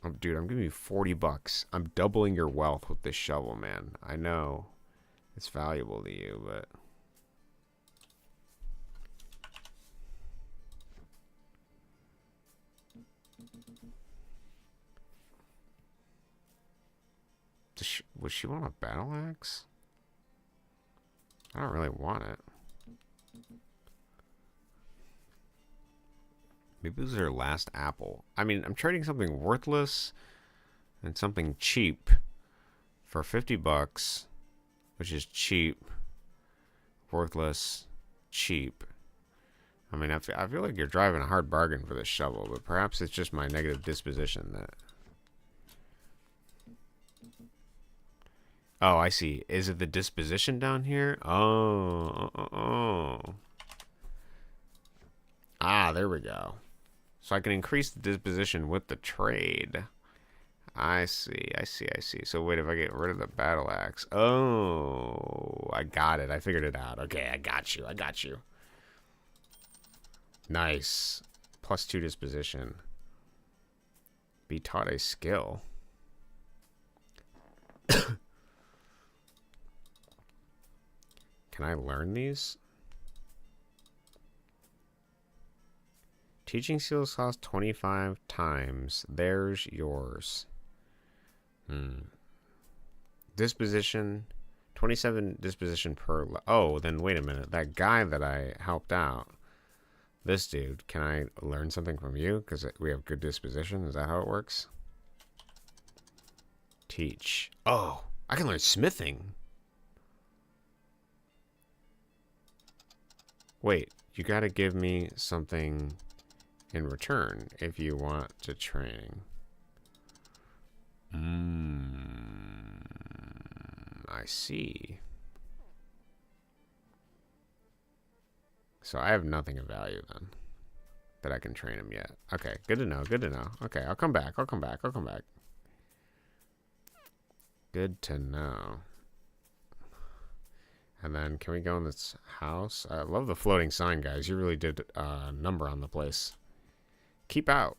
Oh, dude, I'm giving you 40 bucks. I'm doubling your wealth with this shovel, man. I know it's valuable to you, but... Would she want a battle axe? I don't really want it. Maybe this is her last apple. I mean, I'm trading something worthless and something cheap for 50 bucks, which is cheap, worthless, cheap. I mean, I feel like you're driving a hard bargain for this shovel, but perhaps it's just my negative disposition that... Oh, I see. Is it the disposition down here? Oh. Ah, there we go. So I can increase the disposition with the trade. I see. So wait, if I get rid of the battle axe. Oh, I got it. I figured it out. Okay, I got you. Nice. +2 disposition. Be taught a skill. Can I learn these? Teaching skills cost 25 times. There's yours. Disposition. 27 disposition per... Oh, then wait a minute. That guy that I helped out. This dude. Can I learn something from you? Because we have good disposition. Is that how it works? Teach. Oh, I can learn smithing. Wait, you gotta give me something in return if you want to train. I see. So I have nothing of value then that I can train him yet. Okay, good to know. Okay, I'll come back. Good to know. And then, can we go in this house? I love the floating sign, guys. You really did a number on the place. Keep out.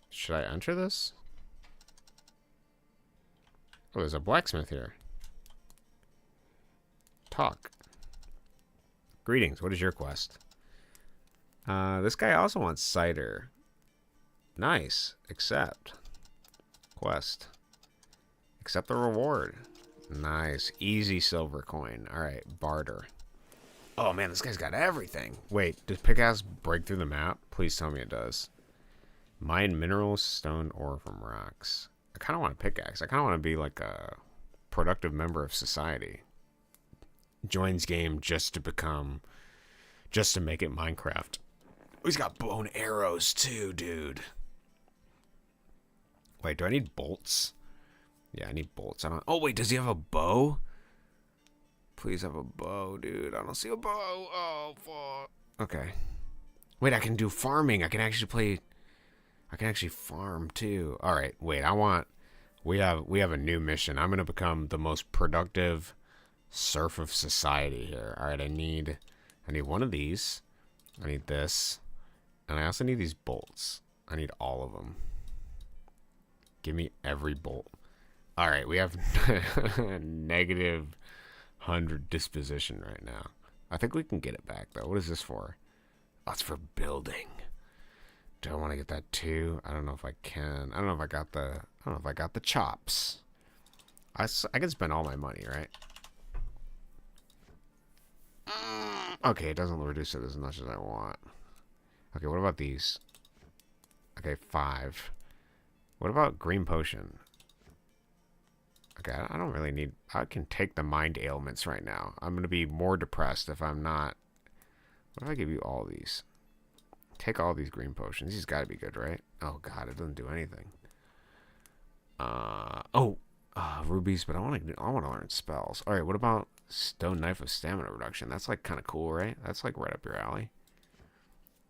Should I enter this? Oh, there's a blacksmith here. Talk. Greetings. What is your quest? This guy also wants cider. Nice. Accept. Quest. Accept the reward. Nice. Easy silver coin. Alright, barter. Oh man, this guy's got everything. Wait, does pickaxe break through the map? Please tell me it does. Mine minerals, stone, ore from rocks. I kind of want a pickaxe. I kind of want to be like a productive member of society. Joins game just to make it Minecraft. Oh, he's got bone arrows too, dude. Wait, do I need bolts? Yeah, I need bolts. Oh, wait, does he have a bow? Please have a bow, dude. I don't see a bow. Oh, fuck. Okay. Wait, I can do farming. I can actually farm, too. All right, wait. We have a new mission. I'm going to become the most productive serf of society here. All right, I need one of these. I need this. And I also need these bolts. I need all of them. Give me every bolt. Alright, we have negative 100 disposition right now. I think we can get it back, though. What is this for? Oh, it's for building. Do I want to get that, too? I don't know if I can. I don't know if I got the chops. I can spend all my money, right? Okay, it doesn't reduce it as much as I want. Okay, what about these? Okay, 5. What about green potion? Okay, I don't really need... I can take the mind ailments right now. I'm going to be more depressed if I'm not... What if I give you all these? Take all these green potions. These got to be good, right? Oh, God, it doesn't do anything. Rubies, but I want to learn spells. All right, what about stone knife of stamina reduction? That's, like, kind of cool, right? That's, like, right up your alley.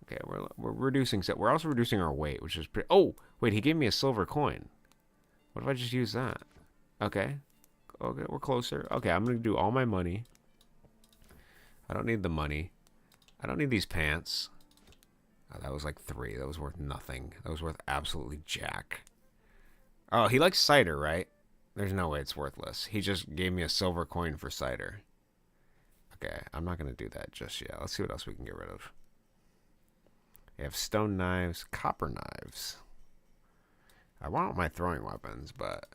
Okay, we're reducing... We're also reducing our weight, which is pretty... Oh, wait, he gave me a silver coin. What if I just use that? Okay, we're closer. Okay, I'm going to do all my money. I don't need the money. I don't need these pants. Oh, that was like 3. That was worth nothing. That was worth absolutely jack. Oh, he likes cider, right? There's no way it's worthless. He just gave me a silver coin for cider. Okay, I'm not going to do that just yet. Let's see what else we can get rid of. We have stone knives, copper knives. I want my throwing weapons, but...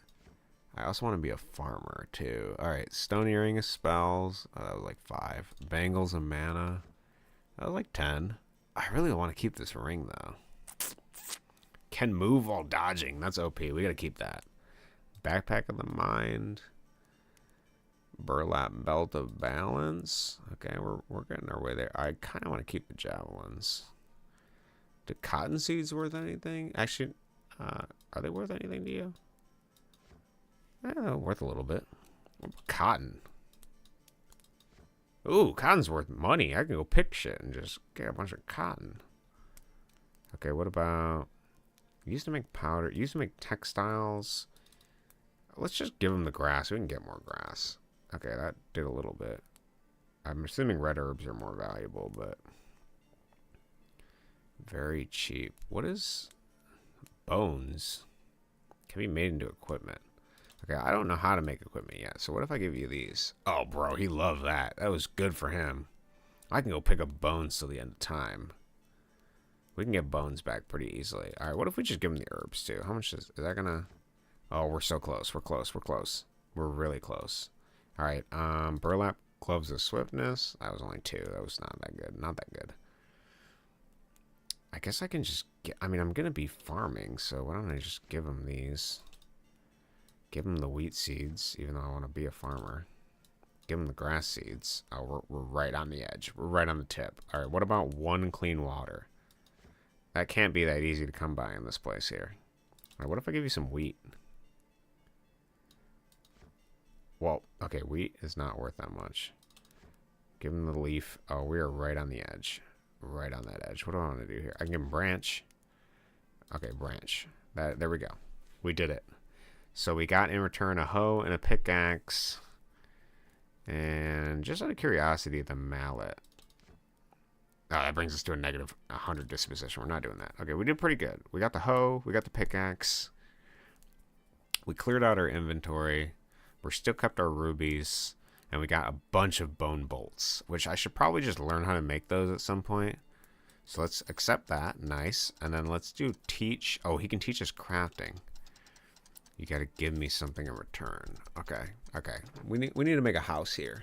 I also want to be a farmer, too. Alright, stone earring of spells. Oh, that was like 5. Bangles of mana. That was like 10. I really want to keep this ring, though. Can move while dodging. That's OP. We gotta keep that. Backpack of the mind. Burlap belt of balance. Okay, we're getting our way there. I kind of want to keep the javelins. Do cotton seeds worth anything? Actually, are they worth anything to you? I don't know, worth a little bit. Cotton. Ooh, cotton's worth money. I can go pick shit and just get a bunch of cotton. Okay, what about... Used to make powder. Used to make textiles. Let's just give them the grass. We can get more grass. Okay, that did a little bit. I'm assuming red herbs are more valuable, but... Very cheap. What is... Bones? Can be made into equipment. Okay, I don't know how to make equipment yet. So what if I give you these? Oh, bro, he loved that. That was good for him. I can go pick up bones till the end of time. We can get bones back pretty easily. All right, what if we just give him the herbs too? How much is that gonna... Oh, we're so close. We're close. We're close. We're really close. All right, burlap gloves of swiftness. That was only 2. That was not that good. Not that good. I guess I can just get... I mean, I'm gonna be farming, so why don't I just give him these? Give him the wheat seeds, even though I want to be a farmer. Give him the grass seeds. Oh, we're right on the edge. We're right on the tip. All right, what about 1 clean water? That can't be that easy to come by in this place here. All right, what if I give you some wheat? Well, okay, wheat is not worth that much. Give him the leaf. Oh, we are right on the edge. Right on that edge. What do I want to do here? I can give him branch. Okay, branch. There we go. We did it. So we got in return a hoe and a pickaxe. And just out of curiosity, the mallet. Oh, that brings us to a negative 100 disposition. We're not doing that. Okay, we did pretty good. We got the hoe. We got the pickaxe. We cleared out our inventory. We still kept our rubies. And we got a bunch of bone bolts, which I should probably just learn how to make those at some point. So let's accept that. Nice. And then let's do teach. Oh, he can teach us crafting. You got to give me something in return. Okay. Okay. We need to make a house here.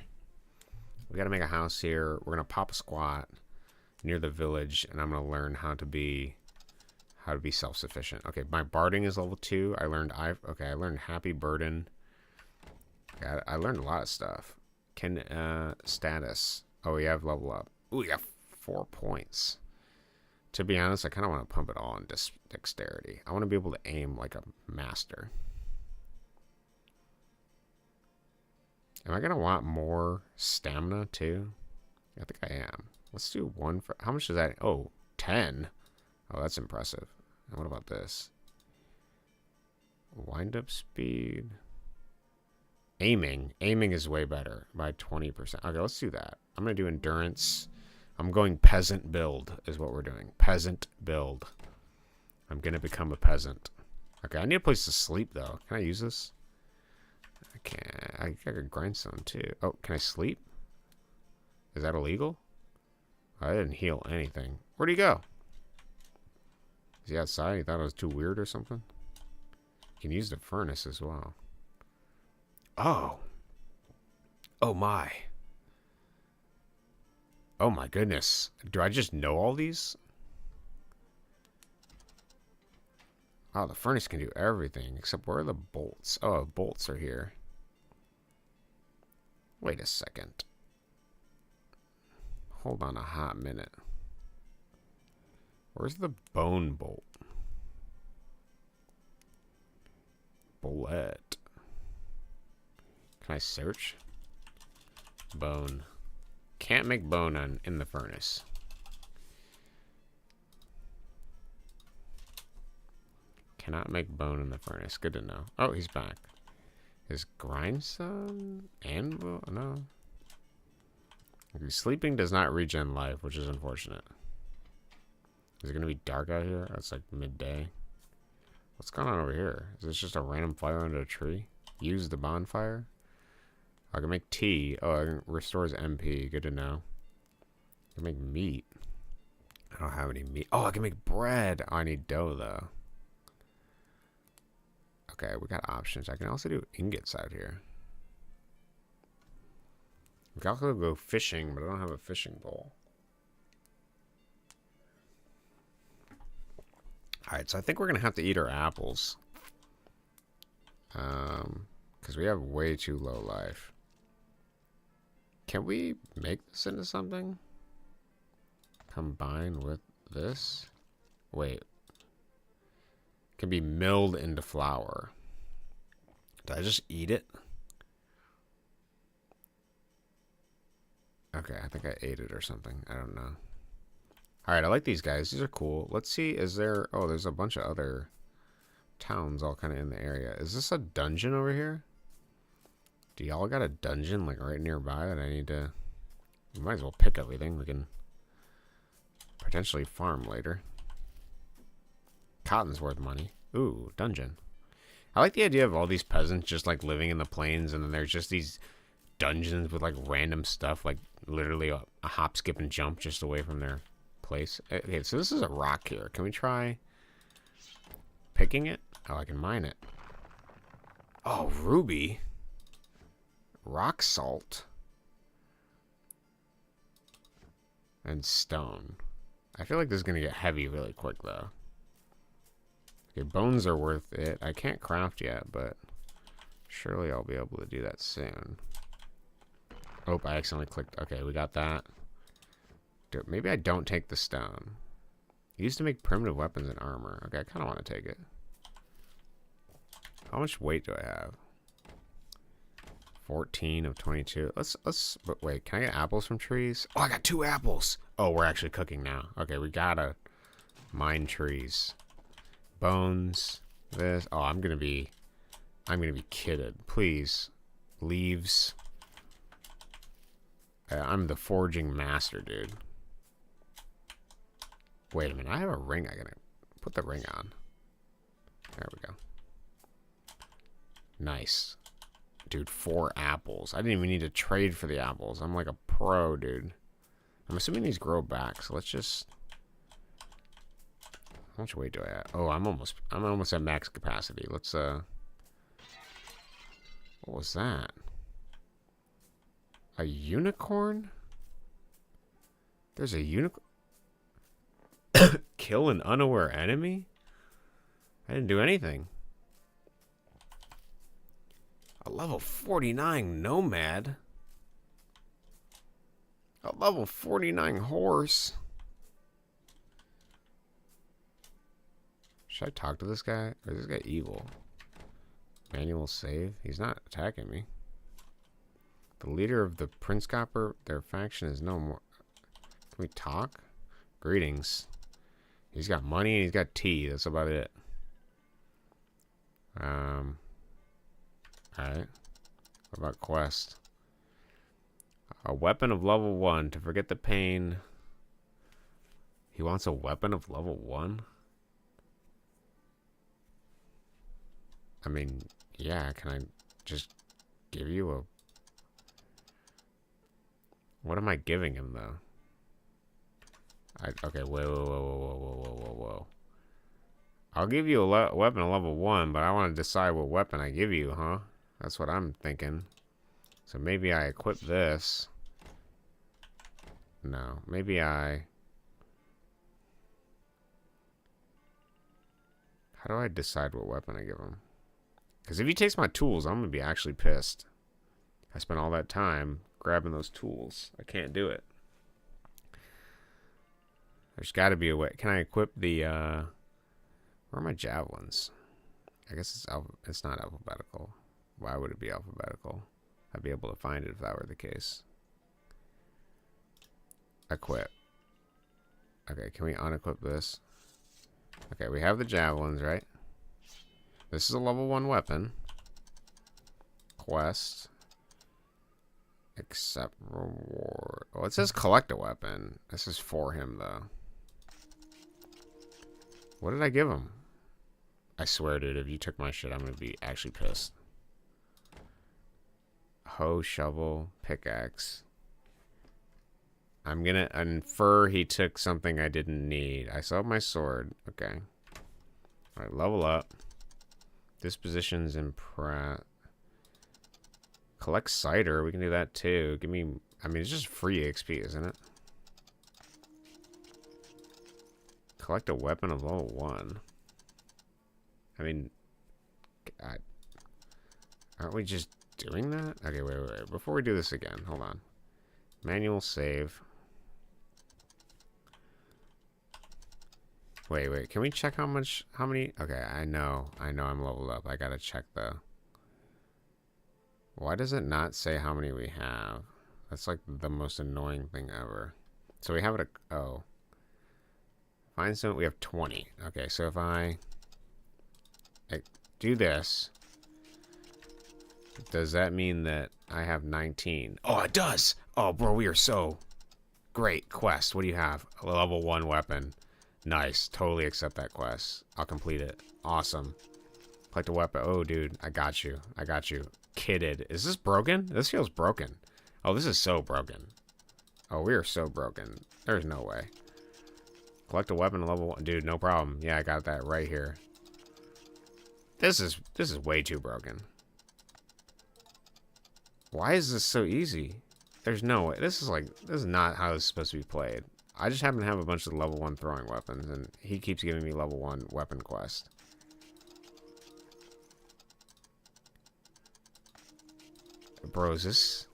We got to make a house here. We're going to pop a squat near the village, and I'm going to learn how to be self-sufficient. Okay, my barding is level 2. I learned happy burden. Okay, I learned a lot of stuff. Status. Oh, we have level up. Ooh, we got 4 points. To be honest, I kind of want to pump it all in dexterity. I want to be able to aim like a master. Am I going to want more stamina too? I think I am. Let's do 1 for... How much is that? Oh, 10. Oh, that's impressive. And what about this? Wind up speed. Aiming. Aiming is way better by 20%. Okay, let's do that. I'm going to do endurance. I'm going peasant build is what we're doing. Peasant build. I'm going to become a peasant. Okay, I need a place to sleep, though. Can I use this? I can't. I got a grindstone, too. Oh, can I sleep? Is that illegal? I didn't heal anything. Where'd he go? Is he outside? He thought it was too weird or something? You can use the furnace as well. Oh. Oh, my. Oh my goodness. Do I just know all these? Oh, the furnace can do everything. Except where are the bolts? Oh, bolts are here. Wait a second. Hold on a hot minute. Where's the bone bolt? Bullet. Can I search? Bone. Can't make bone in the furnace. Cannot make bone in the furnace. Good to know. Oh, he's back. Is grindstone? Anvil? No. Okay, sleeping does not regen life, which is unfortunate. Is it going to be dark out here? It's like midday. What's going on over here? Is this just a random fire under a tree? Use the bonfire? I can make tea. Oh, it restores MP. Good to know. I can make meat. I don't have any meat. Oh, I can make bread. Oh, I need dough, though. Okay, we got options. I can also do ingots out here. We can also go fishing, but I don't have a fishing pole. Alright, so I think we're going to have to eat our apples. Because we have way too low life. Can we make this into something? Combine with this? Wait. Can be milled into flour. Did I just eat it? Okay, I think I ate it or something. I don't know. Alright, I like these guys. These are cool. Let's see, is there... Oh, there's a bunch of other towns all kind of in the area. Is this a dungeon over here? Do y'all got a dungeon, like, right nearby that I need to... We might as well pick everything. We can potentially farm later. Cotton's worth money. Ooh, dungeon. I like the idea of all these peasants just, like, living in the plains, and then there's just these dungeons with, like, random stuff, like, literally a hop, skip, and jump just away from their place. Okay, so this is a rock here. Can we try picking it? Oh, I can mine it. Oh, ruby. Rock salt. And stone. I feel like this is going to get heavy really quick, though. Okay, bones are worth it. I can't craft yet, but surely I'll be able to do that soon. Oh, I accidentally clicked. Okay, we got that. Dude, maybe I don't take the stone. Used to make primitive weapons and armor. Okay, I kind of want to take it. How much weight do I have? 14 of 22. But wait, can I get apples from trees? Oh, I got 2 apples. Oh, we're actually cooking now. Okay, we gotta mine trees. Bones. This. Oh, I'm gonna be kidded. Please. Leaves. I'm the forging master, dude. Wait a minute, I have a ring. I gotta put the ring on. There we go. Nice. Dude, 4 apples. I didn't even need to trade for the apples. I'm like a pro, dude. I'm assuming these grow back, so let's just... How much weight do I have? Oh, I'm almost at max capacity. Let's, What was that? A unicorn? There's a unicorn? Kill an unaware enemy? I didn't do anything. A level 49 nomad? A level 49 horse? Should I talk to this guy? Or is this guy evil? Manual save? He's not attacking me. The leader of the Prince Copper, their faction is no more. Can we talk? Greetings. He's got money and he's got tea. That's about it. Alright. What about quest? A weapon of level 1 to forget the pain. He wants a weapon of level 1? I mean, yeah, can I just give you a... What am I giving him, though? Okay, whoa. I'll give you a weapon of level 1, but I want to decide what weapon I give you, huh? That's what I'm thinking. So maybe I equip this. No, maybe I... How do I decide what weapon I give him? Because if he takes my tools, I'm going to be actually pissed. I spent all that time grabbing those tools. I can't do it. There's got to be a way. Can I equip the, Where are my javelins? I guess it's not alphabetical. Why would it be alphabetical? I'd be able to find it if that were the case. Equip. Okay, can we unequip this? Okay, we have the javelins, right? This is a level 1 weapon. Quest. Accept reward. Oh, it says collect a weapon. This is for him, though. What did I give him? I swear, dude, if you took my shit, I'm gonna be actually pissed. Hoe, shovel, pickaxe. I'm gonna infer he took something I didn't need. I still have my sword. Okay. Alright, level up. Dispositions impress. Collect cider. We can do that too. Give me... I mean, it's just free XP, isn't it? Collect a weapon of level 1. I mean, God, aren't we just doing that? Okay, wait. Before we do this again, hold on. Manual save. Wait. Can we check how many? Okay, I know I'm leveled up. I gotta check though. Why does it not say how many we have? That's like the most annoying thing ever. So we have it. Oh. Find some. We have 20. Okay, so if I do this, does that mean that I have 19? Oh, it does. Oh, bro, we are so great. Quest. What do you have? A level 1 weapon. Nice. Totally accept that quest. I'll complete it. Awesome. Collect a weapon. Oh, dude. I got you. Kitted. Is this broken? This feels broken. Oh, this is so broken. Oh, we are so broken. There's no way. Collect a weapon level 1. Dude, no problem. Yeah, I got that right here. This is way too broken. Why is this so easy? There's no way. This is not how it's supposed to be played. I just happen to have a bunch of level 1 throwing weapons, and he keeps giving me level 1 weapon quest. Bro, is this...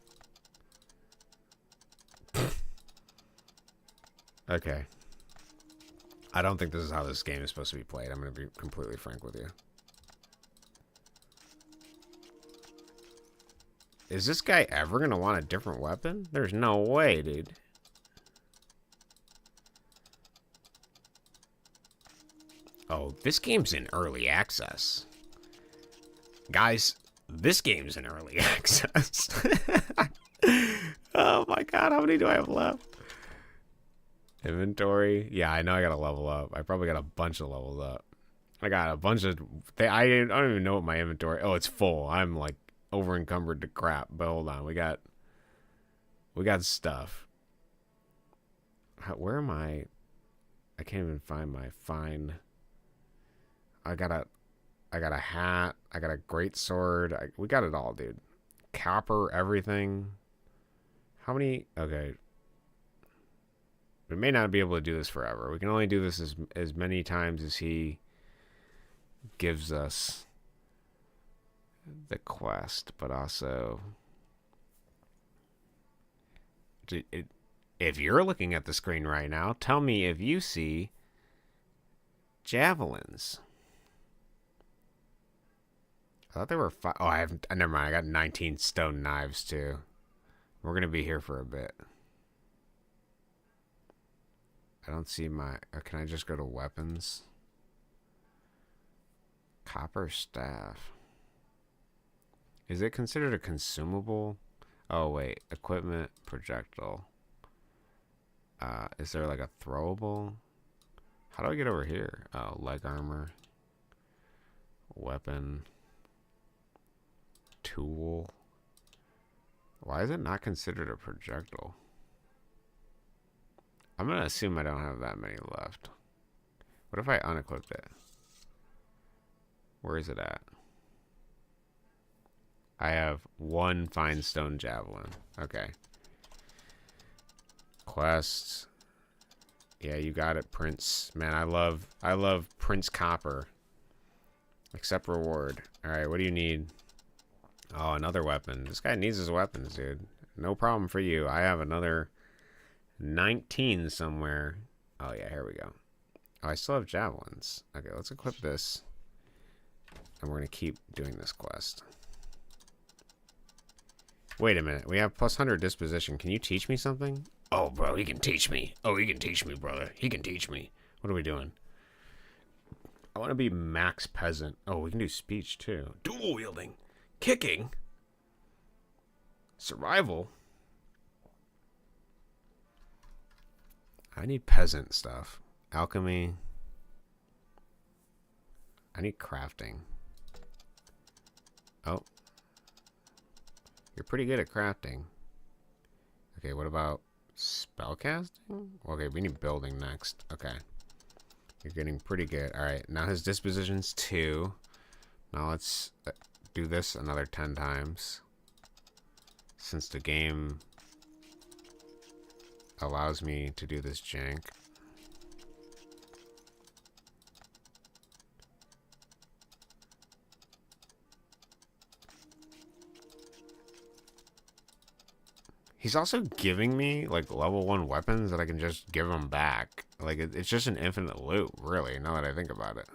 Okay. I don't think this is how this game is supposed to be played. I'm going to be completely frank with you. Is this guy ever going to want a different weapon? There's no way, dude. Oh, this game's in early access. Guys, this game's in early access. Oh my god, how many do I have left? Inventory. Yeah, I know I gotta level up. I probably got a bunch of levels up. I got a bunch of... I don't even know what my inventory... Oh, it's full. I'm like over encumbered to crap. But hold on, we got stuff. Where am I? I can't even find my fine. I got a hat. I got a great sword. We got it all, dude. Copper, everything. How many? Okay. We may not be able to do this forever. We can only do this as many times as he gives us the quest, but also... If you're looking at the screen right now, tell me if you see javelins. I thought there were 5. Oh, never mind. I got 19 stone knives too. We're gonna be here for a bit. I don't see my... can I just go to weapons? Copper staff. Is it considered a consumable? Oh, wait. Equipment, projectile. Is there like a throwable? How do I get over here? Oh, leg armor. Weapon. Tool. Why is it not considered a projectile? I'm gonna assume I don't have that many left. What if I unequipped it? Where is it at? I have 1 fine stone javelin. Okay. Quests. Yeah, you got it, Prince. Man, I love Prince Copper. Accept reward. Alright, what do you need? Oh, another weapon. This guy needs his weapons, dude. No problem for you. I have another 19 somewhere. Oh, yeah, here we go. Oh, I still have javelins. Okay, let's equip this. And we're going to keep doing this quest. Wait a minute. We have plus 100 disposition. Can you teach me something? Oh, bro, he can teach me. Oh, he can teach me, brother. He can teach me. What are we doing? I want to be max peasant. Oh, we can do speech, too. Dual wielding. Kicking. Survival. I need peasant stuff. Alchemy. I need crafting. Oh. You're pretty good at crafting. Okay, what about spellcasting? Okay, we need building next. Okay. You're getting pretty good. Alright, now his disposition's 2. Now let's do this another 10 times. Since the game allows me to do this jank. He's also giving me, like, level 1 weapons that I can just give him back. Like, it's just an infinite loot, really, now that I think about it.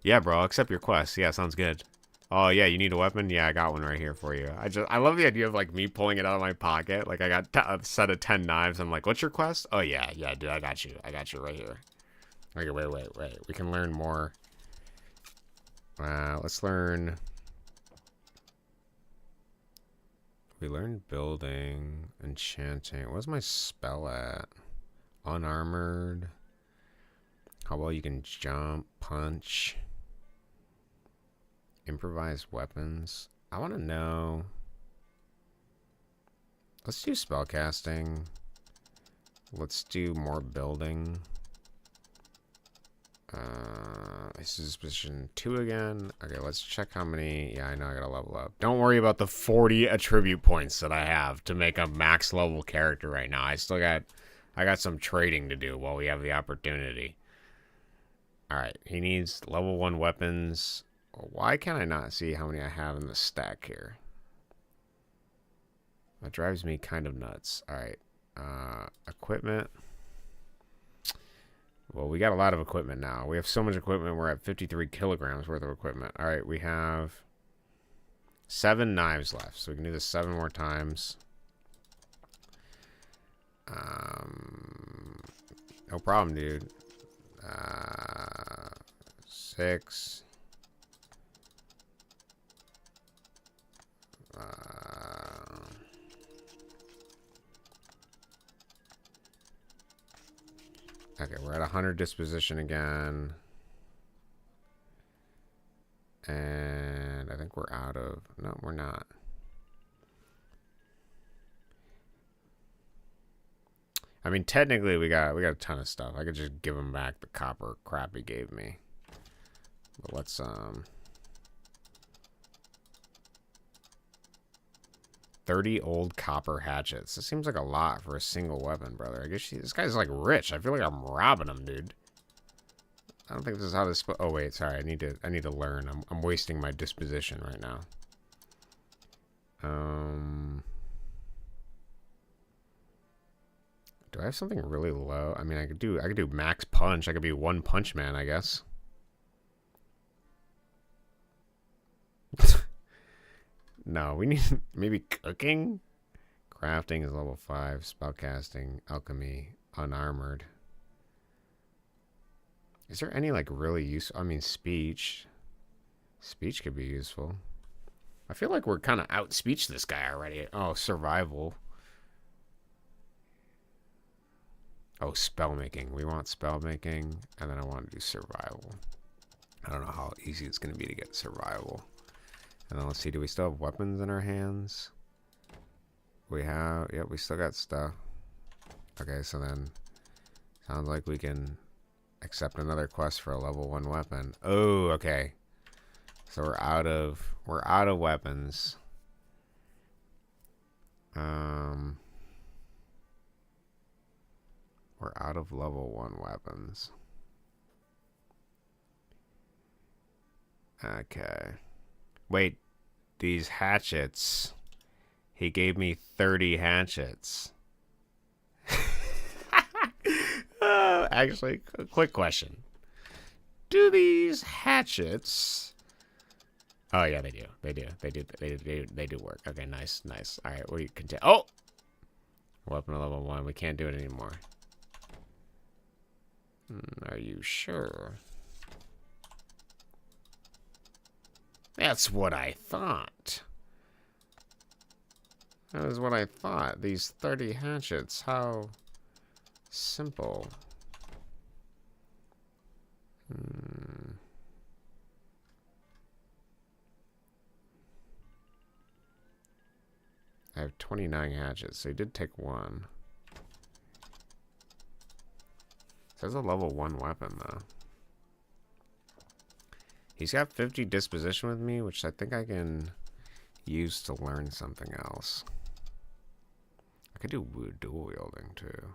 Yeah, bro, I'll accept your quest. Yeah, sounds good. Oh, yeah, you need a weapon? Yeah, I got one right here for you. I love the idea of, like, me pulling it out of my pocket. Like, I got a set of 10 knives. I'm like, what's your quest? Oh, yeah, dude, I got you. I got you right here. Okay, wait. We can learn more. Let's learn... We learned building, enchanting. What's my spell at? Unarmored. How well you can jump, punch. Improvised weapons. I want to know. Let's do spellcasting. Let's do more building. This is position 2 again. Okay, let's check how many. Yeah, I know I gotta level up. Don't worry about the 40 attribute points that I have to make a max level character right now. I got some trading to do while we have the opportunity. Alright, he needs level 1 weapons. Why can I not see how many I have in the stack here? That drives me kind of nuts. Alright, equipment. Well, we got a lot of equipment now. We have so much equipment, we're at 53 kilograms worth of equipment. Alright, we have 7 knives left, so we can do this 7 more times. No problem, dude. 6. Okay, we're at 100 disposition again. And I think we're out of... No, we're not. I mean, technically, we got a ton of stuff. I could just give him back the copper crap he gave me. But let's, 30 old copper hatchets. This seems like a lot for a single weapon, brother. I guess this guy's, like, rich. I feel like I'm robbing him, dude. I don't think this is how this... Oh, wait, sorry. I need to learn. I'm wasting my disposition right now. Do I have something really low? I mean, I could do max punch. I could be one punch man, I guess. No, we need maybe cooking. Crafting is level 5. Spellcasting, alchemy, unarmored. Is there any like really useful? I mean, speech. Speech could be useful. I feel like we're kind of out-speech this guy already. Oh, survival. Oh, spell making. We want spell making, and then I want to do survival. I don't know how easy it's going to be to get survival. And then let's see, do we still have weapons in our hands? We have, yep, we still got stuff. Okay, so then, sounds like we can accept another quest for a level 1 weapon. Oh, okay. So we're out of weapons. We're out of level 1 weapons. Okay. Wait, these hatchets. He gave me 30 hatchets. Actually, a quick question. Do these hatchets... Oh, yeah, they do. They do work. Okay, nice. All right, we continue. Oh! Weapon at level 1. We can't do it anymore. Are you sure? That's what I thought. That is what I thought. These 30 hatchets. How simple. I have 29 hatchets, so he did take one. Says a level 1 weapon, though. He's got 50 disposition with me, which I think I can use to learn something else. I could do dual wielding, too.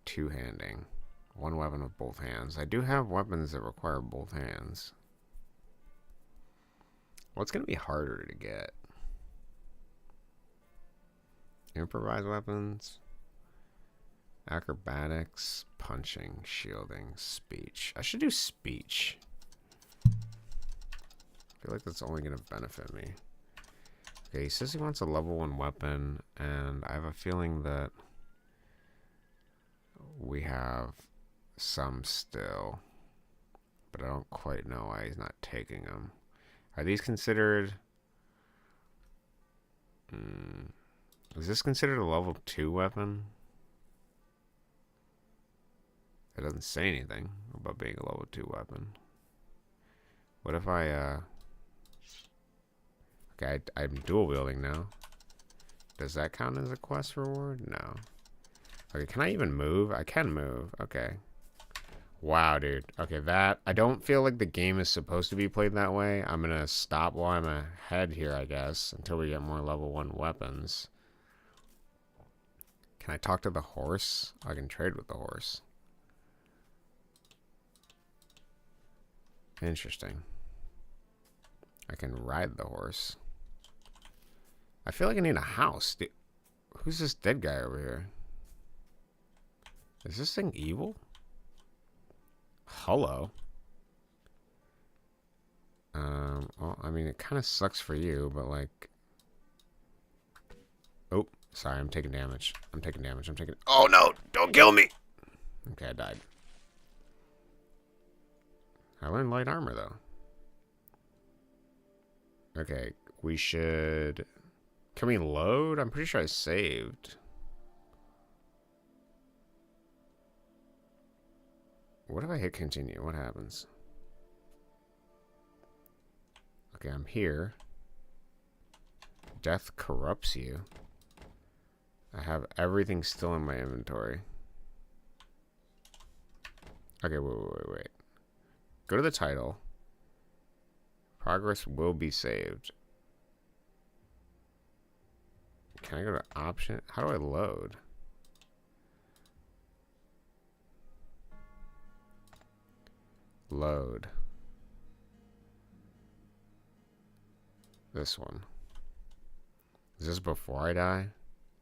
Two-handing. One weapon with both hands. I do have weapons that require both hands. What's going to be harder to get? Improvised weapons, acrobatics, punching, shielding, speech. I should do speech. I feel like that's only going to benefit me. Okay, he says he wants a level 1 weapon, and I have a feeling that we have some still, but I don't quite know why he's not taking them. Are these considered... Is this considered a level 2 weapon? It doesn't say anything about being a level 2 weapon. What if I, Okay, I'm dual wielding now. Does that count as a quest reward? No. Okay, can I even move? I can move. Okay. Wow, dude. Okay, that... I don't feel like the game is supposed to be played that way. I'm gonna stop while I'm ahead here, I guess, until we get more level 1 weapons. Can I talk to the horse? I can trade with the horse. Interesting. I can ride the horse. I feel like I need a house. Dude, who's this dead guy over here? Is this thing evil? Hello. Well, I mean, it kind of sucks for you, but like... Oh, sorry, I'm taking damage. I'm taking damage. I'm taking... Oh, no! Don't kill me! Okay, I died. I learned light armor, though. Okay, we should... Can we load? I'm pretty sure I saved. What if I hit continue? What happens? Okay, I'm here. Death corrupts you. I have everything still in my inventory. Okay, wait. Go to the title. Progress will be saved. Can I go to option? How do I load? Load. This one. Is this before I die?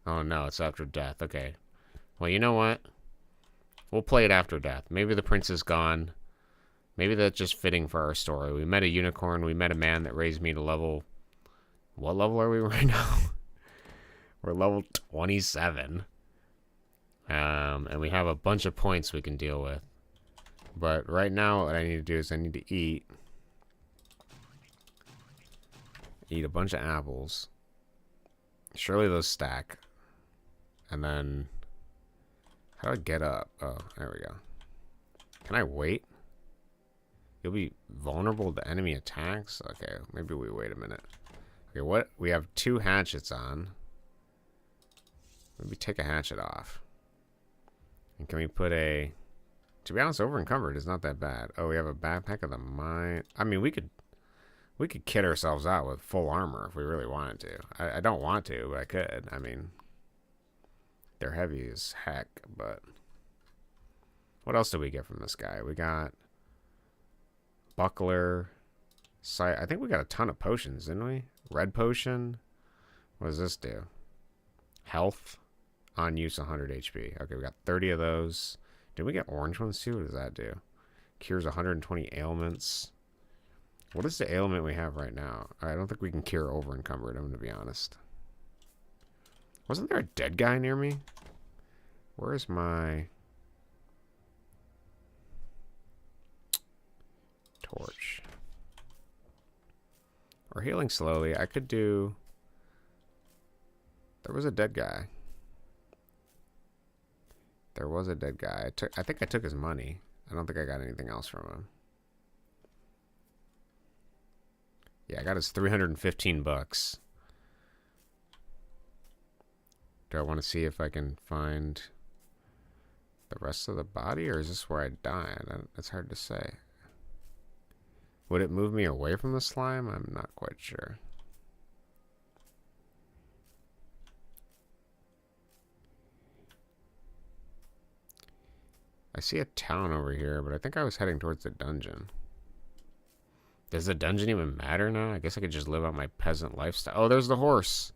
Oh no, it's after death. Okay. Well, you know what? We'll play it after death. Maybe the prince is gone. Maybe that's just fitting for our story. We met a unicorn. We met a man that raised me to level... What level are we right now? We're level 27. And we have a bunch of points we can deal with. But right now, what I need to do is I need to eat. Eat a bunch of apples. Surely those stack. And then... How do I get up? Oh, there we go. Can I wait? You'll be vulnerable to enemy attacks? Okay, maybe we wait a minute. Okay, what? We have 2 hatchets on. Maybe take a hatchet off. And can we put a... To be honest, over encumbered is not that bad. Oh, we have a backpack of the mine. I mean, we could kit ourselves out with full armor if we really wanted to. I don't want to, but I could. I mean, they're heavy as heck, but... What else did we get from this guy? We got... Buckler. Sight. I think we got a ton of potions, didn't we? Red potion. What does this do? Health. On use 100 HP. Okay, we got 30 of those. Did we get orange ones too? What does that do? Cures 120 ailments. What is the ailment we have right now? I don't think we can cure over encumbered, I'm going to be honest. Wasn't there a dead guy near me? Where's my... torch? We're healing slowly. I could do... There was a dead guy. There was a dead guy. I think I took his money. I don't think I got anything else from him. Yeah, I got his 315 bucks. Do I want to see if I can find the rest of the body, or is this where I died? It's hard to say. Would it move me away from the slime? I'm not quite sure. I see a town over here, but I think I was heading towards the dungeon. Does the dungeon even matter now? I guess I could just live out my peasant lifestyle. Oh, there's the horse.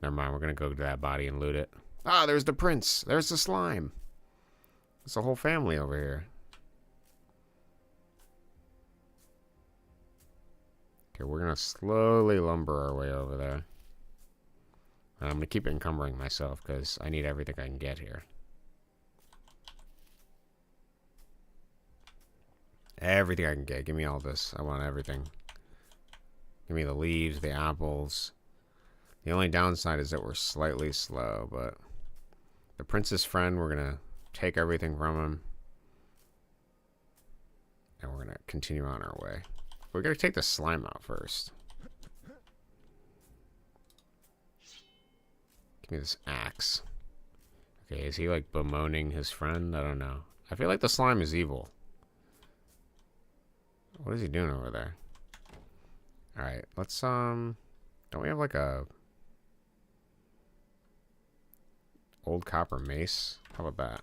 Never mind, we're gonna go to that body and loot it. Ah, there's the prince. There's the slime. It's a whole family over here. Okay, we're gonna slowly lumber our way over there. And I'm gonna keep encumbering myself because I need everything I can get here. Everything I can get. Give me all this. I want everything. Give me the leaves, the apples. The only downside is that we're slightly slow, but the prince's friend, we're gonna take everything from him. And we're gonna continue on our way. We're gonna take the slime out first. Give me this axe. Okay, is he like bemoaning his friend? I don't know. I feel like the slime is evil. What is he doing over there? Alright, let's, don't we have like a old copper mace? How about that?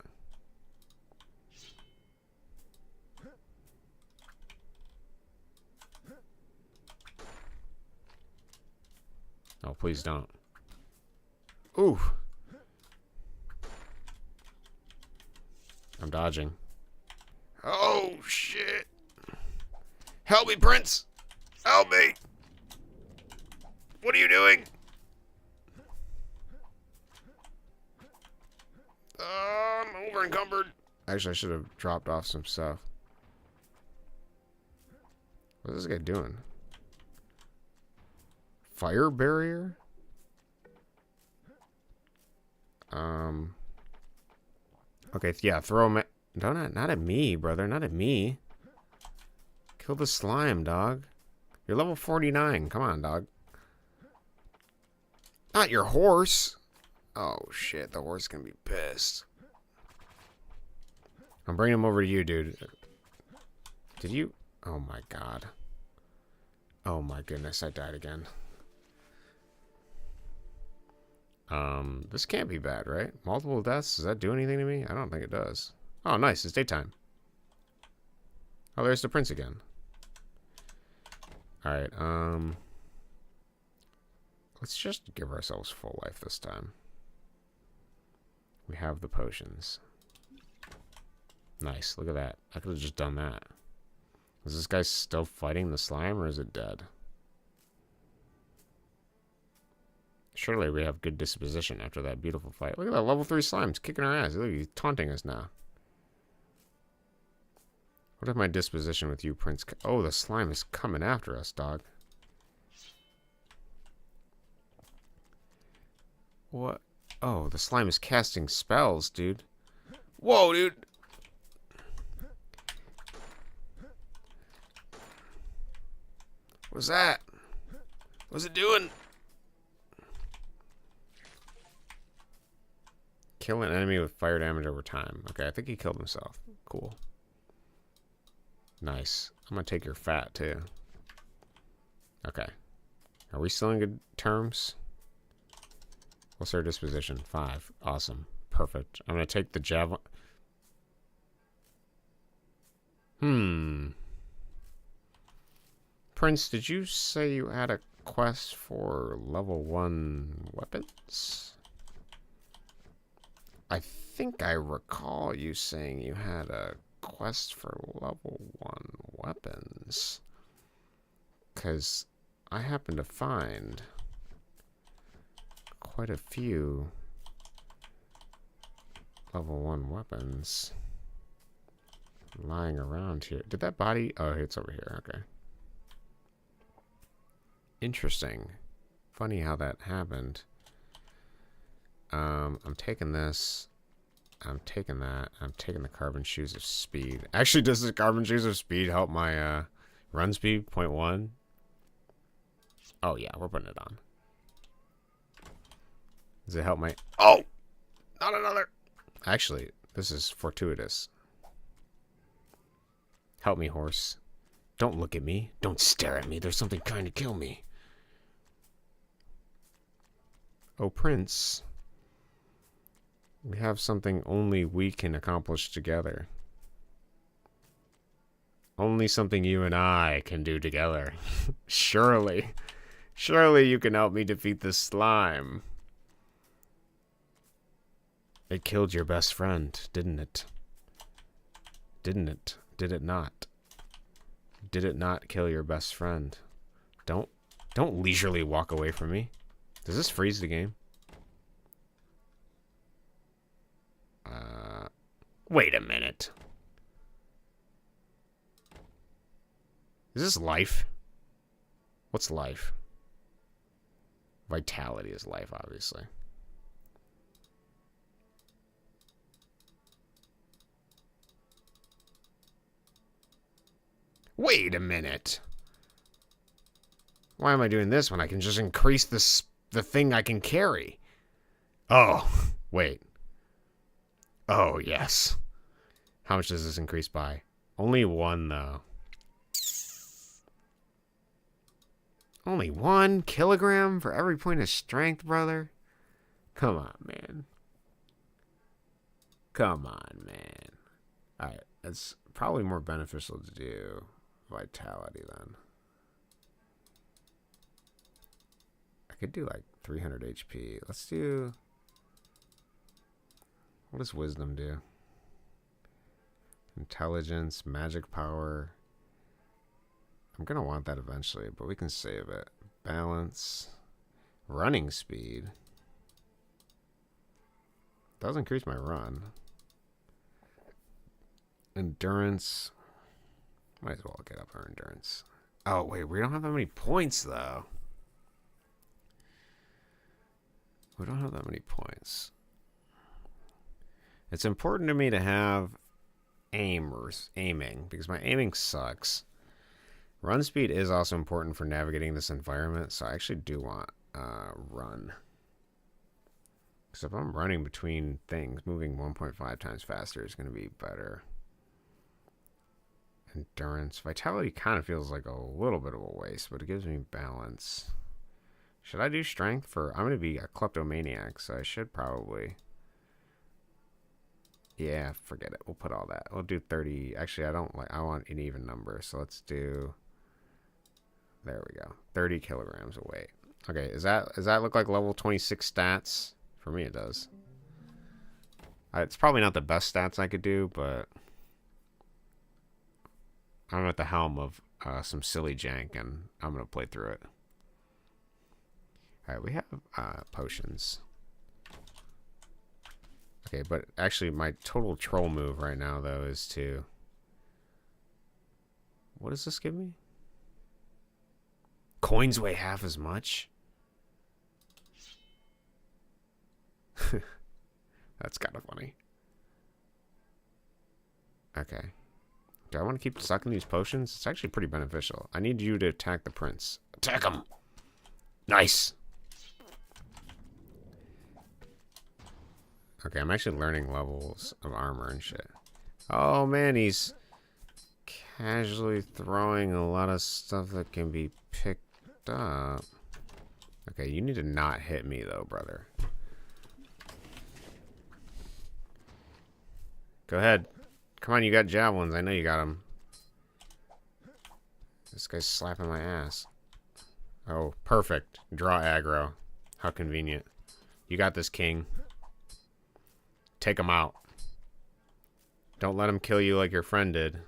Oh, please don't. Ooh. I'm dodging. Oh, shit. Help me, Prince! Help me! What are you doing? I'm over encumbered. Actually, I should have dropped off some stuff. What is this guy doing? Fire barrier? Okay, yeah, throw him at... No, not at me, brother. Not at me. Kill the slime, dog. You're level 49. Come on, dog. Not your horse. Oh, shit. The horse is gonna be pissed. I'm bringing him over to you, dude. Did you... Oh, my God. Oh, my goodness. I died again. This can't be bad, right? Multiple deaths? Does that do anything to me? I don't think it does. Oh, nice. It's daytime. Oh, there's the prince again. Alright, let's just give ourselves full life this time. We have the potions. Nice, look at that. I could have just done that. Is this guy still fighting the slime, or is it dead? Surely we have good disposition after that beautiful fight. Look at that, level 3 slime's kicking our ass. Look, he's taunting us now. What is my disposition with you, Prince? Oh, the slime is coming after us, dog. What? Oh, the slime is casting spells, dude. Whoa, dude. What's that? What's it doing? Kill an enemy with fire damage over time. Okay, I think he killed himself. Cool. Nice. I'm gonna take your fat too. Okay. Are we still in good terms? What's our disposition? 5. Awesome. Perfect. I'm gonna take the javelin. Prince, did you say you had a quest for level 1 weapons? I think I recall you saying you had a quest for level 1 weapons. Because I happen to find quite a few level 1 weapons lying around here. Did that body... Oh, it's over here. Okay. Interesting. Funny how that happened. I'm taking this. I'm taking that. I'm taking the carbon shoes of speed. Actually, does the carbon shoes of speed help my run speed? 0.1? Oh, yeah, we're putting it on. Does it help my... Oh! Not another! Actually, this is fortuitous. Help me, horse. Don't look at me. Don't stare at me. There's something trying to kill me. Oh, Prince. We have something only we can accomplish together. Only something you and I can do together. Surely. Surely you can help me defeat this slime. It killed your best friend, didn't it? Didn't it? Did it not? Did it not kill your best friend? Don't leisurely walk away from me. Does this freeze the game? Wait a minute. Is this life? What's life? Vitality is life, obviously. Wait a minute. Why am I doing this when I can just increase the thing I can carry? Oh, wait. Oh, yes. How much does this increase by? Only 1, though. Only 1 kilogram for every point of strength, brother? Come on, man. Come on, man. Alright, it's probably more beneficial to do vitality then. I could do like 300 HP. Let's do... What does wisdom do? Intelligence, magic power. I'm going to want that eventually, but we can save it. Balance. Running speed. Does increase my run. Endurance. Might as well get up our endurance. Oh, wait. We don't have that many points, though. We don't have that many points. It's important to me to have aiming, because my aiming sucks. Run speed is also important for navigating this environment, so I actually do want run. Because if I'm running between things, moving 1.5 times faster is going to be better. Endurance. Vitality kind of feels like a little bit of a waste, but it gives me balance. Should I do strength for... I'm going to be a kleptomaniac, so I should probably... Yeah, forget it. We'll put all that. We'll do 30. Actually, I want an even number, so let's do... There we go. 30 kilograms of weight. Okay, does that look like level 26 stats? For me, it does. It's probably not the best stats I could do, but... I'm at the helm of some silly jank, and I'm going to play through it. Alright, we have potions. Okay, but actually my total troll move right now, though, is to... What does this give me? Coins weigh half as much? That's kind of funny. Okay. Do I want to keep sucking these potions? It's actually pretty beneficial. I need you to attack the prince. Attack him! Nice! Okay, I'm actually learning levels of armor and shit. Oh man, he's casually throwing a lot of stuff that can be picked up. Okay, you need to not hit me though, brother. Go ahead. Come on, you got javelins. I know you got them. This guy's slapping my ass. Oh, perfect. Draw aggro. How convenient. You got this, king. Take him out. Don't let him kill you like your friend did.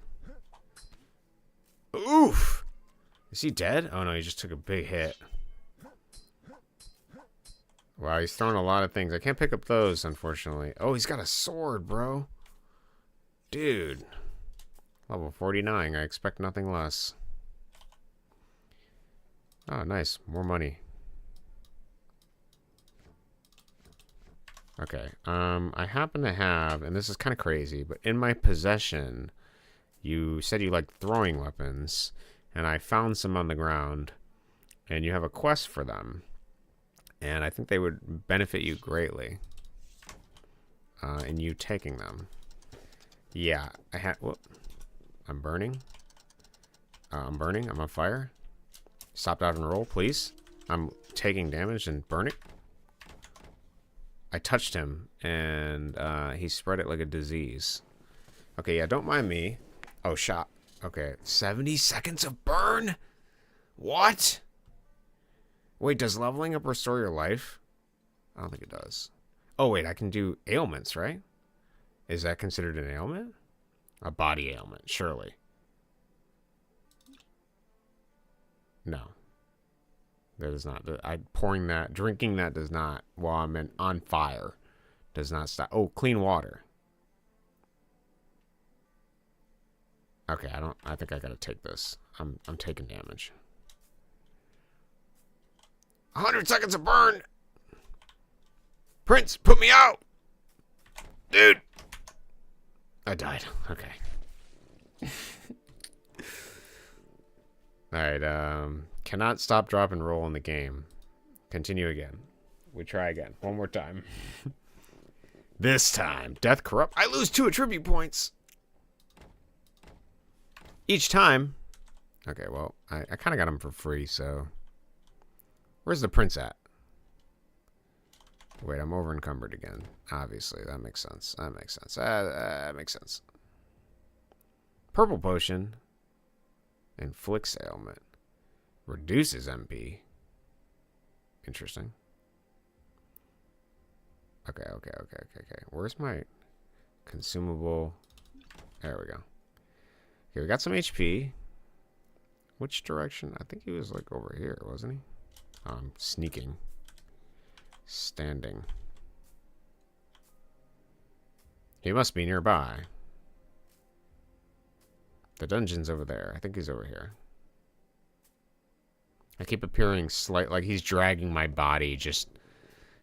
Oof! Is he dead? Oh no, he just took a big hit. Wow, he's throwing a lot of things. I can't pick up those, unfortunately. Oh, he's got a sword, bro. Dude. Level 49. I expect nothing less. Oh, nice. More money. Okay. I happen to have, and this is kind of crazy, but in my possession, you said you liked throwing weapons, and I found some on the ground, and you have a quest for them. And I think they would benefit you greatly in you taking them. Yeah, I had... Whoop. I'm burning. I'm burning. I'm on fire. Stop, dive, and roll, please. I'm taking damage and burning. I touched him, and he spread it like a disease. Okay, yeah, don't mind me. Oh, shot. Okay, 70 seconds of burn? What? Wait, does leveling up restore your life? I don't think it does. Oh, wait, I can do ailments, right? Is that considered an ailment? A body ailment, surely. No. That is not. Drinking that does not, while I'm on fire, does not stop. Oh, clean water. Okay, I think I gotta take this. I'm taking damage. 100 seconds of burn! Prince, put me out! Dude! I died. Okay. Alright, cannot stop, drop, and roll in the game. Continue again. We try again. One more time. This time, death corrupt. I lose 2 attribute points. Each time. Okay, well, I kind of got him for free, so. Where's the prince at? Wait, I'm over encumbered again. Obviously, that makes sense. That makes sense. That makes sense. Purple potion. Inflicts ailment. Reduces MP. Interesting. Okay. Where's my consumable? There we go. Okay, we got some HP. Which direction? I think he was like over here, wasn't he? Sneaking. Standing. He must be nearby. The dungeon's over there. I think he's over here. I keep appearing like he's dragging my body just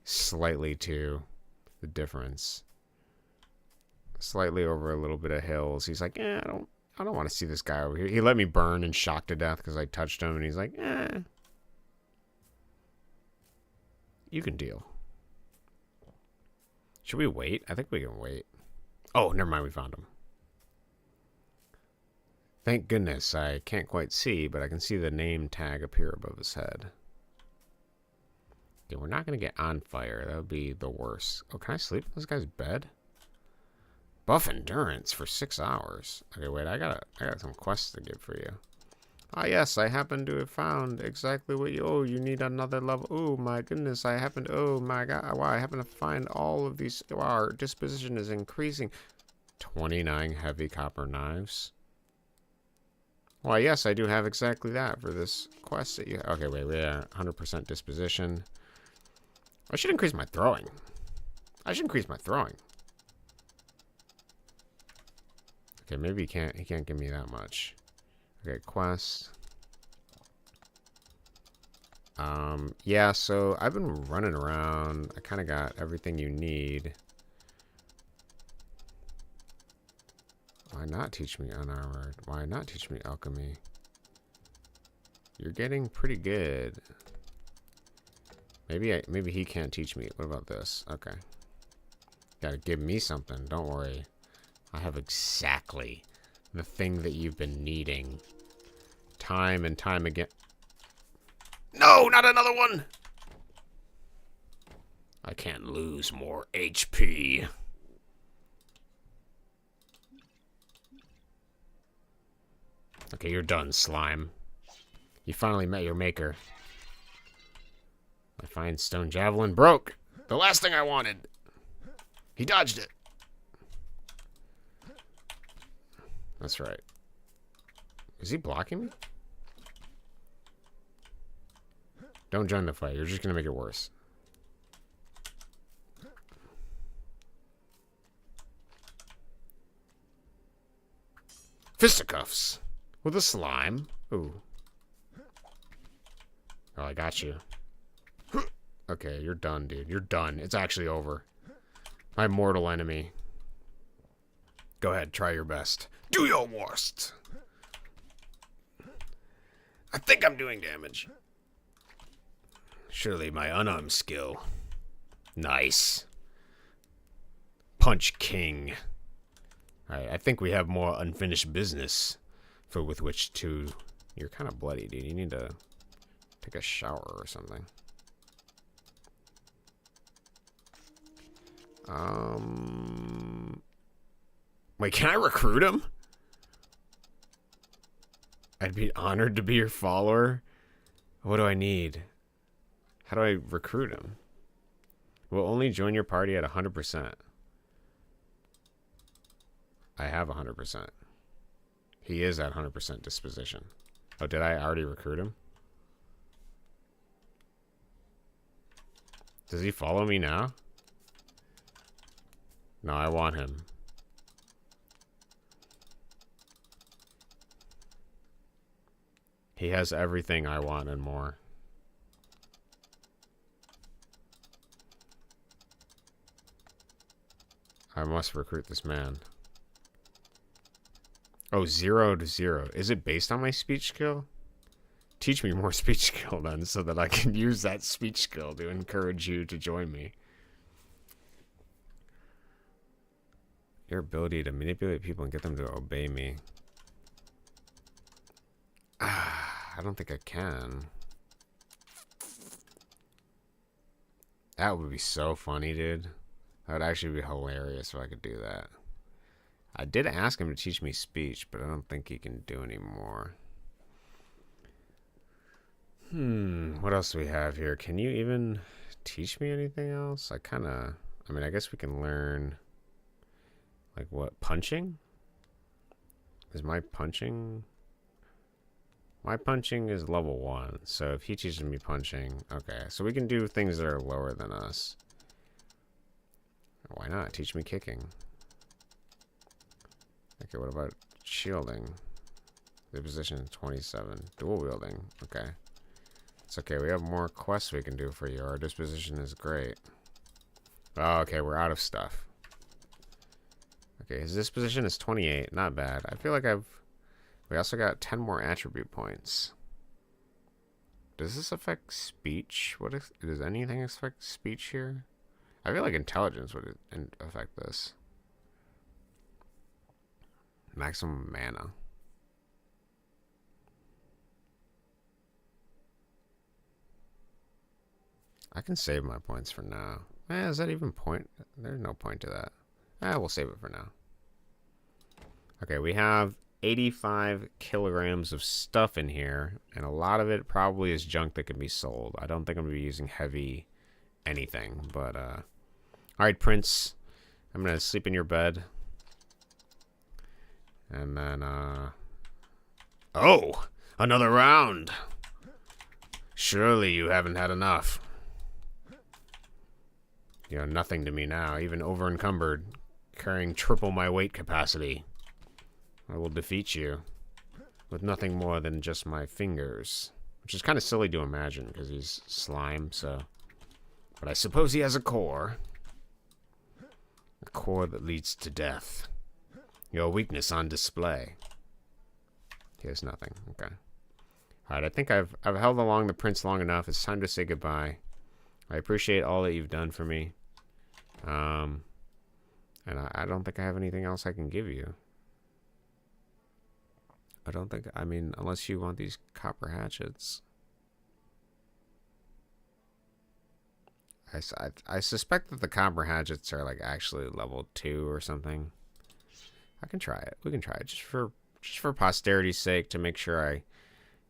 slightly to the difference. Slightly over a little bit of hills. He's like, I don't want to see this guy over here. He let me burn and shock to death because I touched him, and he's like, you can deal. Should we wait? I think we can wait. Oh, never mind. We found him. Thank goodness. I can't quite see, but I can see the name tag appear above his head. Okay, we're not going to get on fire. That would be the worst. Oh, can I sleep in this guy's bed? Buff endurance for 6 hours. Okay, wait. I got some quests to give for you. Ah, yes. I happen to have found exactly what you... Oh, you need another level. Oh, my goodness. Oh, my God. Wow, I happen to find all of these... Wow, our disposition is increasing. 29 heavy copper knives. Why, yes, I do have exactly that for this quest that you... Okay, wait, we're 100% disposition. I should increase my throwing. Okay, maybe he can't give me that much. Okay, quest. Yeah, so I've been running around. I kind of got everything you need. Why not teach me unarmored? Why not teach me alchemy? You're getting pretty good. Maybe he can't teach me. What about this? Okay. Gotta give me something. Don't worry. I have exactly the thing that you've been needing. Time and time again. No, not another one! I can't lose more HP. Okay, you're done, slime. You finally met your maker. My fine stone javelin broke. The last thing I wanted. He dodged it. That's right. Is he blocking me? Don't join the fight. You're just going to make it worse. Fisticuffs. With a slime. Ooh. Oh, I got you. Okay, you're done, dude. You're done. It's actually over. My mortal enemy. Go ahead, try your best. Do your worst. I think I'm doing damage. Surely my unarmed skill. Nice. Punch King. Alright, I think we have more unfinished business with which to... You're kind of bloody, dude. You need to take a shower or something. Wait, can I recruit him? I'd be honored to be your follower. What do I need? How do I recruit him? We'll only join your party at 100%. I have 100%. He is at 100% disposition. Oh, did I already recruit him? Does he follow me now? No, I want him. He has everything I want and more. I must recruit this man. Oh, 0 to 0. Is it based on my speech skill? Teach me more speech skill then, so that I can use that speech skill to encourage you to join me. Your ability to manipulate people and get them to obey me. I don't think I can. That would be so funny, dude. That would actually be hilarious if I could do that. I did ask him to teach me speech, but I don't think he can do anymore. What else do we have here? Can you even teach me anything else? I mean, I guess we can learn, like, what? Punching? Is my punching... My punching is level 1, so if he teaches me punching... Okay, so we can do things that are lower than us. Why not? Teach me kicking. Okay, what about shielding? The position is 27. Dual wielding. Okay. It's okay, we have more quests we can do for you. Our disposition is great. Oh, okay, we're out of stuff. Okay, his disposition is 28. Not bad. I feel like we also got 10 more attribute points. Does this affect speech? Does anything affect speech here? I feel like intelligence would affect this. Maximum mana. I can save my points for now. Is that even point? There's no point to that. We'll save it for now. Okay, we have 85 kilograms of stuff in here, and a lot of it probably is junk that can be sold. I don't think I'm going to be using heavy anything, but, alright, Prince. I'm going to sleep in your bed. And then, oh! Another round! Surely you haven't had enough. You're nothing to me now, even over-encumbered, carrying triple my weight capacity. I will defeat you with nothing more than just my fingers. Which is kind of silly to imagine, because he's slime, so... But I suppose he has a core. A core that leads to death. Your weakness on display. He has nothing. Okay. Alright, I think I've held along the prince long enough. It's time to say goodbye. I appreciate all that you've done for me. And I don't think I have anything else I can give you. I don't think... I mean, unless you want these copper hatchets. I suspect that the copper hatchets are, like, actually level 2 or something. I can try it. We can try it just for posterity's sake, to make sure I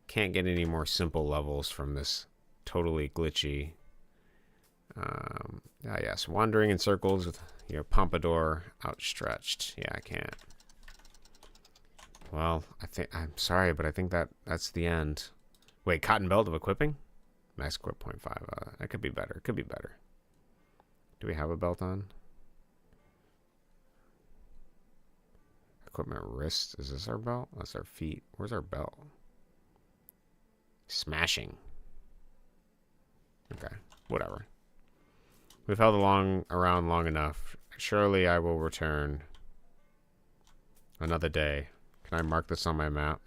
can't get any more simple levels from this totally glitchy. Yes, wandering in circles with your pompadour outstretched. Yeah, I can't. Well, I'm sorry, but I think that's the end. Wait, cotton belt of equipping? Max equip 0.5. That could be better. Could be better. Do we have a belt on? Equipment wrist. Is this our belt? That's our feet. Where's our belt? Smashing. Okay. Whatever. We've held around long enough. Surely I will return another day. Can I mark this on my map?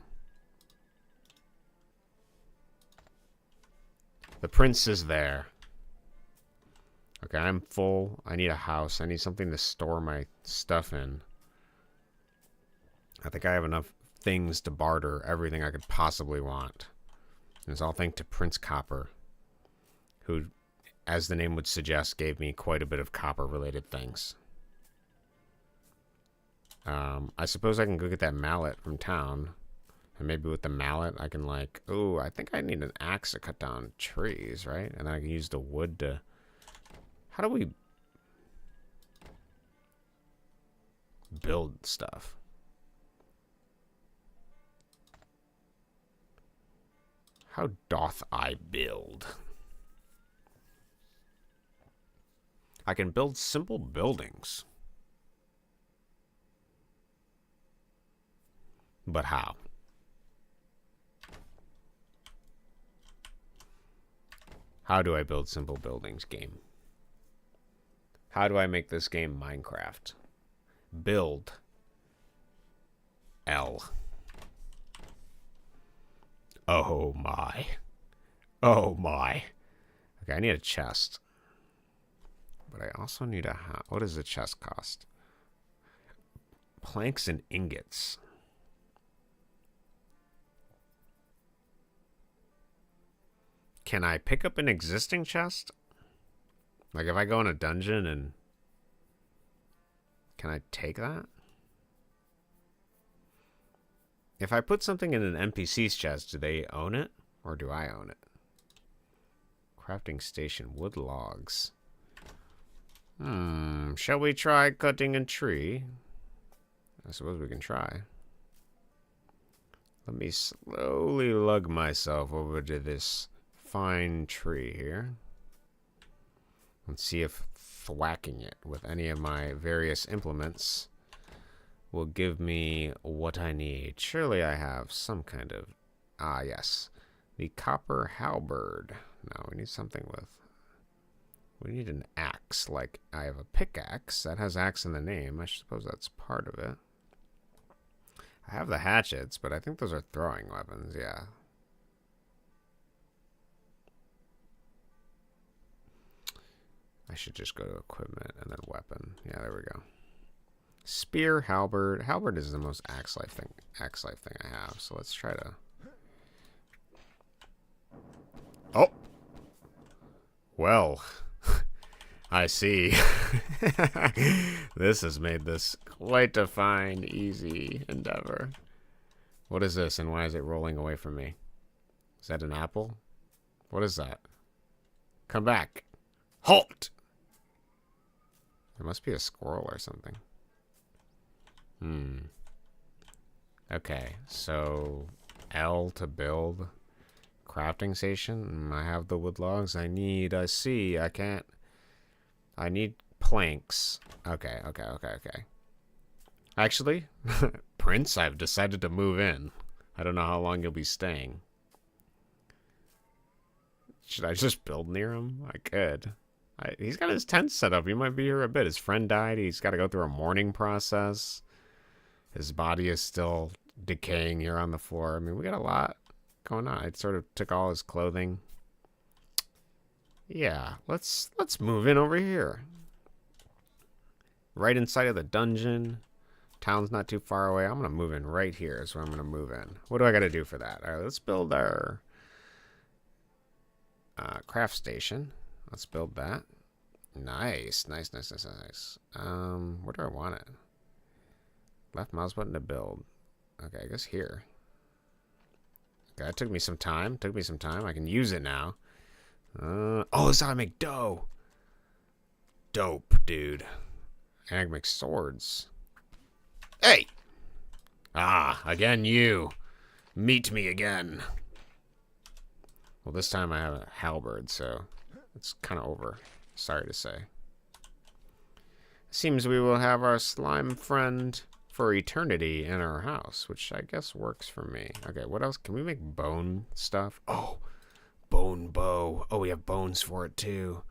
The prince is there. Okay, I'm full. I need a house. I need something to store my stuff in. I think I have enough things to barter everything I could possibly want. And it's all thanks to Prince Copper, who, as the name would suggest, gave me quite a bit of copper-related things. I suppose I can go get that mallet from town. And maybe with the mallet, I can like... Ooh, I think I need an axe to cut down trees, right? And then I can use the wood to... How do we... build stuff? How doth I build? I can build simple buildings. But how? How do I build simple buildings, game? How do I make this game Minecraft? Build. L. Oh my. Oh my. Okay, I need a chest. But I also need a... What does the chest cost? Planks and ingots. Can I pick up an existing chest? Like if I go in a dungeon and... Can I take that? If I put something in an NPC's chest, do they own it? Or do I own it? Crafting station, wood logs. Shall we try cutting a tree? I suppose we can try. Let me slowly lug myself over to this fine tree here. Let's see if thwacking it with any of my various implements will give me what I need. Surely I have some kind of... Ah, yes. The copper halberd. No, we need something with... We need an axe. Like, I have a pickaxe. That has axe in the name. I suppose that's part of it. I have the hatchets, but I think those are throwing weapons, yeah. I should just go to equipment and then weapon. Yeah, there we go. Spear, halberd. Halberd is the most axe-like thing I have. So let's try to... Oh! Well, I see. This has made this quite a fine, easy endeavor. What is this and why is it rolling away from me? Is that an apple? What is that? Come back. Halt! There must be a squirrel or something. Okay, so L to build crafting station. I have the wood logs I need. I see. I can't. I need planks. Okay. Actually, Prince, I've decided to move in. I don't know how long you'll be staying. Should I just build near him? I could. He's got his tent set up. He might be here a bit. His friend died. He's got to go through a mourning process. His body is still decaying here on the floor. I mean, we got a lot going on. I sort of took all his clothing. Yeah, let's move in over here. Right inside of the dungeon. Town's not too far away. I'm going to move in right here is where I'm going to move in. What do I got to do for that? All right, let's build our craft station. Let's build that. Nice. Where do I want it? Left mouse button to build. Okay, I guess here. Okay, that took me some time. I can use it now. Oh, this is how I make dough. Dope, dude. And I can make swords. Hey! Ah, again you. Meet me again. Well, this time I have a halberd, so it's kind of over. Sorry to say. Seems we will have our slime friend for eternity in our house, which I guess works for me. Okay, what else? Can we make bone stuff? Oh, bone bow. Oh, we have bones for it too.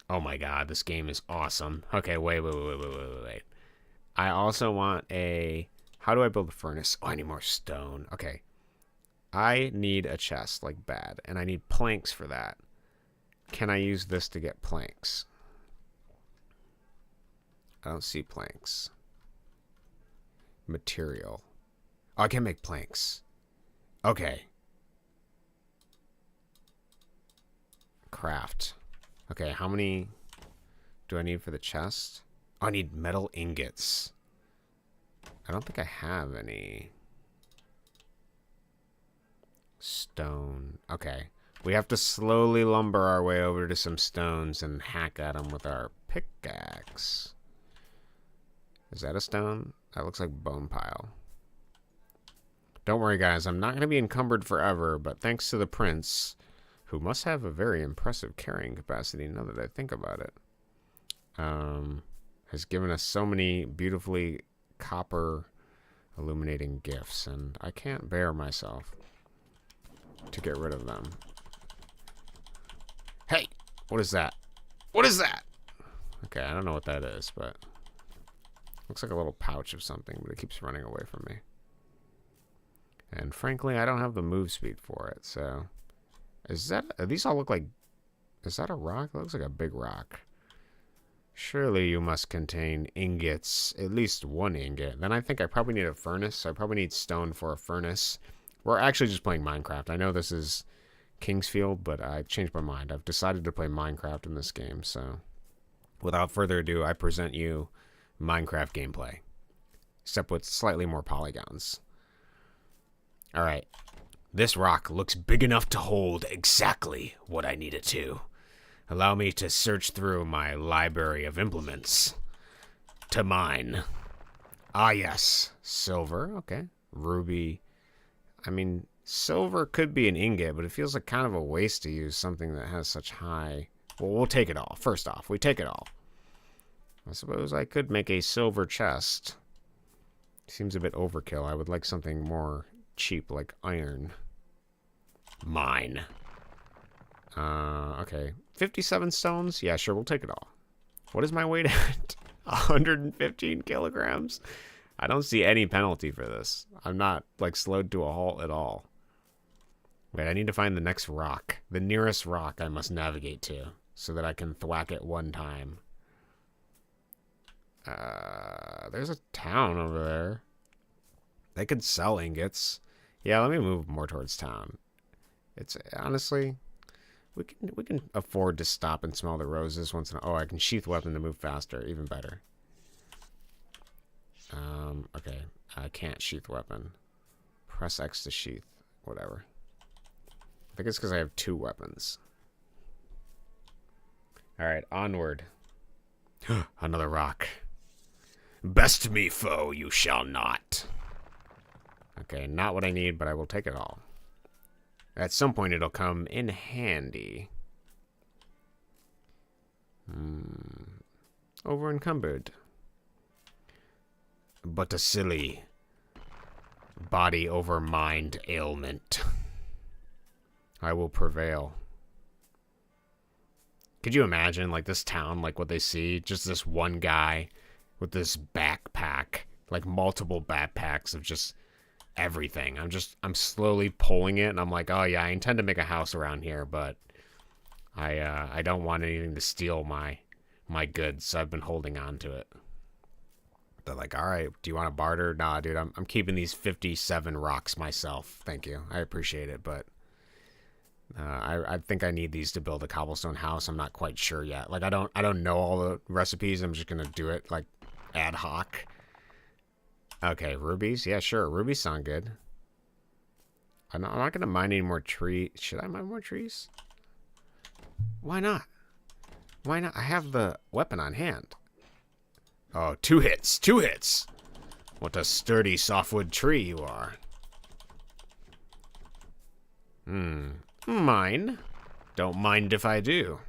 Oh my god, this game is awesome. Okay, wait. I also want a... How do I build a furnace? Oh, I need more stone. Okay. I need a chest, like bad, and I need planks for that. Can I use this to get planks? I don't see planks. Material. Oh, I can make planks. Okay. Craft. Okay, how many do I need for the chest? Oh, I need metal ingots. I don't think I have any. Stone. Okay. We have to slowly lumber our way over to some stones and hack at them with our pickaxe. Is that a stone? That looks like bone pile. Don't worry, guys. I'm not going to be encumbered forever, but thanks to the prince, who must have a very impressive carrying capacity now that I think about it, has given us so many beautifully copper illuminating gifts, and I can't bear myself to get rid of them. Hey! What is that? What is that? Okay, I don't know what that is, but looks like a little pouch of something, but it keeps running away from me. And frankly, I don't have the move speed for it, so... Is that... These all look like... Is that a rock? It looks like a big rock. Surely you must contain ingots. At least one ingot. Then I think I probably need a furnace. So I probably need stone for a furnace. We're actually just playing Minecraft. I know this is Kingsfield, but I've changed my mind. I've decided to play Minecraft in this game, so... Without further ado, I present you Minecraft gameplay. Except with slightly more polygons. Alright. This rock looks big enough to hold exactly what I need it to. Allow me to search through my library of implements to mine. Ah, yes. Silver. Okay. Ruby. I mean, silver could be an ingot, but it feels like kind of a waste to use something that has such high... Well, we'll take it all. First off, we take it all. I suppose I could make a silver chest. Seems a bit overkill. I would like something more cheap, like iron. Mine. Okay. 57 stones? Yeah, sure, we'll take it all. What is my weight at? 115 kilograms? I don't see any penalty for this. I'm not, like, slowed to a halt at all. Wait, I need to find the next rock. The nearest rock I must navigate to, so that I can thwack it one time. There's a town over there. They could sell ingots. Yeah, let me move more towards town. It's, honestly... We can afford to stop and smell the roses once in a... Oh, I can sheath weapon to move faster. Even better. Okay. I can't sheath weapon. Press X to sheath. Whatever. I think it's because I have 2 weapons. Alright, onward. Another rock. Best me, foe, you shall not. Okay, not what I need, but I will take it all. At some point, it'll come in handy. Over encumbered. But a silly body over mind ailment. I will prevail. Could you imagine, like, this town, like, what they see? Just this one guy with this backpack. Like, multiple backpacks of just... everything. I'm slowly pulling it, and I'm like, oh yeah, I intend to make a house around here, but I don't want anything to steal my goods, so I've been holding on to it. They're like, all right, do you want to barter? Nah, dude, I'm keeping these 57 rocks myself. Thank you, I appreciate it, but I think I need these to build a cobblestone house. I'm not quite sure yet. Like, I don't know all the recipes. I'm just gonna do it like ad hoc. Okay, rubies? Yeah, sure. Rubies sound good. I'm not going to mine any more trees. Should I mine more trees? Why not? Why not? I have the weapon on hand. Oh, 2 hits. 2 hits. What a sturdy softwood tree you are. Mine. Don't mind if I do.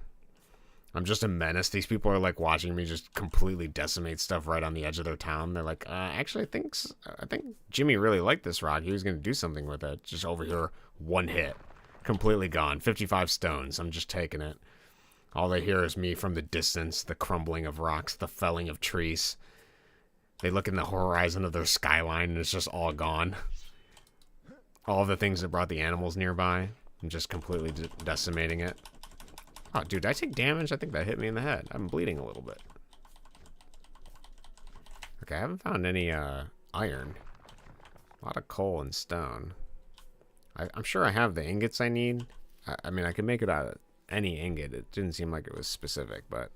I'm just a menace. These people are like watching me just completely decimate stuff right on the edge of their town. They're like, actually, I think Jimmy really liked this rock. He was going to do something with it. Just over here, 1 hit. Completely gone. 55 stones. I'm just taking it. All they hear is me from the distance, the crumbling of rocks, the felling of trees. They look in the horizon of their skyline, and it's just all gone. All the things that brought the animals nearby. I'm just completely decimating it. Oh, dude, did I take damage? I think that hit me in the head. I'm bleeding a little bit. Okay, I haven't found any iron. A lot of coal and stone. I'm sure I have the ingots I need. I mean, I could make it out of any ingot. It didn't seem like it was specific, but...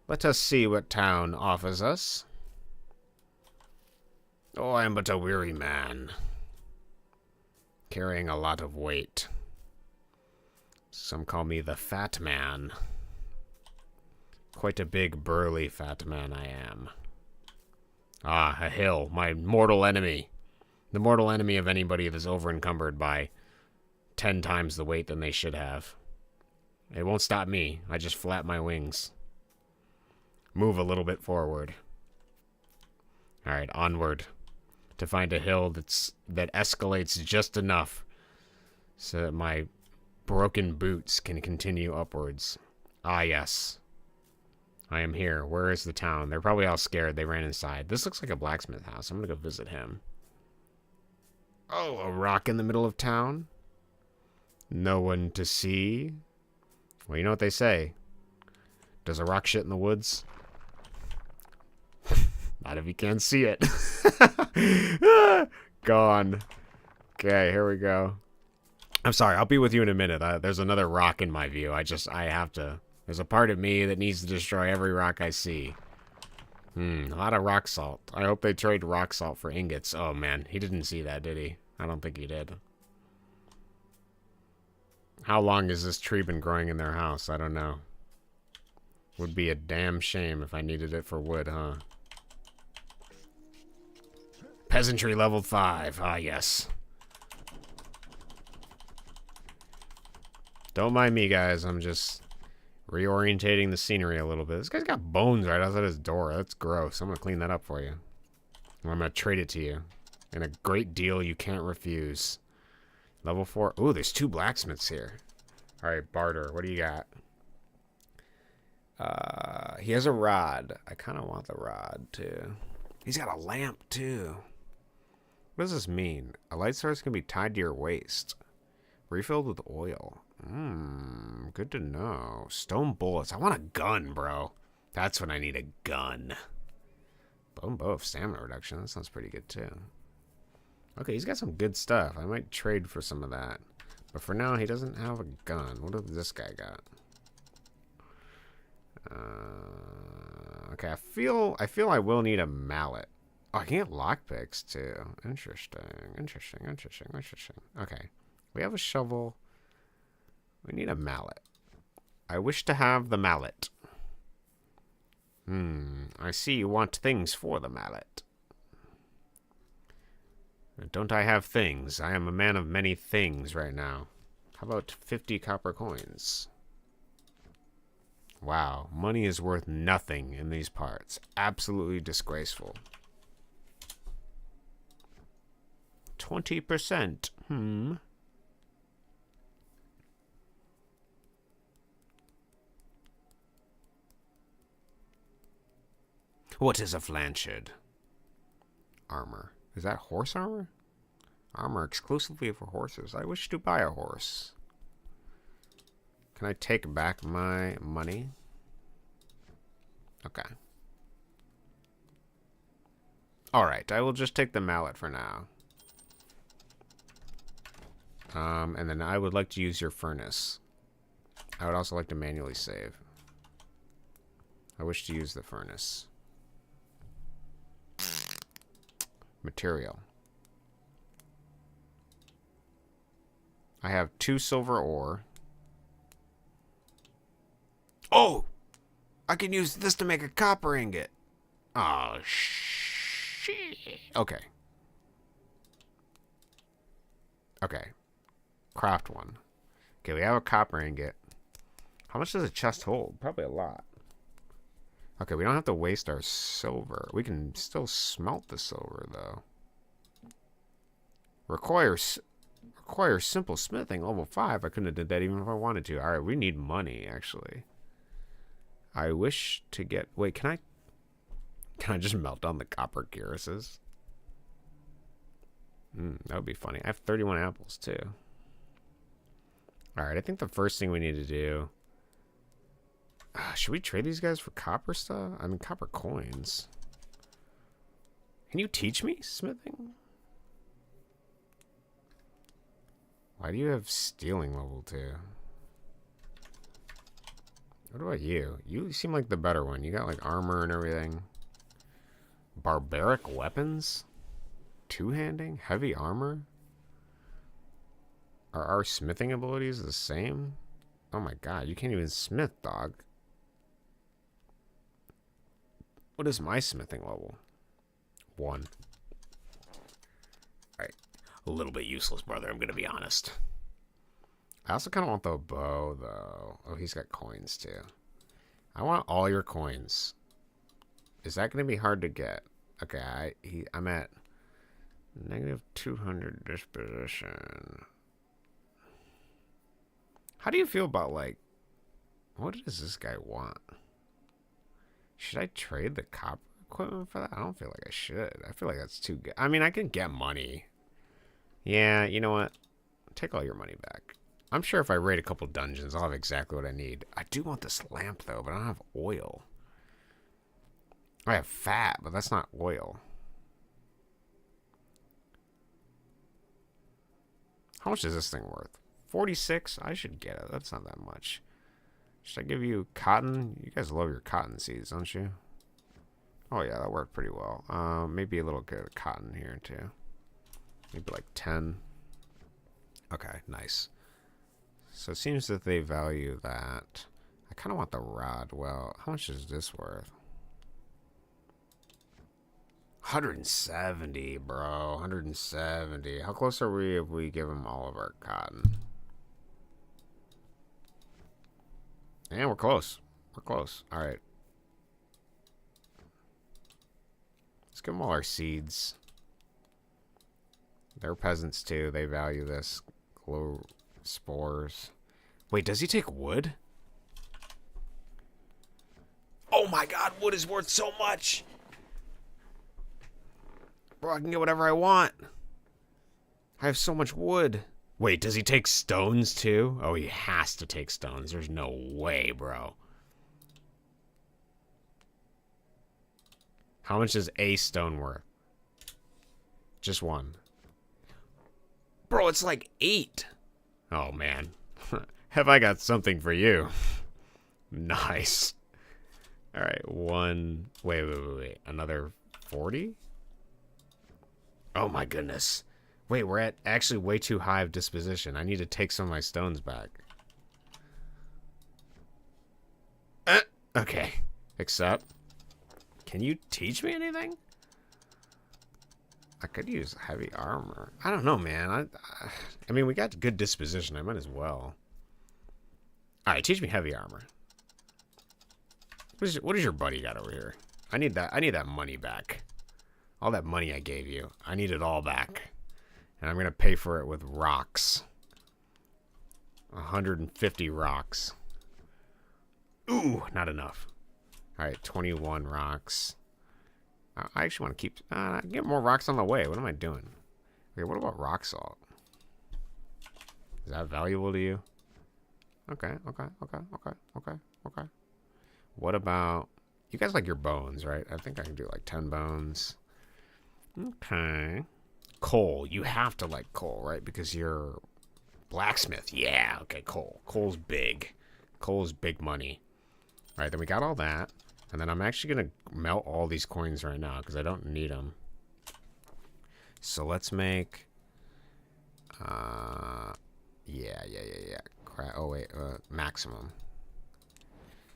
Let us see what town offers us. Oh, I am but a weary man. Carrying a lot of weight. Some call me the Fat Man. Quite a big, burly fat man I am. Ah, a hill. My mortal enemy. The mortal enemy of anybody that's over-encumbered by 10 times the weight than they should have. It won't stop me. I just flap my wings. Move a little bit forward. Alright, onward. To find a hill that escalates just enough so that my broken boots can continue upwards. Ah, yes. I am here. Where is the town? They're probably all scared. They ran inside. This looks like a blacksmith house. I'm gonna go visit him. Oh, a rock in the middle of town? No one to see? Well, you know what they say. Does a rock shit in the woods? Not if you can't see it. Gone. Okay, here we go. I'm sorry, I'll be with you in a minute. There's another rock in my view. I have to. There's a part of me that needs to destroy every rock I see. A lot of rock salt. I hope they trade rock salt for ingots. Oh, man. He didn't see that, did he? I don't think he did. How long has this tree been growing in their house? I don't know. Would be a damn shame if I needed it for wood, huh? Peasantry level 5. Ah, yes. Don't mind me, guys. I'm just reorientating the scenery a little bit. This guy's got bones right outside his door. That's gross. I'm going to clean that up for you. Or I'm going to trade it to you. And a great deal you can't refuse. Level 4. Ooh, there's 2 blacksmiths here. Alright, barter. What do you got? He has a rod. I kind of want the rod, too. He's got a lamp, too. What does this mean? A light source can be tied to your waist. Refilled with oil. Good to know. Stone bullets. I want a gun, bro. That's when I need a gun. Bone bow of stamina reduction. That sounds pretty good, too. Okay, he's got some good stuff. I might trade for some of that. But for now, he doesn't have a gun. What does this guy got? Okay, I feel I will need a mallet. Oh, I can get lockpicks, too. Interesting. Okay. We have a shovel. We need a mallet. I wish to have the mallet. I see you want things for the mallet. Don't I have things? I am a man of many things right now. How about 50 copper coins? Wow, money is worth nothing in these parts. Absolutely disgraceful. 20%. What is a flanchard? Armor. Is that horse armor? Armor exclusively for horses. I wish to buy a horse. Can I take back my money? Okay. Alright, I will just take the mallet for now. And then I would like to use your furnace. I would also like to manually save. I wish to use the furnace. Material. I have 2 silver ore. Oh! I can use this to make a copper ingot. Oh, shit. Okay. Okay. Craft one. Okay, we have a copper ingot. How much does a chest hold? Probably a lot. Okay, we don't have to waste our silver. We can still smelt the silver, though. Requires simple smithing, level 5. I couldn't have did that even if I wanted to. Alright, we need money, actually. I wish to get... Wait, can I just melt down the copper cuirasses? That would be funny. I have 31 apples, too. Alright, I think the first thing we need to do... should we trade these guys for copper stuff? I mean, copper coins. Can you teach me smithing? Why do you have stealing level 2? What about you? You seem like the better one. You got like armor and everything. Barbaric weapons? Two-handing? Heavy armor? Are our smithing abilities the same? Oh my god, you can't even smith, dog. What is my smithing level? 1. Alright. A little bit useless, brother, I'm gonna be honest. I also kind of want the bow, though. Oh, he's got coins, too. I want all your coins. Is that gonna be hard to get? Okay, I'm at negative 200 disposition. How do you feel about, like, what does this guy want? Should I trade the copper equipment for that? I don't feel like I should. I feel like that's too good. I mean, I can get money. Yeah, you know what? Take all your money back. I'm sure if I raid a couple dungeons, I'll have exactly what I need. I do want this lamp, though, but I don't have oil. I have fat, but that's not oil. How much is this thing worth? 46? I should get it. That's not that much. Should I give you cotton? You guys love your cotton seeds, don't you? Oh, yeah, that worked pretty well. Maybe a little bit of cotton here, too. Maybe like 10. Okay, nice. So it seems that they value that. I kind of want the rod. Well, how much is this worth? 170, bro. 170. How close are we if we give them all of our cotton? And we're close. We're close. All right. Let's give them all our seeds. They're peasants too. They value this. Glow spores. Wait, does he take wood? Oh my god, wood is worth so much. Bro, I can get whatever I want. I have so much wood. Wait, does he take stones too? Oh, he has to take stones. There's no way, bro. How much is a stone worth? Just one. Bro, it's like 8. Oh, man. Have I got something for you? Nice. All right, one. Wait. Another 40? Oh, my goodness. Wait, we're at actually way too high of disposition. I need to take some of my stones back. Okay. Except, can you teach me anything? I could use heavy armor. I don't know, man. I mean, we got good disposition. I might as well. All right, teach me heavy armor. What is your buddy got over here? I need that money back. All that money I gave you. I need it all back. And I'm going to pay for it with rocks. 150 rocks. Ooh, not enough. All right, 21 rocks. I actually want to keep... get more rocks on the way. What am I doing? Okay, what about rock salt? Is that valuable to you? Okay. What about... You guys like your bones, right? I think I can do like 10 bones. Okay. Coal. You have to like coal, right? Because you're blacksmith. Yeah, okay, coal. Coal's big. Coal's big money. All right, then we got all that. And then I'm actually going to melt all these coins right now because I don't need them. So let's make... Yeah. Oh, wait. Maximum.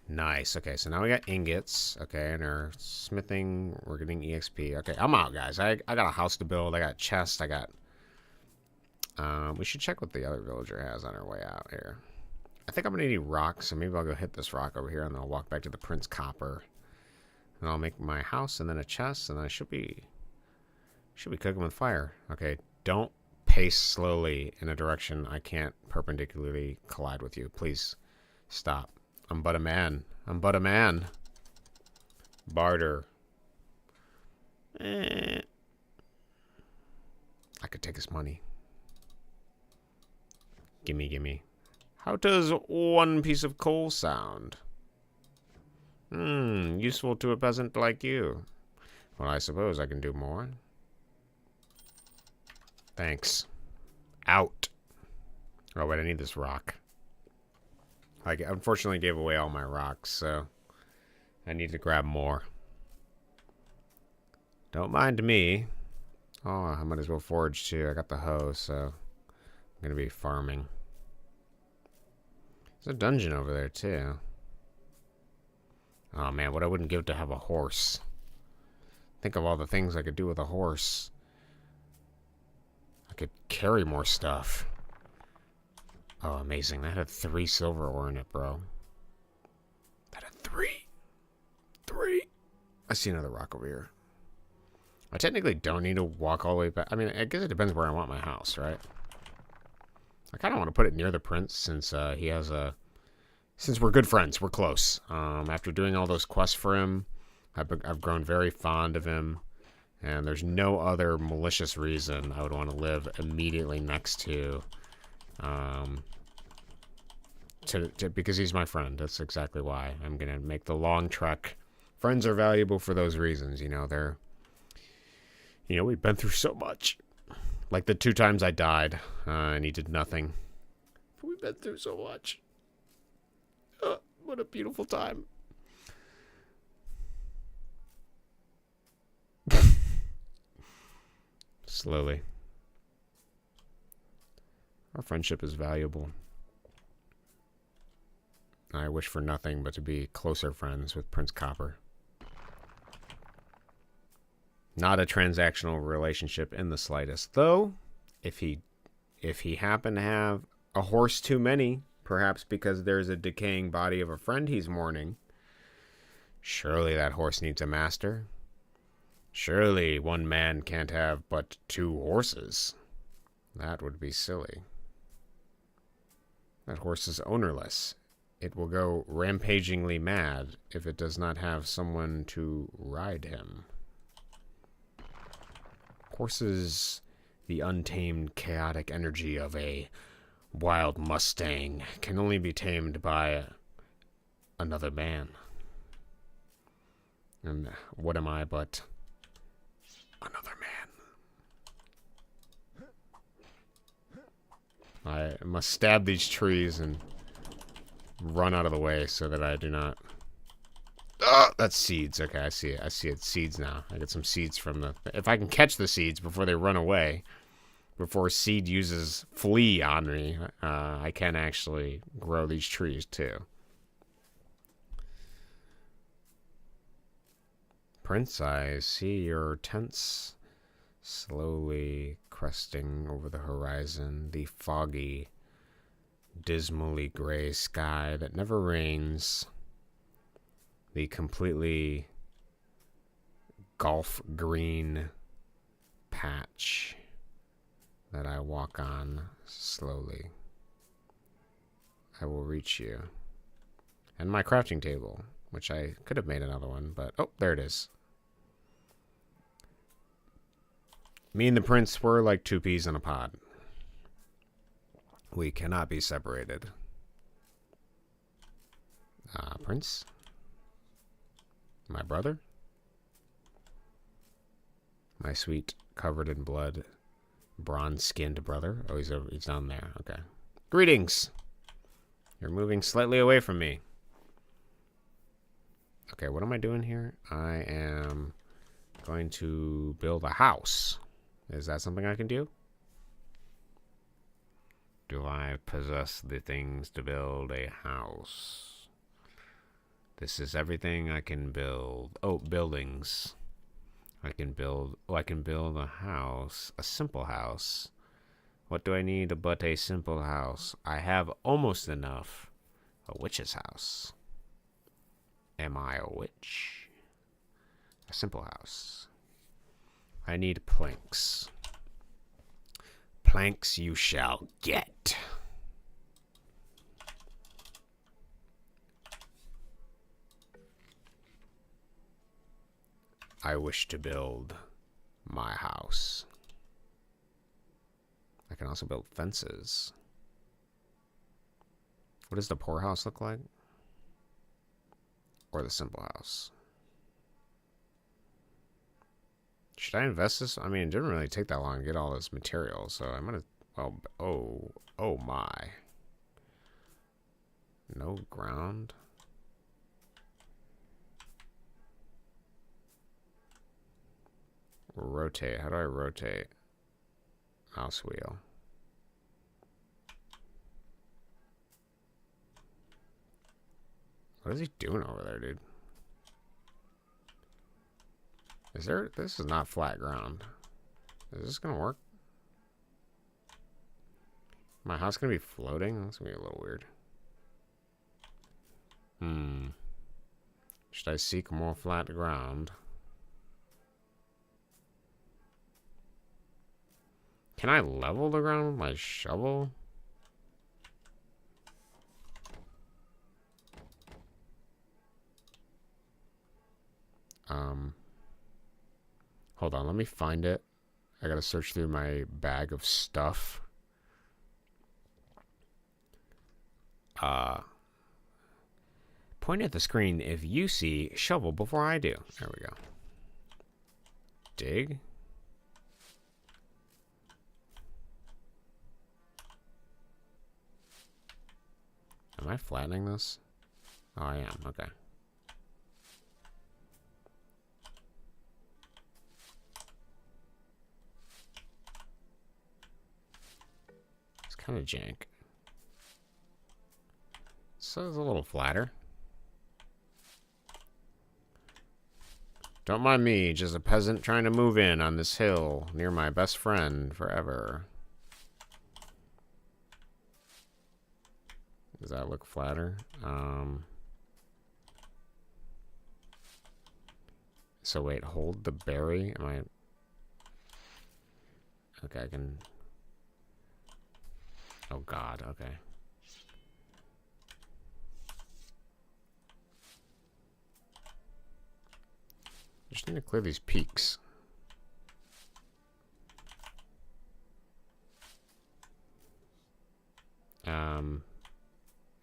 Nice. Okay, so now we got ingots. Okay, and our smithing, we're getting EXP. Okay, I'm out, guys. I got a house to build. I got chests. I got... we should check what the other villager has on our way out here. I think I'm going to need rocks, so maybe I'll go hit this rock over here, and then I'll walk back to the Prince Copper. And I'll make my house, and then a chest, and then I should be cooking with fire. Okay, don't pace slowly in a direction I can't perpendicularly collide with you. Please, stop. I'm but a man. Barter. I could take his money. Gimme. How does 1 piece of coal sound? Useful to a peasant like you. Well, I suppose I can do more. Thanks. Out. Oh, wait, I need this rock. I unfortunately gave away all my rocks, so I need to grab more. Don't mind me. Oh, I might as well forage too. I got the hoe, so gonna be farming. There's a dungeon over there, too. Oh, man, what I wouldn't give to have a horse. Think of all the things I could do with a horse. I could carry more stuff. Oh, amazing. That had 3 silver ore in it, bro. That had 3. 3. I see another rock over here. I technically don't need to walk all the way back. I mean, I guess it depends where I want my house, right? I kind of want to put it near the prince since he has a... Since we're good friends, we're close. After doing all those quests for him, I've grown very fond of him. And there's no other malicious reason I would want to live immediately next to... because he's my friend. That's exactly why. I'm going to make the long trek. Friends are valuable for those reasons. You know, they're... You know, we've been through so much. Like the 2 times I died, and he did nothing. But we've been through so much. What a beautiful time. Slowly. Our friendship is valuable. I wish for nothing but to be closer friends with Prince Copper. Not a transactional relationship in the slightest. Though, if he happened to have a horse too many, perhaps because there's a decaying body of a friend he's mourning, surely that horse needs a master. Surely one man can't have but 2 horses. That would be silly. That horse is ownerless. It will go rampagingly mad if it does not have someone to ride him. Horses, the untamed, chaotic energy of a wild Mustang, can only be tamed by another man. And what am I but another man? I must stab these trees and run out of the way so that I do not... Oh, that's seeds. Okay, I see it. I see it. Seeds now. I get some seeds from the... If I can catch the seeds before they run away, before seed uses flea on me, I can actually grow these trees too. Prince, I see your tents slowly cresting over the horizon, the foggy, dismally gray sky that never rains. The completely golf green patch that I walk on slowly. I will reach you. And my crafting table, which I could have made another one, but oh, there it is. Me and the prince were like 2 peas in a pod. We cannot be separated. Prince? My brother? My sweet, covered in blood, bronze-skinned brother. Oh, he's down there. Okay. Greetings! You're moving slightly away from me. Okay, what am I doing here? I am going to build a house. Is that something I can do? Do I possess the things to build a house? This is everything I can build. Oh, buildings. I can build a house, a simple house. What do I need but a simple house? I have almost enough. A witch's house. Am I a witch? A simple house. I need planks. Planks you shall get. I wish to build my house. I can also build fences. What does the poor house look like? Or the simple house? Should I invest this? I mean, it didn't really take that long to get all this material, so I'm gonna... Oh my. No ground? Rotate. How do I rotate? Mouse wheel. What is he doing over there, dude? Is there... This is not flat ground. Is this gonna work? My house gonna be floating? That's gonna be a little weird. Should I seek more flat ground? Can I level the ground with my shovel? Hold on, let me find it. I gotta search through my bag of stuff. Point at the screen if you see shovel before I do. There we go. Dig. Am I flattening this? Oh, I am. Okay. It's kind of jank. So it's a little flatter. Don't mind me, just a peasant trying to move in on this hill near my best friend forever. Does that look flatter? So wait, hold the berry. Am I... Okay, I can... Oh god, okay. Just need to clear these peaks.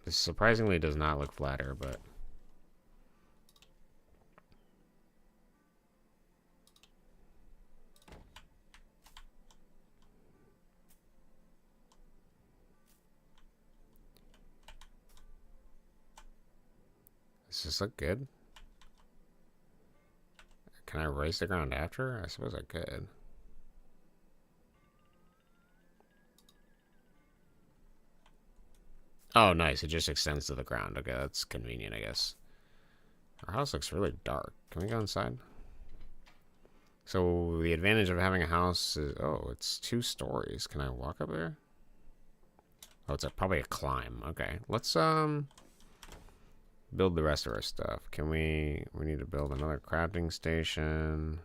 This surprisingly does not look flatter, but... Does this look good? Can I raise the ground after? I suppose I could. Oh, nice. It just extends to the ground. Okay, that's convenient, I guess. Our house looks really dark. Can we go inside? So, the advantage of having a house is... Oh, it's 2 stories. Can I walk up there? Oh, it's probably a climb. Okay, let's, build the rest of our stuff. Can we... We need to build another crafting station.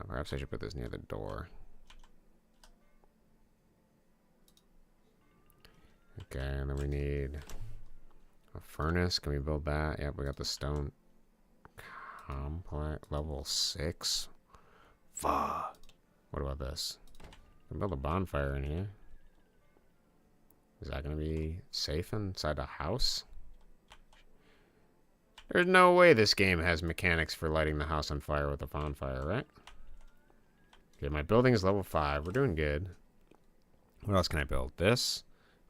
Perhaps I should put this near the door. Okay, and then we need a furnace. Can we build that? Yep, we got the stone complex. Level 6. Fuck. What about this? Can build a bonfire in here. Is that going to be safe inside a house? There's no way this game has mechanics for lighting the house on fire with a bonfire, right? Okay, my building is level 5. We're doing good. What else can I build? This.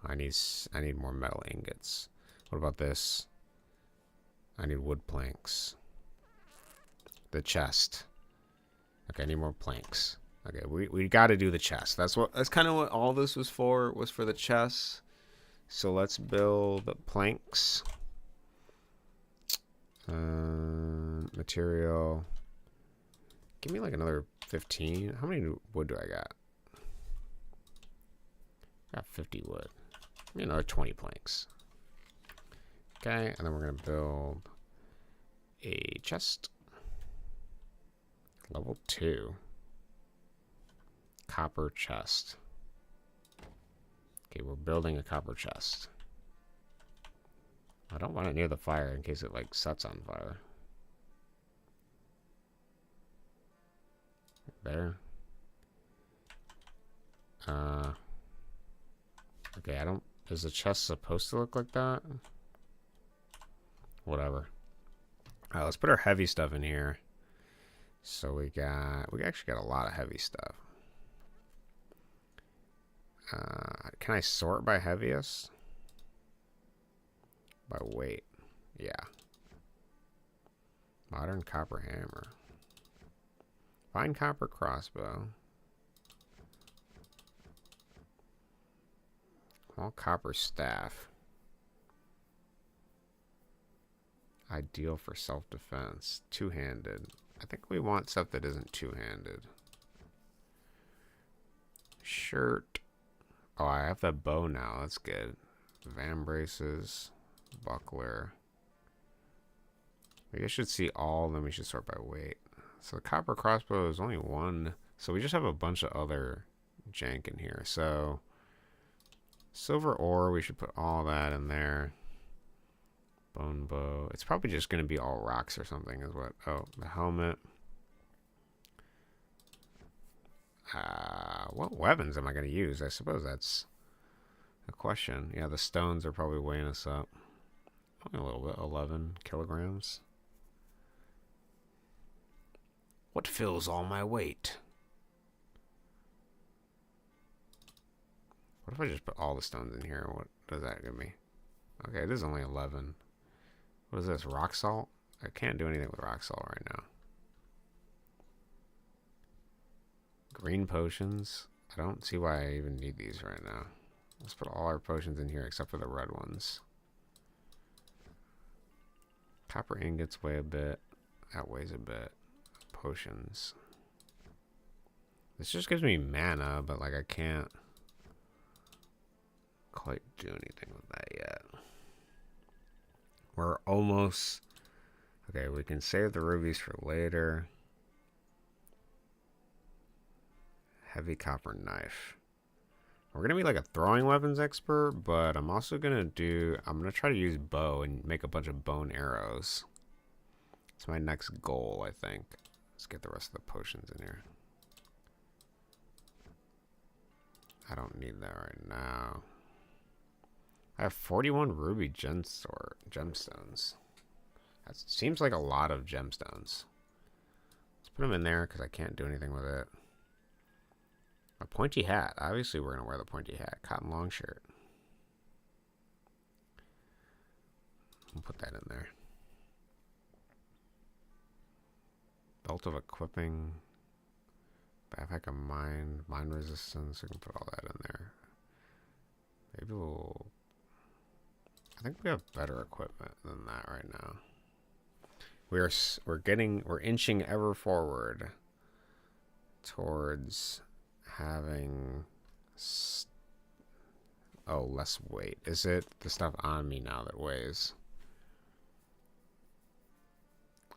I need more metal ingots. What about this? I need wood planks. The chest. Okay, I need more planks. Okay, we got to do the chest. That's kind of what all this was for the chest. So let's build planks. Material. Give me like another 15. How many wood do I got? I got 50 wood. Give me another 20 planks. Okay, and then we're gonna build a chest. Level 2. Copper chest. Okay, we're building a copper chest. I don't want it near the fire in case it like sets on fire. There. Okay, I don't... Is the chest supposed to look like that? Whatever. Alright, let's put our heavy stuff in here. So we actually got a lot of heavy stuff. Can I sort by heaviest? By weight. Yeah. Modern copper hammer. Fine copper crossbow. Small copper staff. Ideal for self-defense. Two-handed. I think we want stuff that isn't two-handed. Shirt. Oh, I have that bow now. That's good. Van braces. Buckler. I guess I should see all of them. We should sort by weight. So the copper crossbow is only one. So we just have a bunch of other jank in here. So silver ore, we should put all that in there. Bone bow. It's probably just going to be all rocks or something is what. Oh, the helmet. What weapons am I going to use? I suppose that's a question. Yeah, the stones are probably weighing us up. Only a little bit. 11 kilograms. What fills all my weight? What if I just put all the stones in here? What does that give me? Okay, it is only 11. What is this? Rock salt? I can't do anything with rock salt right now. Green potions. I don't see why I even need these right now. Let's put all our potions in here except for the red ones. Copper ingots weigh a bit. That weighs a bit. Potions. This just gives me mana, but like I can't quite do anything with that yet. We're almost... Okay, we can save the rubies for later. Heavy copper knife. We're going to be like a throwing weapons expert, but I'm also going to do... I'm going to try to use bow and make a bunch of bone arrows. It's my next goal, I think. Let's get the rest of the potions in here. I don't need that right now. I have 41 ruby gemstones. That seems like a lot of gemstones. Let's put them in there because I can't do anything with it. A pointy hat. Obviously, we're going to wear the pointy hat. Cotton long shirt. We'll put that in there. Belt of equipping. Backpack of mine resistance. We can put all that in there. Maybe we'll... I think we have better equipment than that right now. We're inching ever forward towards having less weight. Is it the stuff on me now that weighs?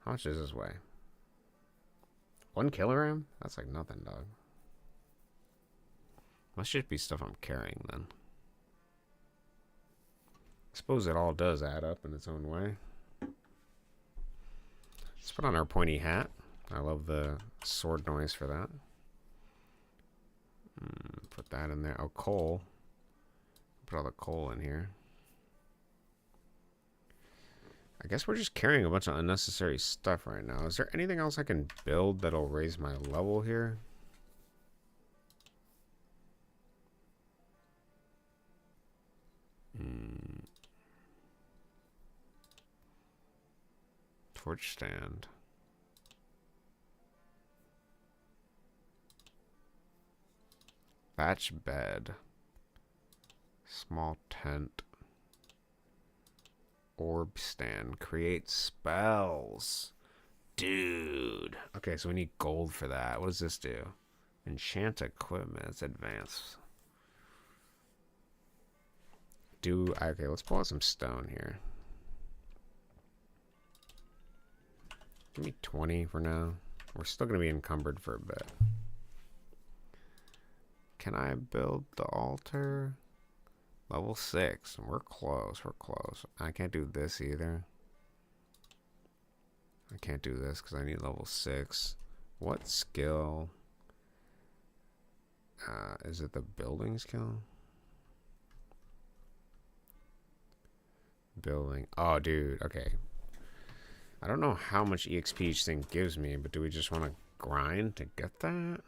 How much does this weigh? 1 kilogram? That's like nothing, dog. Must just be stuff I'm carrying then. I suppose it all does add up in its own way. Let's put on our pointy hat. I love the sword noise for that. Put that in there. Oh, coal. Put all the coal in here. I guess we're just carrying a bunch of unnecessary stuff right now. Is there anything else I can build that'll raise my level here? Torch stand. Thatch bed. Small tent. Orb stand. Create spells. Dude. Okay, so we need gold for that. What does this do? Enchant equipment. It's advanced. Okay, let's pull out some stone here. Give me 20 for now. We're still going to be encumbered for a bit. Can I build the altar? Level 6. We're close. We're close. I can't do this either. I can't do this because I need level 6. What skill? Is it the building skill? Building. Oh, dude. Okay. I don't know how much EXP each thing gives me, but do we just want to grind to get that?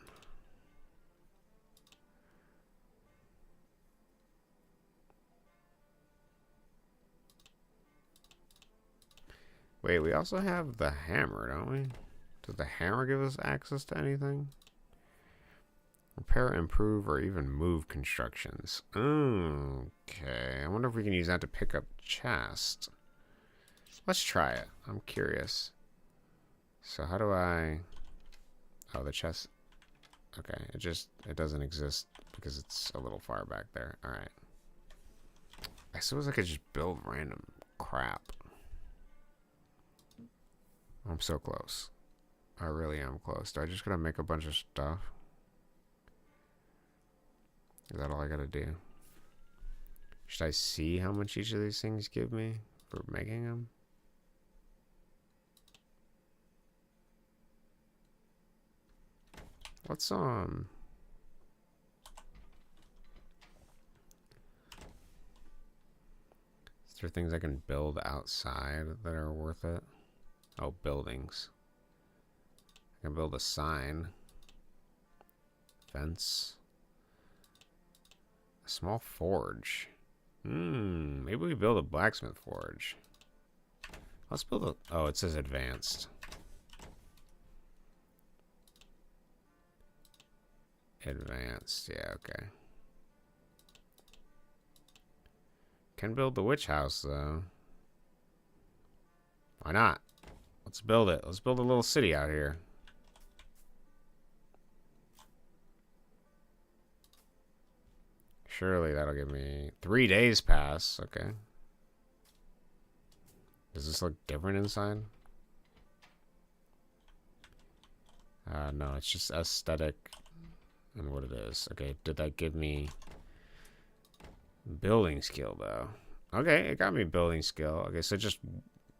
Wait, we also have the hammer, don't we? Does the hammer give us access to anything? Repair, improve, or even move constructions. Okay. I wonder if we can use that to pick up chest. Let's try it. I'm curious. So how do I... Oh, the chest... Okay, it doesn't exist because it's a little far back there. Alright. I suppose I could just build random crap. I'm so close. I really am close. Do I just gotta make a bunch of stuff? Is that all I gotta do? Should I see how much each of these things give me for making them? What's on? Is there things I can build outside that are worth it? Oh, buildings. I can build a sign. Fence. A small forge. Maybe we build a blacksmith forge. Let's build a... Oh, it says advanced. Advanced, yeah, okay. Can build the witch house, though. Why not? Let's build it. Let's build a little city out here. Surely that'll give me 3 days pass. Okay. Does this look different inside? No, it's just aesthetic and what it is. Okay, did that give me building skill, though? Okay, it got me building skill. Okay, so just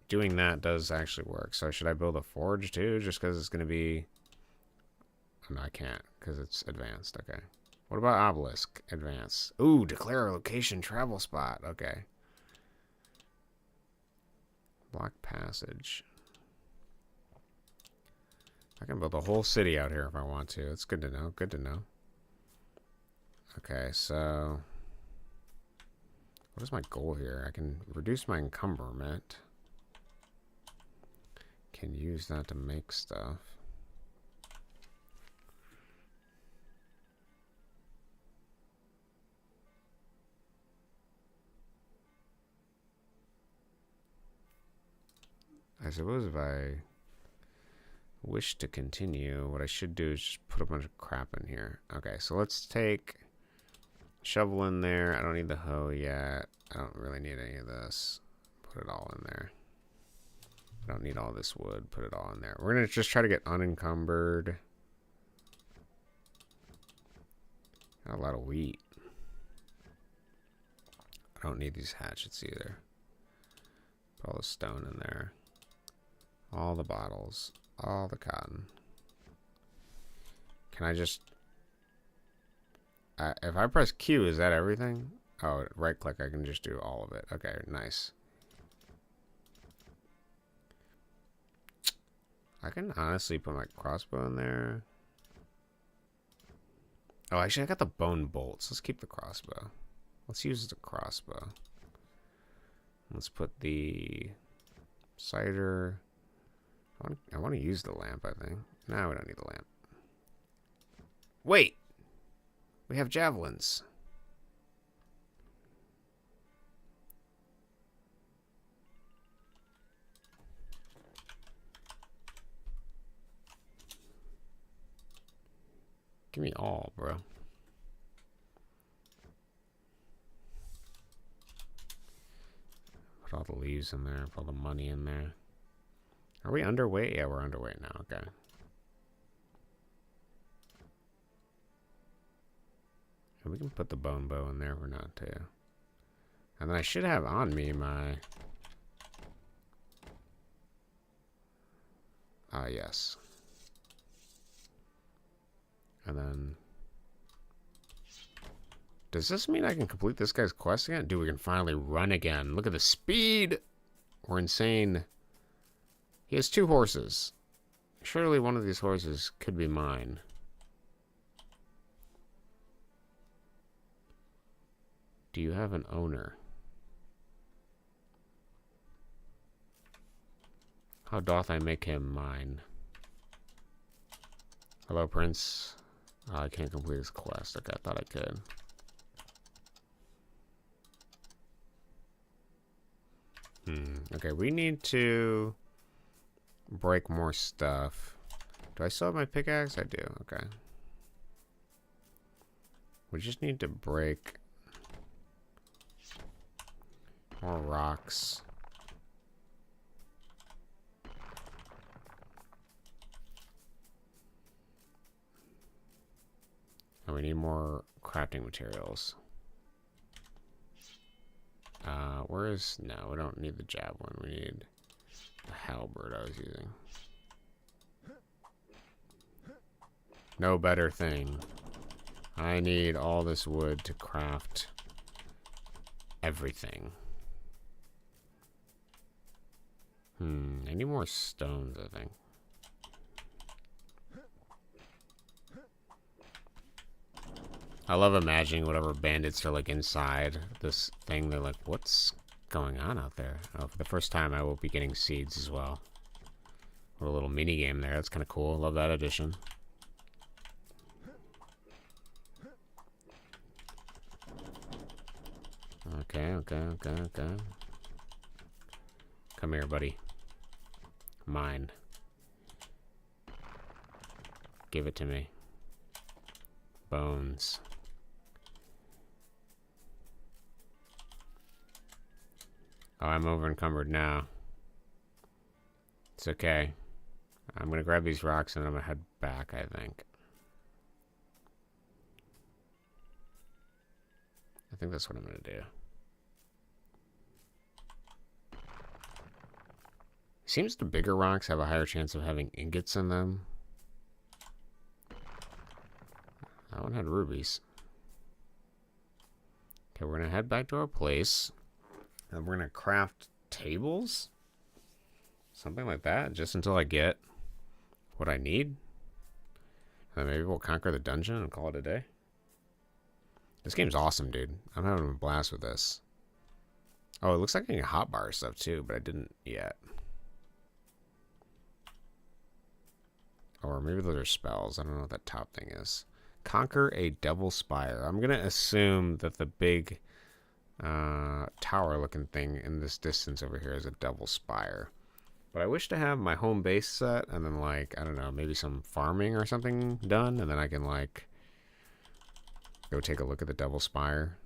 doing that does actually work. So should I build a forge, too? Just because it's going to be... Oh, no, I can't, because it's advanced. Okay. What about obelisk? Advanced. Ooh, declare a location travel spot. Okay. Block passage. I can build a whole city out here if I want to. It's good to know. Good to know. Okay, so... What is my goal here? I can reduce my encumberment. Can use that to make stuff. I suppose if I wish to continue, what I should do is just put a bunch of crap in here. Okay, so let's take shovel in there. I don't need the hoe yet. I don't really need any of this. Put it all in there. I don't need all this wood. Put it all in there. We're going to just try to get unencumbered. Got a lot of wheat. I don't need these hatchets either. Put all the stone in there. All the bottles. All the cotton. Can I just... if I press Q, is that everything? Oh, right click, I can just do all of it. Okay, nice. I can honestly put my crossbow in there. Oh, actually, I got the bone bolts. Let's keep the crossbow. Let's use the crossbow. Let's put the cider... I want to use the lamp, I think. No, we don't need the lamp. Wait! We have javelins. Give me all, bro. Put all the leaves in there. Put all the money in there. Are we underweight? Yeah, we're underweight now. Okay. And we can put the bone bow in there if we're not too. And then I should have on me my... yes. And then... Does this mean I can complete this guy's quest again? Dude, we can finally run again. Look at the speed! We're insane. He has 2 horses. Surely one of these horses could be mine. Do you have an owner? How doth I make him mine? Hello, Prince. I can't complete this quest. Okay, I thought I could. Okay, we need to break more stuff. Do I still have my pickaxe? I do. Okay. We just need to break more rocks. And we need more crafting materials. Where is... No, we don't need the javelin. We need the halberd I was using. No better thing. I need all this wood to craft everything. I need more stones, I think. I love imagining whatever bandits are like inside this thing. They're like, what's going on out there? Oh, for the first time, I will be getting seeds as well. A little mini game there. That's kind of cool. Love that addition. Okay. Come here, buddy. Mine. Give it to me. Bones. Oh, I'm over encumbered now. It's okay. I'm gonna grab these rocks and I'm gonna head back, I think. I think that's what I'm gonna do. Seems the bigger rocks have a higher chance of having ingots in them. That one had rubies. Okay, we're gonna head back to our place. And we're gonna craft tables? Something like that, just until I get what I need. And then maybe we'll conquer the dungeon and call it a day. This game's awesome, dude. I'm having a blast with this. Oh, it looks like I can hotbar stuff too, but I didn't yet. Or maybe those are spells. I don't know what that top thing is. Conquer a devil spire. I'm gonna assume that the big tower looking thing in this distance over here is a devil spire. But I wish to have my home base set and then, like, I don't know, maybe some farming or something done, and then I can, like, go take a look at the devil spire.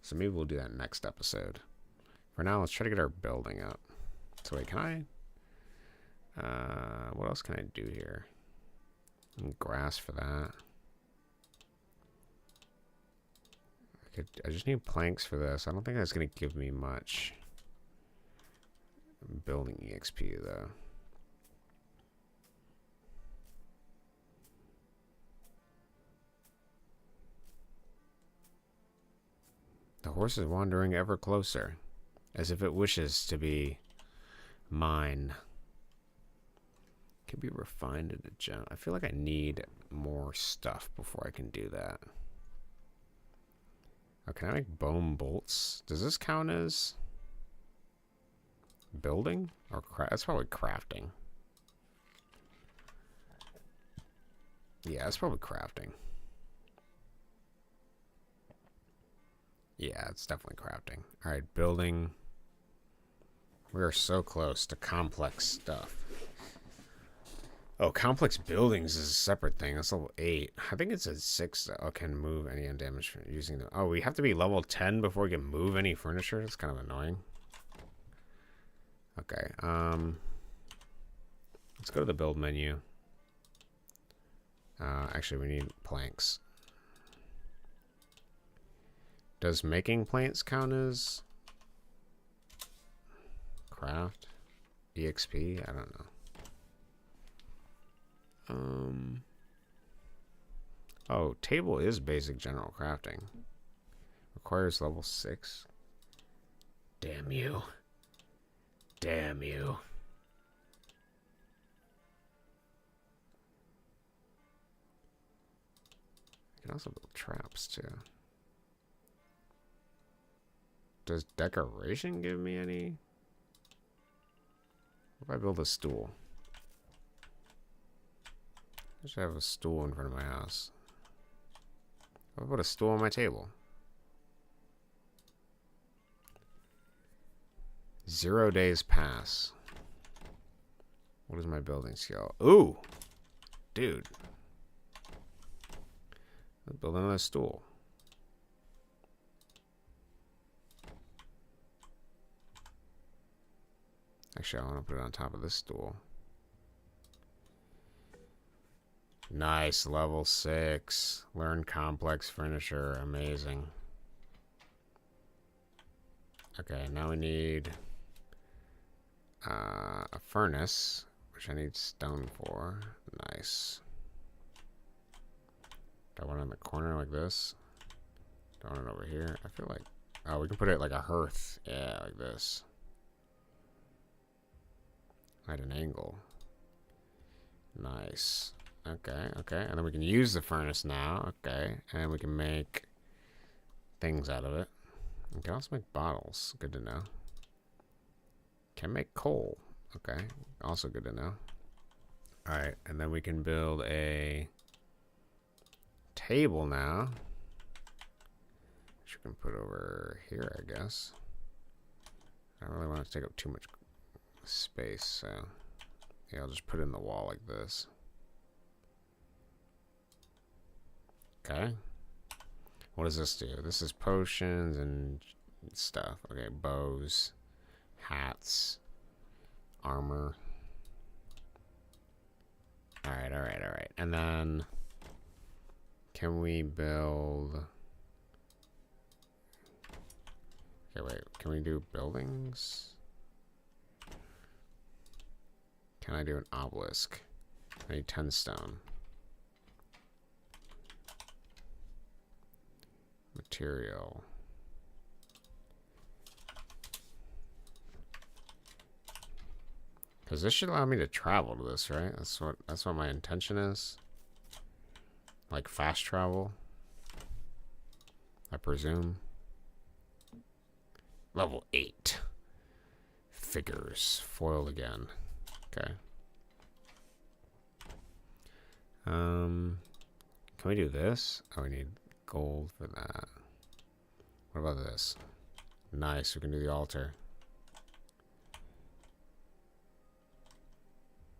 So maybe we'll do that next episode. For now, let's try to get our building up. So wait, can I? What else can I do here? Grass for that. I just need planks for this. I don't think that's going to give me much building EXP, though. The horse is wandering ever closer, as if it wishes to be mine. Can be refined into gem. I feel like I need more stuff before I can do that. Oh, can I make bone bolts? Does this count as building? Or that's probably crafting. Yeah, that's probably crafting. Yeah, it's definitely crafting. Alright, building. We are so close to complex stuff. Oh, complex buildings is a separate thing. That's level 8. I think it's a 6 that can move any undamaged for using them. Oh, we have to be level 10 before we can move any furniture? That's kind of annoying. Okay, let's go to the build menu. Actually, we need planks. Does making plants count as craft? EXP? I don't know. Oh, table is basic general crafting. Requires level 6. Damn you. Damn you. You can also build traps too. Does decoration give me any? What if I build a stool? I should have a stool in front of my house. What about a stool on my table? 0 days pass. What is my building skill? Ooh! Dude. Let's build another stool. Actually, I want to put it on top of this stool. Nice, level 6. Learn complex furniture. Amazing. Okay, now we need a furnace, which I need stone for. Nice. Do I want it in the corner like this? Do I want it over here? I feel like... Oh, we can put it like a hearth. Yeah, like this. At an angle. Nice. Okay, okay. And then we can use the furnace now. Okay. And we can make things out of it. We can also make bottles. Good to know. Can make coal. Okay. Also good to know. Alright. And then we can build a table now. Which we can put over here, I guess. I don't really want to take up too much space, so yeah, I'll just put it in the wall like this. Okay. What does this do? This is potions and stuff. Okay, bows, hats, armor. Alright, alright, alright. And then can we build... Okay, wait. Can we do buildings? Can I do an obelisk? I need 10 stone. Material. Because this should allow me to travel to this, right? That's what my intention is. Like fast travel, I presume. Level 8. Figures. Foiled again. Okay. Can we do this? Oh, we need gold for that. What about this? Nice, we can do the altar.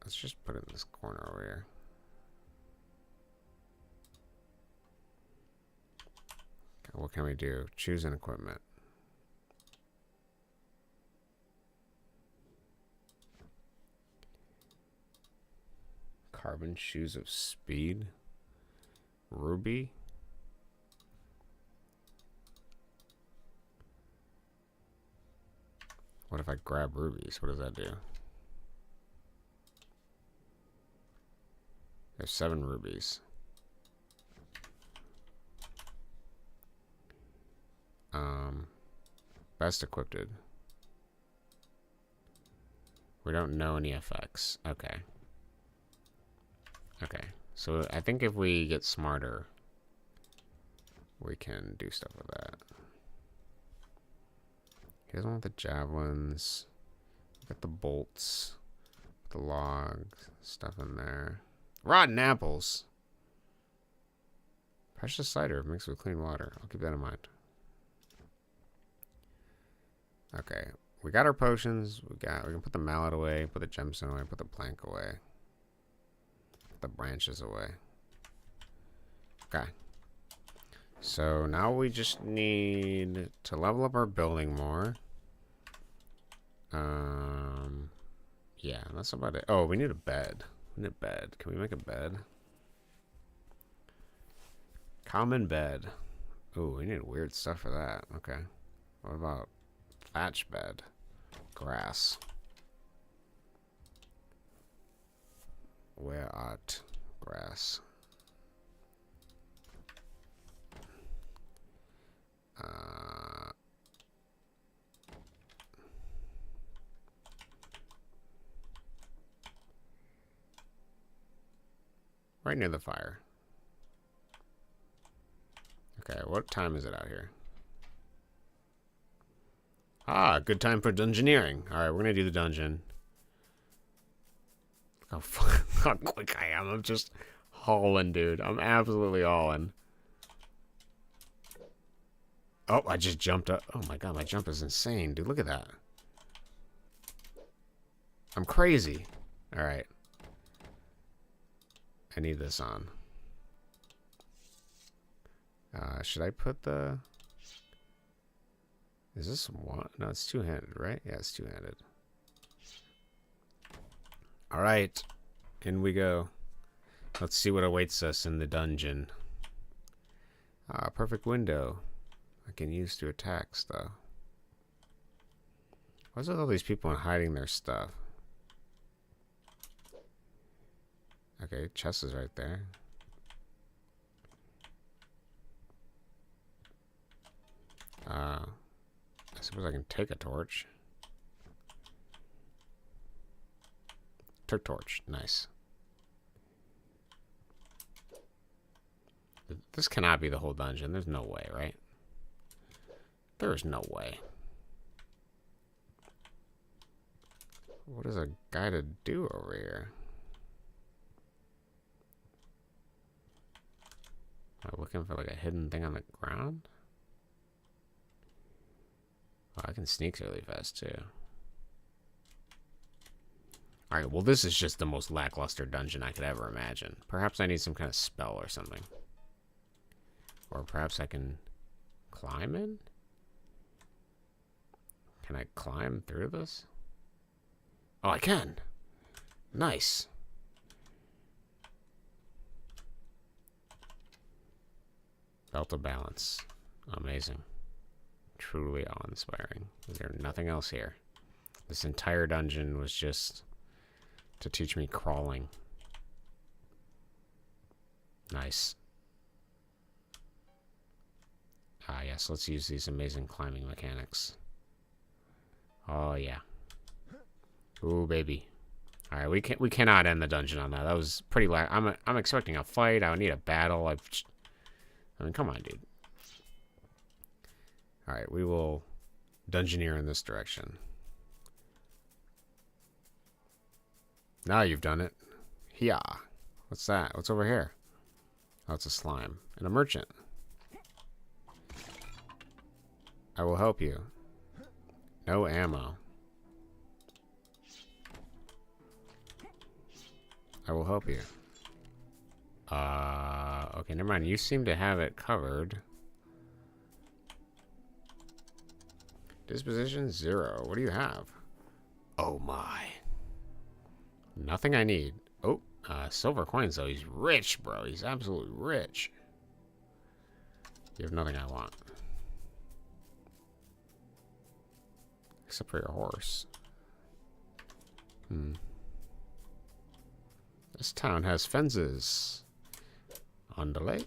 Let's just put it in this corner over here. Okay, what can we do? Choose an equipment. Carbon shoes of speed. Ruby. What if I grab rubies? What does that do? There's 7 rubies. Best equipped. We don't know any effects. Okay. Okay. So I think if we get smarter, we can do stuff with that. He doesn't want the javelins. Got the bolts. The logs. Stuff in there. Rotten apples. Precious cider mixed with clean water. I'll keep that in mind. Okay. We got our potions. We can put the mallet away. Put the gemstone away. Put the plank away. Put the branches away. Okay. So now we just need to level up our building more. Yeah, that's about it. Oh, we need a bed. We need a bed. Can we make a bed? Common bed. Ooh, we need weird stuff for that. Okay. What about thatch bed? Grass. Where art grass? Right near the fire. Okay, what time is it out here? Ah, good time for dungeoneering. Alright, we're gonna do the dungeon. Look how quick I am. I'm just hauling, dude. I'm absolutely hauling. Oh, I just jumped up. Oh my god, my jump is insane, dude. Look at that. I'm crazy. Alright. I need this on. Should I put the... Is this one? No, it's two-handed, right? Yeah, it's two-handed. Alright. In we go. Let's see what awaits us in the dungeon. Perfect window. I can use to attack stuff. What's with all these people hiding their stuff? Okay, chest is right there. I suppose I can take a torch. Took torch. Nice. This cannot be the whole dungeon. There's no way, right? There is no way. What is a guy to do over here? Am I looking for like a hidden thing on the ground? Oh, I can sneak really fast too. Alright, well this is just the most lackluster dungeon I could ever imagine. Perhaps I need some kind of spell or something. Or perhaps I can climb in? Can I climb through this? Oh, I can! Nice! Belt of balance. Amazing. Truly awe-inspiring. Is there nothing else here? This entire dungeon was just to teach me crawling. Nice. Ah, yes, let's use these amazing climbing mechanics. Oh, yeah. Ooh, baby. Alright, we cannot end the dungeon on that. That was pretty I'm expecting a fight. I would need a battle. I mean, come on, dude. Alright, we will dungeoneer in this direction. Now you've done it. Yeah. What's that? What's over here? Oh, it's a slime. And a merchant. I will help you. No ammo. I will help you. Okay, never mind. You seem to have it covered. Disposition 0. What do you have? Oh my. Nothing I need. Oh, silver coins though. He's rich, bro. He's absolutely rich. You have nothing I want. Except for your horse. This town has fences. On delay.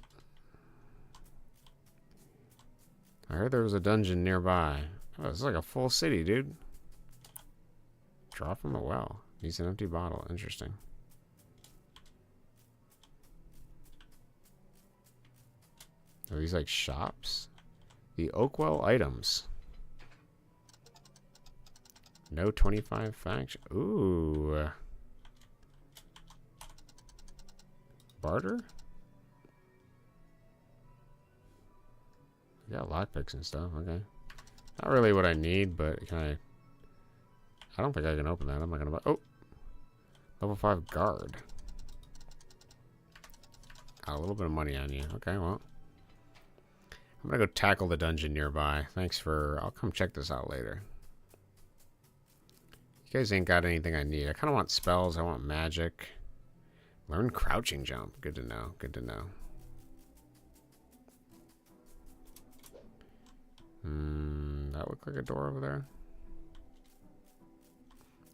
I heard there was a dungeon nearby. Oh, it's like a full city, dude. Draw from a well. Needs an empty bottle. Interesting. Are these like shops? The Oakwell items. No 25 faction. Ooh. Barter? We got lockpicks and stuff. Okay. Not really what I need, but can I don't think I can open that. I'm not gonna buy. Oh! Level 5 guard. Got a little bit of money on you. Okay, well. I'm gonna go tackle the dungeon nearby. Thanks for... I'll come check this out later. You guys ain't got anything I need. I kind of want spells. I want magic. Learn crouching jump. Good to know. Good to know. That look like a door over there?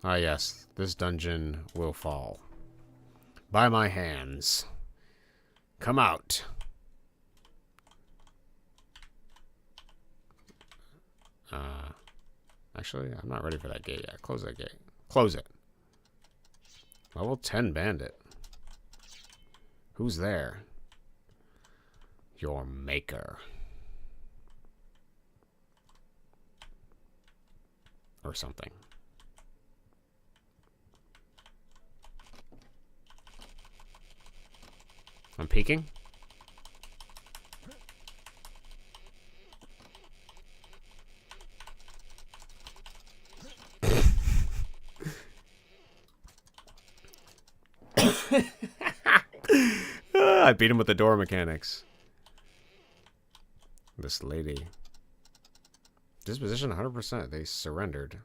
Ah, yes. This dungeon will fall. By my hands. Come out. Actually, I'm not ready for that gate yet. Close that gate. Close it. Level 10 bandit. Who's there? Your maker. Or something. I'm peeking. I beat him with the door mechanics. This lady. Disposition 100%. They surrendered.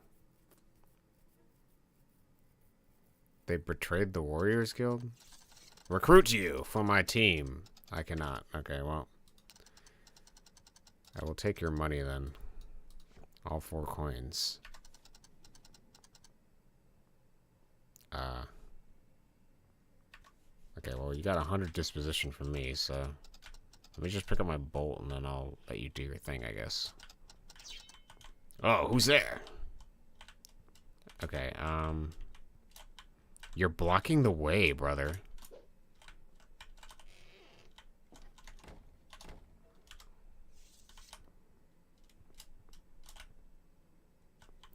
They betrayed the Warriors Guild? Recruit you for my team. I cannot. Okay, well. I will take your money then. All 4 coins. Okay, well, you got 100 disposition from me, so... Let me just pick up my bolt and then I'll let you do your thing, I guess. Oh, who's there? Okay, You're blocking the way, brother.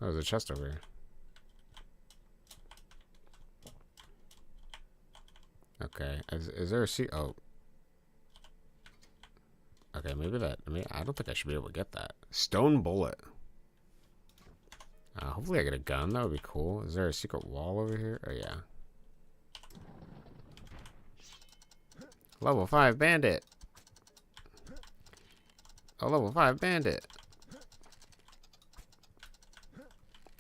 Oh, there's a chest over here. Okay, is there a seat? Oh. Okay, maybe that, I don't think I should be able to get that. Stone bullet. Hopefully I get a gun, that would be cool. Is there a secret wall over here? Oh, yeah. Level 5 bandit. Oh, level 5 bandit.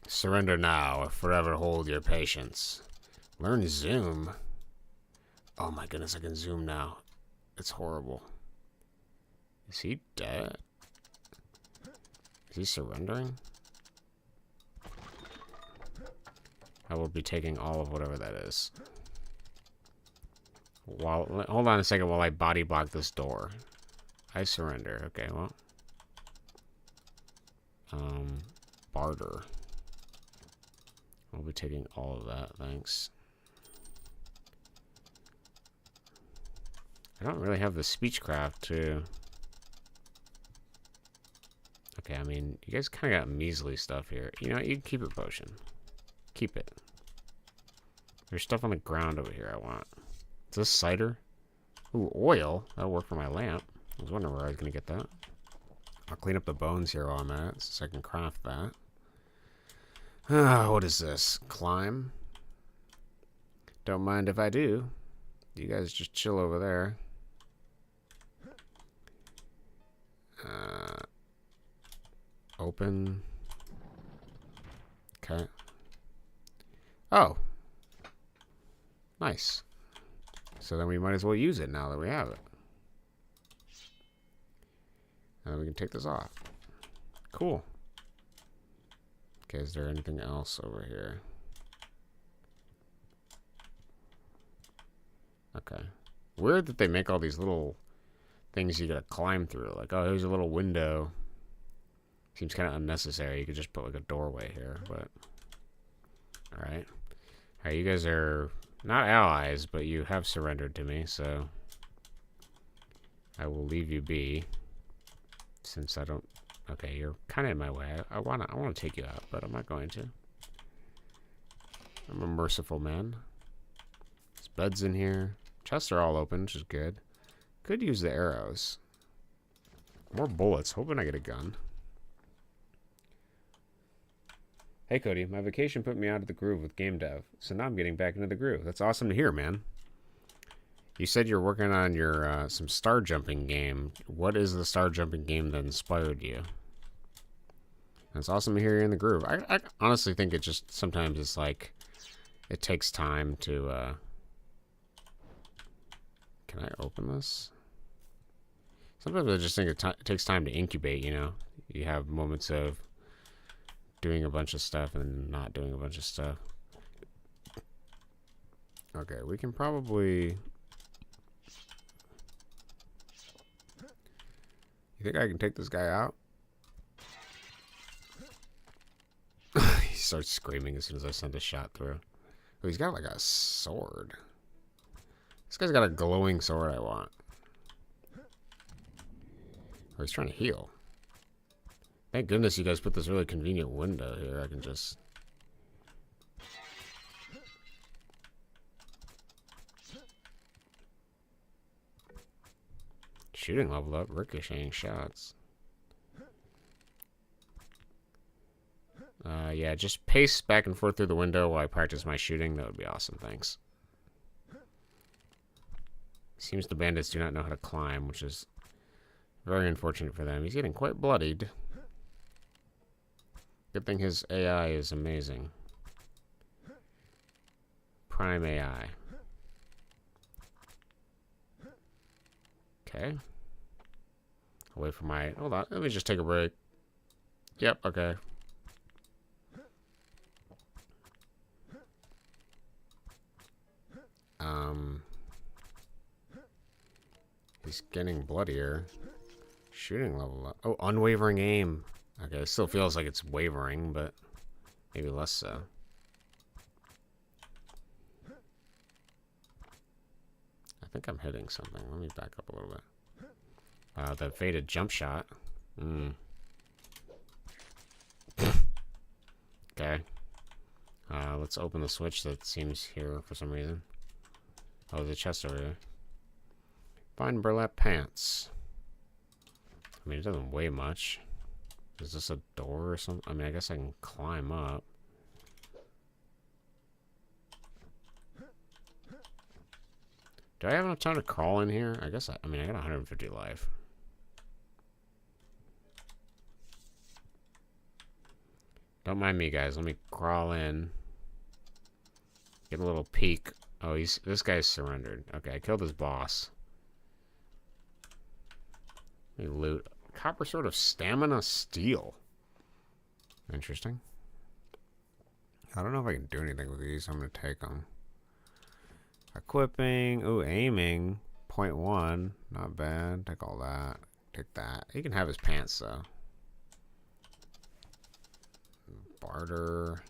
Surrender now, or forever hold your patience. Learn zoom. Oh my goodness, I can zoom now. It's horrible. Is he dead? Is he surrendering? I will be taking all of whatever that is. Hold on a second while I body block this door. I surrender. Okay, well. Barter. I'll be taking all of that, thanks. I don't really have the speechcraft to... Okay, I mean, you guys kind of got measly stuff here. You know what? You can keep it, potion. Keep it. There's stuff on the ground over here I want. Is this cider? Ooh, oil. That'll work for my lamp. I was wondering where I was going to get that. I'll clean up the bones here while I'm at it, so I can craft that. What is this? Climb? Don't mind if I do. You guys just chill over there. Open. Okay. Oh. Nice. So then we might as well use it now that we have it. And then we can take this off. Cool. Okay, is there anything else over here? Okay. Weird that they make all these little things you gotta climb through. Like, oh, here's a little window. Seems kind of unnecessary. You could just put like a doorway here, but... Alright. Alright, you guys are not allies, but you have surrendered to me, so... I will leave you be. Since I don't... Okay, you're kind of in my way. I wanna take you out, but I'm not going to. I'm a merciful man. There's beds in here. Chests are all open, which is good. Could use the arrows. More bullets. Hoping I get a gun. Hey Cody, my vacation put me out of the groove with Gamedev, so now I'm getting back into the groove. That's awesome to hear, man. You said you're working on your some star jumping game. What is the star jumping game that inspired you? It's awesome to hear you're in the groove. I honestly think it just sometimes it's like it takes time to. Can I open this? Sometimes I just think it takes time to incubate. You know, you have moments of doing a bunch of stuff and not doing a bunch of stuff. Okay, we can probably... You think I can take this guy out? He starts screaming as soon as I send a shot through. Oh, he's got like a sword. This guy's got a glowing sword I want. Oh, he's trying to heal. Thank goodness you guys put this really convenient window here. I can just... Shooting leveled up, ricocheting shots. Yeah, just pace back and forth through the window while I practice my shooting. That would be awesome, thanks. Seems the bandits do not know how to climb, which is very unfortunate for them. He's getting quite bloodied. Good thing his AI is amazing. Prime AI. Okay. Away from my... Hold on. Let me just take a break. Yep, okay. He's getting bloodier. Shooting level up. Oh, unwavering aim. Okay, it still feels like it's wavering, but maybe less so. I think I'm hitting something. Let me back up a little bit. The faded jump shot. Okay. Let's open the switch that seems here for some reason. Oh, there's a chest over here. Find burlap pants. I mean, it doesn't weigh much. Is this a door or something? I mean, I guess I can climb up. Do I have enough time to crawl in here? I guess I mean, I got 150 life. Don't mind me, guys. Let me crawl in. Get a little peek. Oh, this guy's surrendered. Okay, I killed his boss. Let me loot. Copper sword of stamina steel. Interesting. I don't know if I can do anything with these. I'm going to take them. Equipping. Ooh, aiming. 0.1. Not bad. Take all that. Take that. He can have his pants, though. Barter.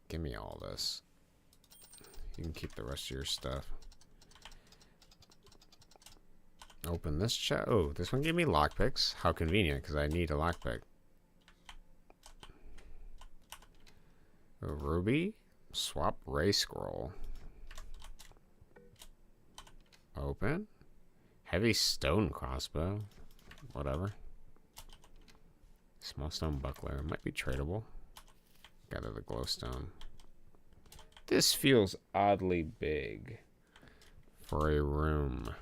Give me all this. You can keep the rest of your stuff. Open this chest. Oh, this one gave me lockpicks. How convenient, because I need a lockpick. A ruby. Swap ray scroll. Open. Heavy stone crossbow. Whatever. Small stone buckler. Might be tradable. Gather the glowstone. This feels oddly big for a room.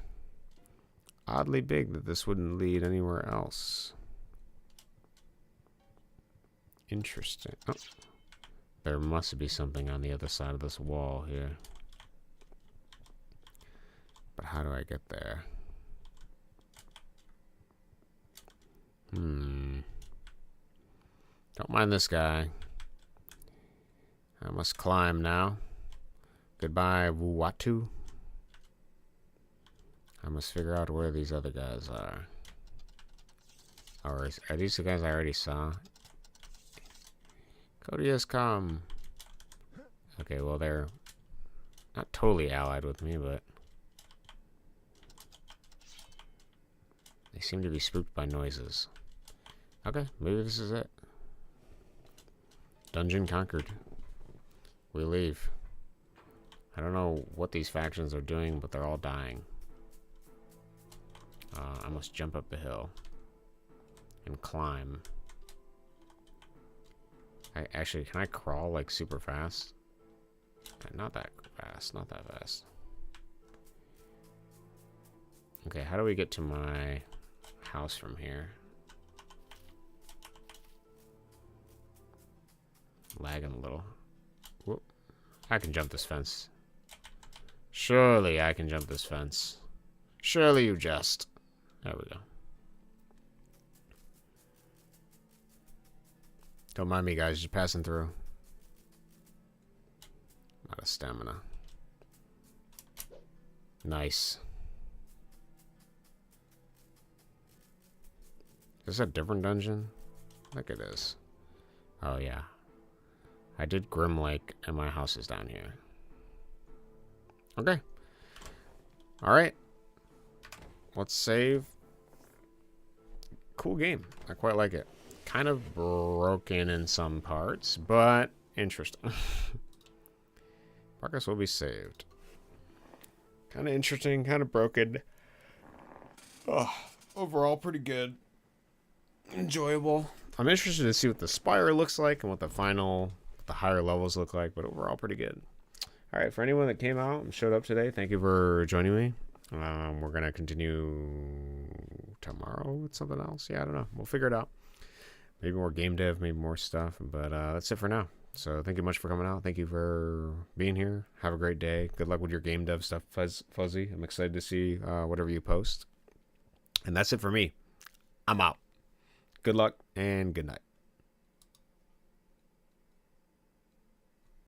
Oddly big that this wouldn't lead anywhere else. Interesting. Oh. There must be something on the other side of this wall here. But how do I get there? Don't mind this guy. I must climb now. Goodbye, Wuatu. I must figure out where these other guys are. Or are these the guys I already saw? Cody has come. Okay, well, they're not totally allied with me, but they seem to be spooked by noises. Okay, maybe this is it. Dungeon conquered. We leave. I don't know what these factions are doing, but they're all dying. I must jump up the hill and climb. Actually, can I crawl like super fast? Okay, not that fast, not that fast. Okay, how do we get to my house from here? Lagging a little. Whoop. I can jump this fence. Surely I can jump this fence. Surely you just. There we go. Don't mind me, guys. Just passing through. Out of stamina. Nice. Is this a different dungeon? I think it is. Oh, yeah. I did Grim Lake, and my house is down here. Okay. Alright. Let's save. Cool game. I quite like it. Kind of broken in some parts, but interesting. Progress will be saved. Kind of interesting, kind of broken. Oh, overall, pretty good. Enjoyable. I'm interested to see what the spire looks like and what the higher levels look like, but overall, pretty good. All right, for anyone that came out and showed up today, thank you for joining me. We're going to continue tomorrow with something else. Yeah, I don't know. We'll figure it out. Maybe more game dev, maybe more stuff. But that's it for now. So thank you much for coming out. Thank you for being here. Have a great day. Good luck with your game dev stuff, Fuzzy. I'm excited to see whatever you post. And that's it for me. I'm out. Good luck and good night.